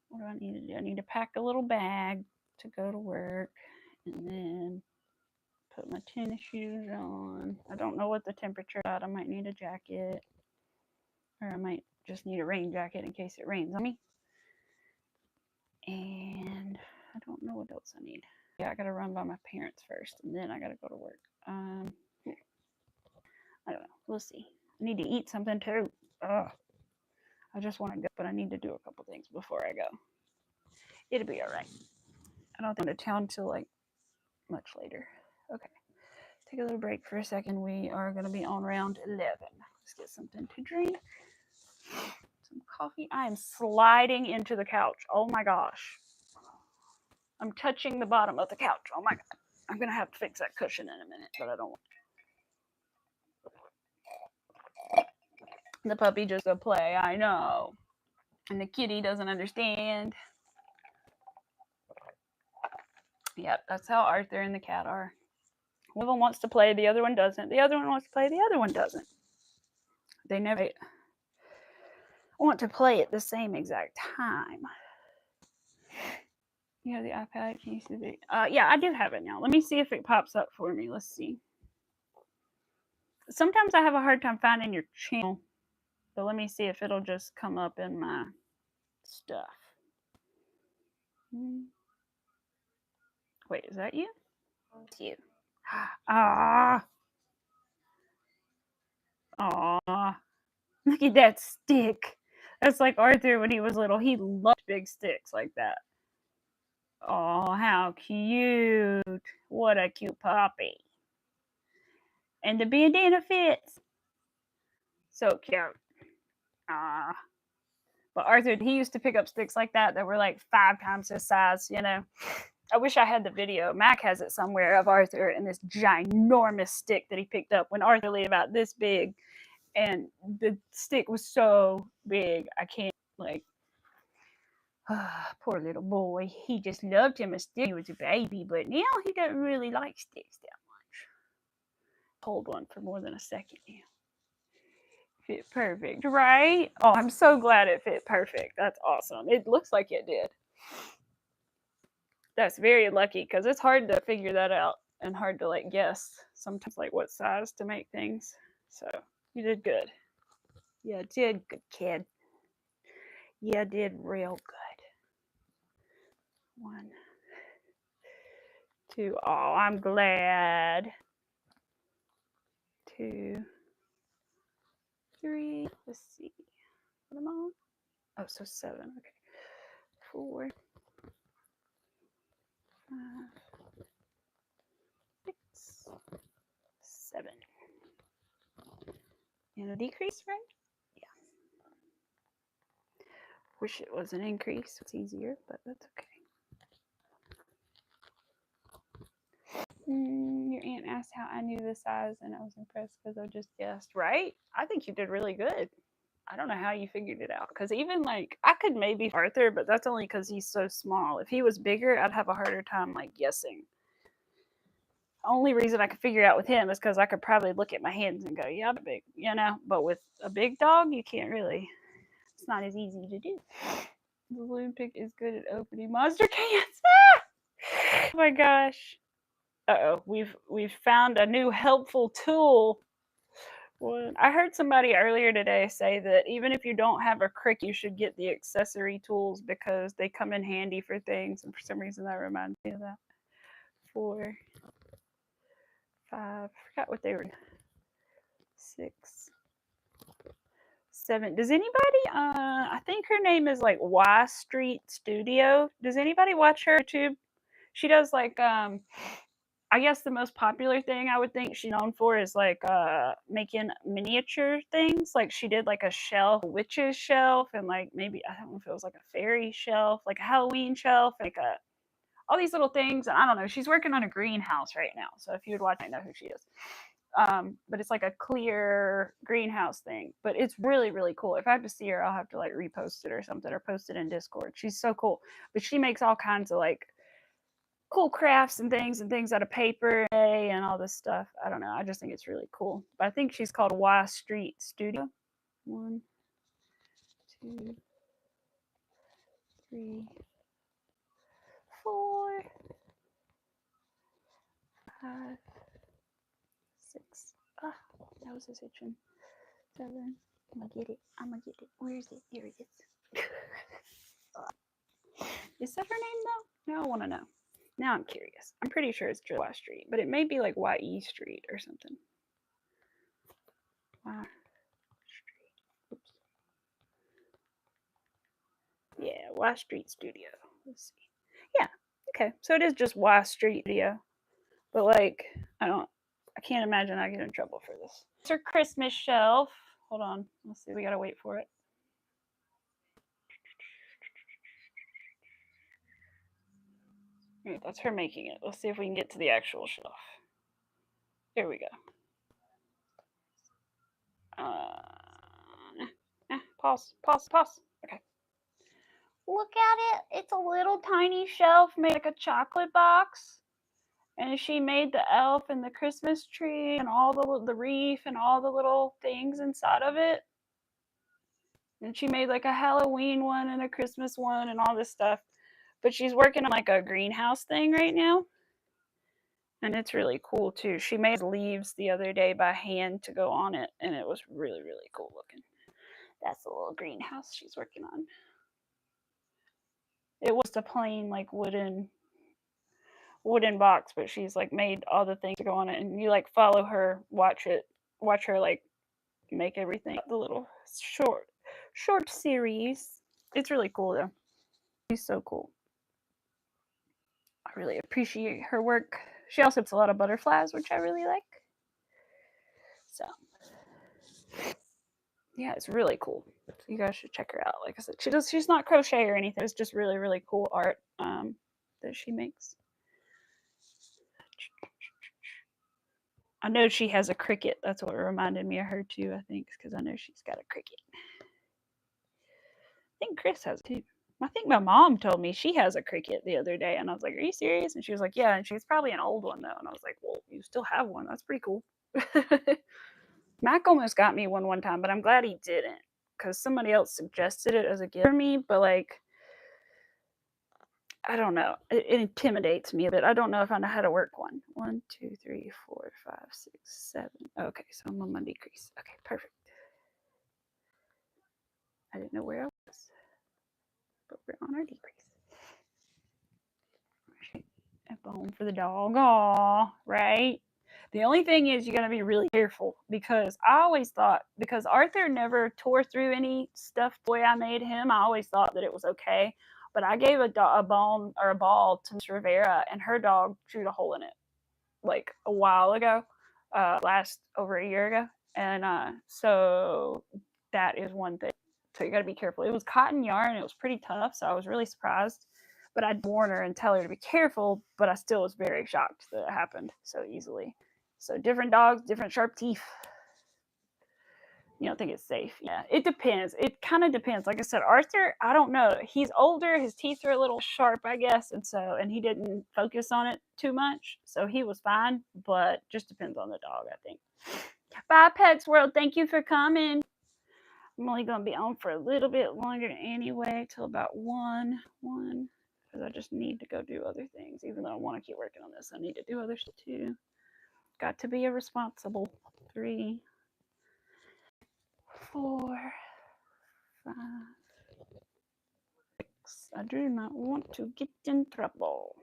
what do I need to do? I need to pack a little bag to go to work. And then put my tennis shoes on. I don't know what the temperature is. I might need a jacket. Or I might just need a rain jacket in case it rains on me. And I don't know what else I need. Yeah, I gotta run by my parents first, and then I gotta go to work. I don't know. We'll see. I need to eat something too. Ugh. I just want to go, but I need to do a couple things before I go. It'll be all right. I don't think I'm to town till like much later. Okay. Take a little break for a second. We are going to be on round 11. Let's get something to drink. Some coffee. I am sliding into the couch. Oh my gosh. I'm touching the bottom of the couch. Oh my God. I'm going to have to fix that cushion in a minute, but I don't want. The puppy just a play, I know. And the kitty doesn't understand. Yep, that's how Arthur and the cat are. One of them wants to play, the other one doesn't. The other one wants to play, the other one doesn't. They never want to play at the same exact time. You have the iPad? Can you see the? Yeah, I do have it now. Let me see if it pops up for me. Let's see. Sometimes I have a hard time finding your channel, but let me see if it'll just come up in my stuff. Wait, is that you? It's you. Ah. Aw. Look at that stick. That's like Arthur when he was little. He loved big sticks like that. Oh, how cute. What a cute puppy. And the bandana fits. So cute. Ah. But Arthur, he used to pick up sticks like that were like 5 times his size, you know. I wish I had the video. Mac has it somewhere of Arthur and this ginormous stick that he picked up when Arthur was about this big. And the stick was so big, I can't, like, poor little boy. He just loved him as stick. He was a baby, but now he doesn't really like sticks that much. Hold one for more than a second now. Fit perfect, right? Oh, I'm so glad it fit perfect. That's awesome. It looks like it did. That's very lucky because it's hard to figure that out and hard to like guess sometimes like what size to make things. So you did good. You did good, kid. You did real good. 1, 2. Oh, I'm glad. 2, 3. Let's see. What am I on? Oh, so 7. Okay. 4, 5, 6, 7. And a decrease, right? Yeah. Wish it was an increase. It's easier, but that's okay. Your aunt asked how I knew the size, and I was impressed because I just guessed. Right? I think you did really good. I don't know how you figured it out because even like I could maybe Arthur, but that's only because he's so small. If he was bigger, I'd have a harder time like guessing. Only reason I could figure out with him is because I could probably look at my hands and go, yeah, I'm big, you know. But with a big dog, you can't really. It's not as easy to do. The balloon pick is good at opening monster cans. Oh my gosh. Uh-oh, we've found a new helpful tool. Well, I heard somebody earlier today say that even if you don't have a crick, you should get the accessory tools because they come in handy for things. And for some reason, that reminds me of that. 4, 5. I forgot what they were. 6, 7. Does anybody? I think her name is like Y Street Studio. Does anybody watch her YouTube? She does like I guess the most popular thing I would think she's known for is like making miniature things. Like she did like a shelf, a witch's shelf, and like maybe I don't know if it was like a fairy shelf, like a Halloween shelf, like all these little things. And I don't know. She's working on a greenhouse right now. So if you would watch, I know who she is. But it's like a clear greenhouse thing. But it's really, really cool. If I have to see her, I'll have to like repost it or something or post it in Discord. She's so cool. But she makes all kinds of like cool crafts and things out of paper and all this stuff. I don't know. I just think it's really cool. But I think she's called Y Street Studio. 1, 2, 3, 4, 5, 6. Ah, that was his itching. 7. I'm gonna get it. Where is it? Here it is. Is that her name though? Now I want to know. Now I'm curious. I'm pretty sure it's Y Street, but it may be like YE Street or something. Y Street. Oops. Yeah, Y Street Studio. Let's see. Yeah, okay. So it is just Y Street Studio. But like, I can't imagine I get in trouble for this. It's her Christmas shelf. Hold on. Let's see. We gotta wait for it. Yeah, that's her making it. Let's see if we can get to the actual shelf. Here we go. Pause. Okay. Look at it. It's a little tiny shelf made like a chocolate box. And she made the elf and the Christmas tree and all the wreath and all the little things inside of it. And she made like a Halloween one and a Christmas one and all this stuff. But she's working on like a greenhouse thing right now. And it's really cool too. She made leaves the other day by hand to go on it, and it was really, really cool looking. That's the little greenhouse she's working on. It was a plain like wooden box, but she's like made all the things to go on it, and you like follow her, watch her like make everything. The little short series. It's really cool though. She's so cool. I really appreciate her work. She also puts a lot of butterflies, which I really like. So yeah, it's really cool. So you guys should check her out. Like I said, she's not crochet or anything. It's just really, really cool art that she makes. I know she has a cricket. That's what reminded me of her too, I think, because I know she's got a cricket. I think Chris has too. I think my mom told me she has a cricket the other day, and I was like, "Are you serious?" And she was like, "Yeah." And she's probably an old one though, and I was like, "Well, you still have one. That's pretty cool." Mac almost got me one time, but I'm glad he didn't, because somebody else suggested it as a gift for me, but like, I don't know. It intimidates me a bit. I don't know if I know how to work one. 1, 2, 3, 4, 5, 6, 7. Okay, so I'm on my decrease. Okay, perfect. I didn't know where I was, but we're on our decrease. A bone for the dog. Aw, right? The only thing is you got to be really careful, because I always thought, because Arthur never tore through any stuffed toy I made him, I always thought that it was okay. But I gave a bone or a ball to Miss Rivera, and her dog chewed a hole in it like a while ago, over a year ago. And so that is one thing. So you got to be careful. It was cotton yarn. It was pretty tough, so I was really surprised. But I'd warn her and tell her to be careful, but I still was very shocked that it happened so easily. So different dogs, different sharp teeth. You don't think it's safe. Yeah, it depends. It kind of depends. Like I said, Arthur, I don't know. He's older. His teeth are a little sharp, I guess. And he didn't focus on it too much. So he was fine, but just depends on the dog, I think. Bye, Pets World. Thank you for coming. I'm only going to be on for a little bit longer anyway, till about 1, because I just need to go do other things. Even though I want to keep working on this, I need to do other stuff too. Got to be a responsible. 3, 4, 5, 6. I do not want to get in trouble.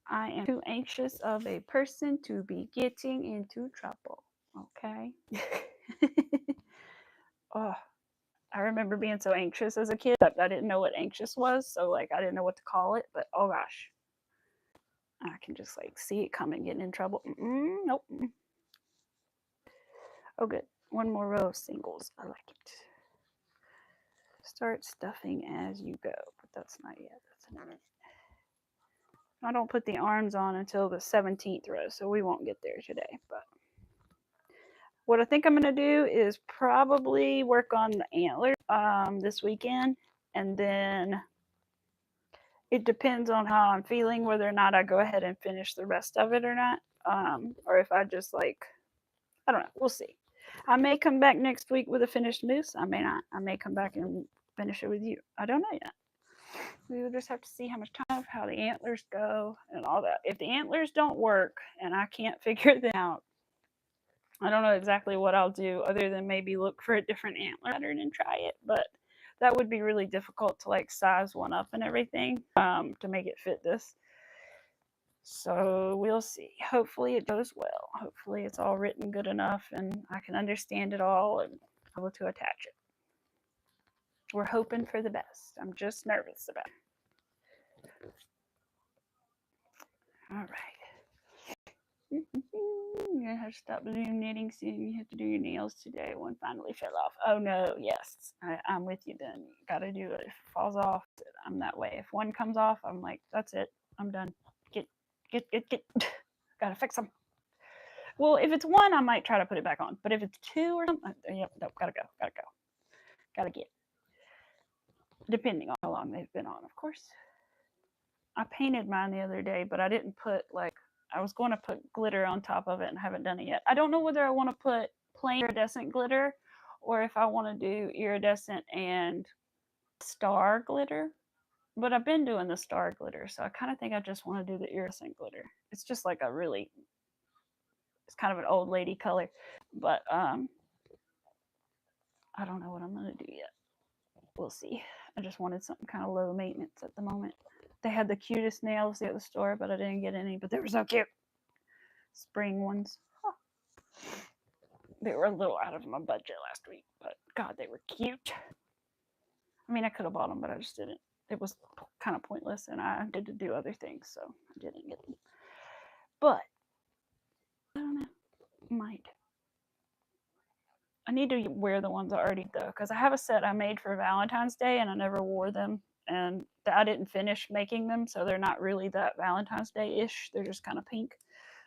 I am too anxious of a person to be getting into trouble. Okay? Oh, I remember being so anxious as a kid that I didn't know what anxious was. So, like, I didn't know what to call it. But, oh gosh. I can just, like, see it coming, getting in trouble. Nope. Oh, good. One more row of singles. I like it. Start stuffing as you go. But that's not yet. That's in a minute. I don't put the arms on until the 17th row, so we won't get there today. But what I think I'm going to do is probably work on the antler this weekend, and then it depends on how I'm feeling, whether or not I go ahead and finish the rest of it or not, or if I just like, I don't know. We'll see. I may come back next week with a finished moose. I may not. I may come back and finish it with you. I don't know yet. We will just have to see how much time, how the antlers go, and all that. If the antlers don't work and I can't figure them out, I don't know exactly what I'll do, other than maybe look for a different antler pattern and try it. But that would be really difficult to like size one up and everything to make it fit this. So we'll see. Hopefully it goes well. Hopefully it's all written good enough and I can understand it all and be able to attach it. We're hoping for the best. I'm just nervous about it. All right. You have to stop doing knitting soon. You have to do your nails today. One finally fell off. Oh no, yes. I'm with you then. You gotta do it. If it falls off, I'm that way. If one comes off, I'm like, that's it. I'm done. Get. Gotta fix them. Well, if it's one, I might try to put it back on. But if it's two or something, yep, nope, gotta go. Gotta get. Depending on how long they've been on, of course. I painted mine the other day, but I didn't put I was going to put glitter on top of it and haven't done it yet. I don't know whether I want to put plain iridescent glitter or if I want to do iridescent and star glitter. But I've been doing the star glitter, so I kind of think I just want to do the iridescent glitter. It's just like it's kind of an old lady color, but I don't know what I'm going to do yet. We'll see. I just wanted something kind of low maintenance at the moment. They had the cutest nails at the store, but I didn't get any, but they were so cute. Spring ones. Huh. They were a little out of my budget last week, but God, they were cute. I mean, I could have bought them, but I just didn't. It was kind of pointless, and I did to do other things, so I didn't get them. But I don't know. Might. I need to wear the ones I already do, because I have a set I made for Valentine's Day, and I never wore them, and I didn't finish making them, so they're not really that Valentine's Day-ish. They're just kind of pink.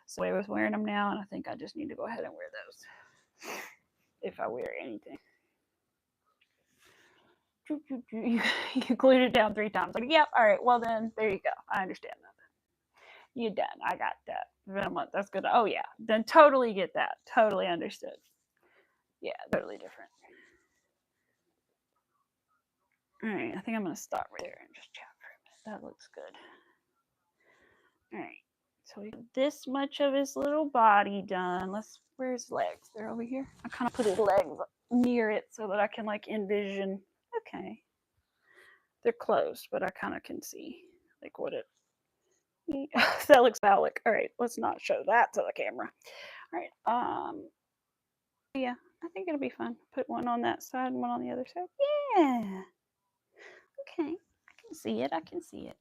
So I was wearing them now, and I think I just need to go ahead and wear those if I wear anything. You glued it down 3 times. Like, yep, all right, well then, there you go. I understand that. You're done. I got that. It's been a month. That's good. Oh, yeah. Then totally get that. Totally understood. Yeah, totally different. All right, I think I'm going to stop right there and just chat for a minute. That looks good. All right, so we got this much of his little body done. Where's his legs? They're over here. I kind of put his legs near it so that I can envision. Okay. They're closed, but I kind of can see what it. That looks phallic. All right, let's not show that to the camera. All right. Yeah, I think it'll be fun. Put one on that side and one on the other side. Yeah. Okay, I can see it.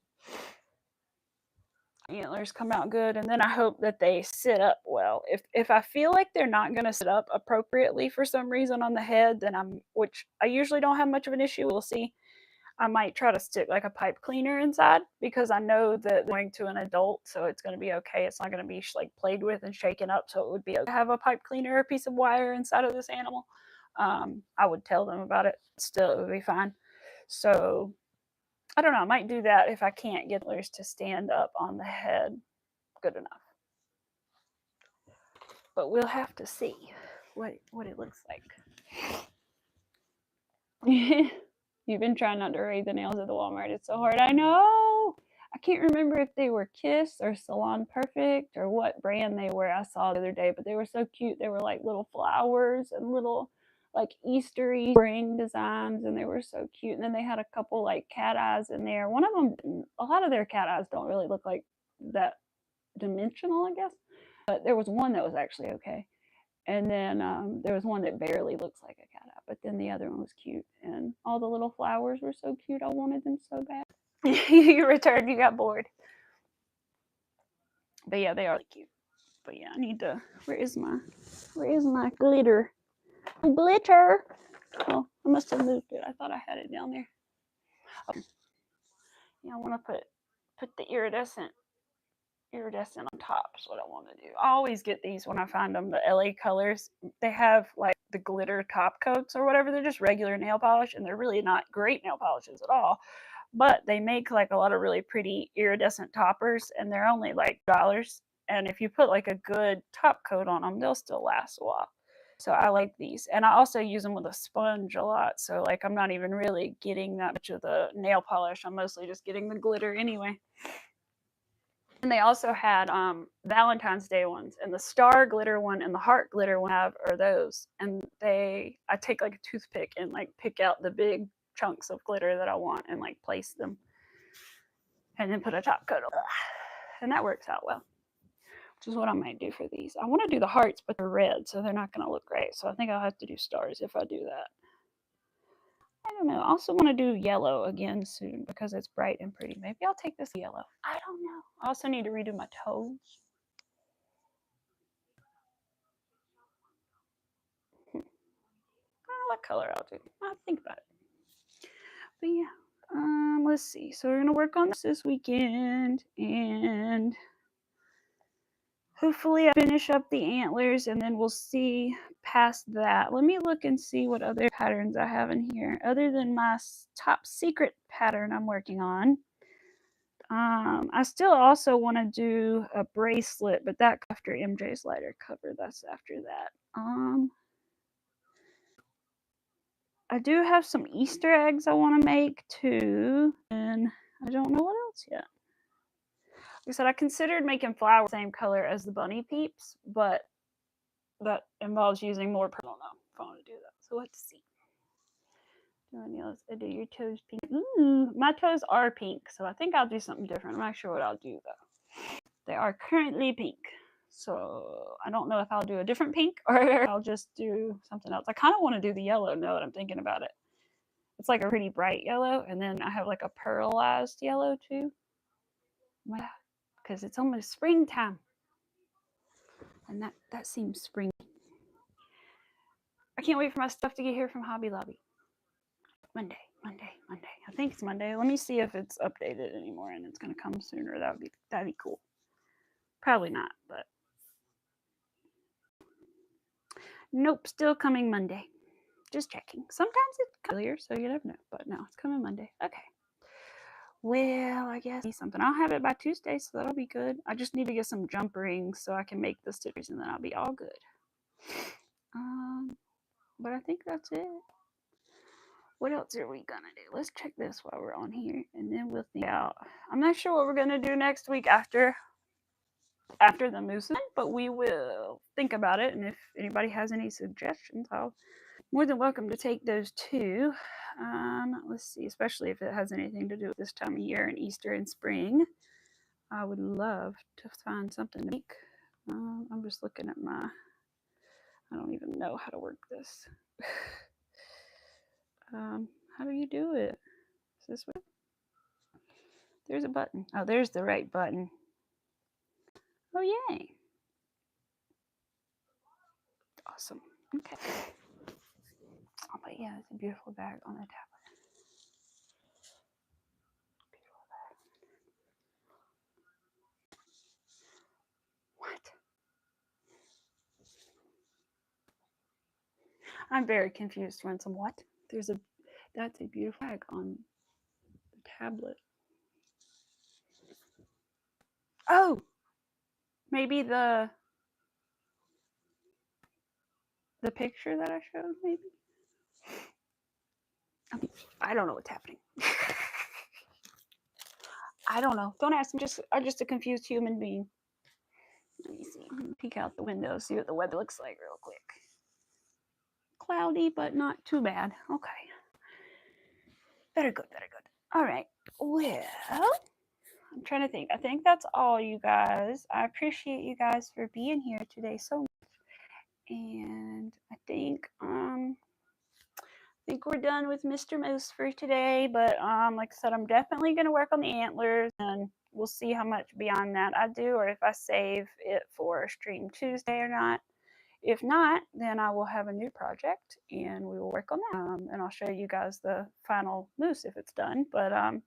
Antlers come out good, and then I hope that they sit up well. If I feel like they're not going to sit up appropriately for some reason on the head, then which I usually don't have much of an issue. We'll see. I might try to stick a pipe cleaner inside, because I know that going to an adult, so it's going to be okay. It's not going to be played with and shaken up, so it would be okay to have a pipe cleaner or a piece of wire inside of this animal. I would tell them about it. Still, it would be fine. So I don't know. I might do that if I can't get antlers to stand up on the head good enough. But we'll have to see what it looks like. You've been trying not to raid the nails at the Walmart. It's so hard. I know. I can't remember if they were Kiss or Salon Perfect or what brand they were. I saw the other day, but they were so cute. They were little flowers and little Eastery spring designs, and they were so cute. And then they had a couple cat eyes in there. One of them, a lot of their cat eyes don't really look like that dimensional, I guess. But there was one that was actually okay. And then there was one that barely looks like a cat eye, but then the other one was cute. And all the little flowers were so cute. I wanted them so bad. You returned, you got bored. But yeah, they are cute. But yeah, I need to, where is my glitter? Glitter! Oh, I must have moved it. I thought I had it down there. Oh. Yeah, I want to put the iridescent on top is what I want to do. I always get these when I find them, the LA Colors. They have the glitter top coats or whatever. They're just regular nail polish, and they're really not great nail polishes at all. But they make a lot of really pretty iridescent toppers, and they're only $2. And if you put a good top coat on them, they'll still last a while. So I like these. And I also use them with a sponge a lot. So I'm not even really getting that much of the nail polish. I'm mostly just getting the glitter anyway. And they also had Valentine's Day ones, and the star glitter one and the heart glitter one are those. And I take a toothpick and pick out the big chunks of glitter that I want and place them, and then put a top coat on. And that works out well, which is what I might do for these. I want to do the hearts, but they're red, so they're not going to look great. So I think I'll have to do stars if I do that. I don't know. I also want to do yellow again soon because it's bright and pretty. Maybe I'll take this yellow. I don't know. I also need to redo my toes. I don't know what color I'll do. I'll think about it. But yeah, Let's see. So we're gonna work on this weekend, and hopefully I finish up the antlers, and then we'll see past that. Let me look and see what other patterns I have in here, other than my top secret pattern I'm working on. I still also want to do a bracelet, but that after MJ's lighter cover. That's after that. I do have some Easter eggs I want to make too, and I don't know what else yet. Like I said, I considered making flowers the same color as the bunny peeps, but that involves using more. I don't know if I want to do that. So let's see. Do your toes pink? Ooh, my toes are pink, so I think I'll do something different. I'm not sure what I'll do though. They are currently pink, so I don't know if I'll do a different pink or I'll just do something else. I kind of want to do the yellow now that I'm thinking about it. It's like a pretty bright yellow, and then I have like a pearlized yellow too. Because it's almost springtime, and that seems spring. I can't wait for my stuff to get here from Hobby Lobby. Monday. I think it's Monday. Let me see if it's updated anymore and it's gonna come sooner. That'd be cool. Probably not, but nope, still coming Monday. Just checking. Sometimes it's earlier, so you never know. But no, it's coming Monday. Okay. Well, I guess something. I'll have it by Tuesday, so that'll be good. I just need to get some jump rings so I can make the stitches, and then I'll be all good. But I think that's it. What else are we gonna do? Let's check this while we're on here, and then we'll think out. I'm not sure what we're gonna do next week after the moose, but we will think about it. And if anybody has any suggestions, I'll more than welcome to take those too. Let's see, especially if it has anything to do with this time of year and Easter and spring. I would love to find something to make. I'm just looking at my. I don't even know how to work this. How do you do it? Is this way? There's a button. Oh, there's the right button. Oh, yay. Awesome. Okay. Oh, but yeah, it's a beautiful bag on the tablet. Beautiful bag. What? I'm very confused, Ransom. What? That's a beautiful bag on the tablet. Oh, maybe the picture that I showed, maybe? I don't know what's happening. I don't know. Don't ask me. I'm just a confused human being. Let me see. Peek out the window, see what the weather looks like real quick. Cloudy, but not too bad. Okay. Very good. All right. Well, I'm trying to think. I think that's all, you guys. I appreciate you guys for being here today so much. And I think we're done with Mr. Moose for today. But like I said, I'm definitely going to work on the antlers, and we'll see how much beyond that I do, or if I save it for Stream Tuesday or not. If not, then I will have a new project, and we will work on that. And I'll show you guys the final moose if it's done. But I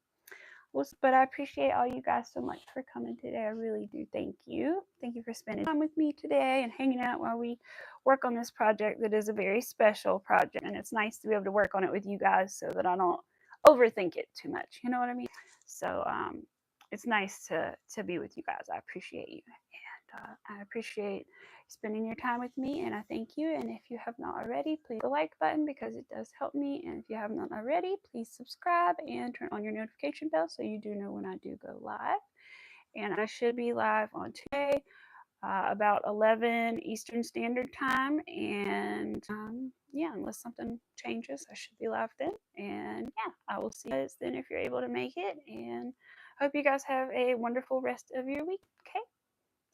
appreciate all you guys so much for coming today. I really do. Thank you. Thank you for spending time with me today and hanging out while we work on this project that is a very special project. And it's nice to be able to work on it with you guys so that I don't overthink it too much. You know what I mean? So it's nice to be with you guys. I appreciate you. And I appreciate spending your time with me, and I thank you. And if you have not already, please hit the like button because it does help me. And if you have not already, please subscribe and turn on your notification bell so you do know when I do go live. And I should be live on Tuesday about 11 Eastern Standard Time. And yeah, unless something changes, I should be live then. And yeah, I will see you guys then if you're able to make it. And I hope you guys have a wonderful rest of your week. Okay,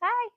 bye.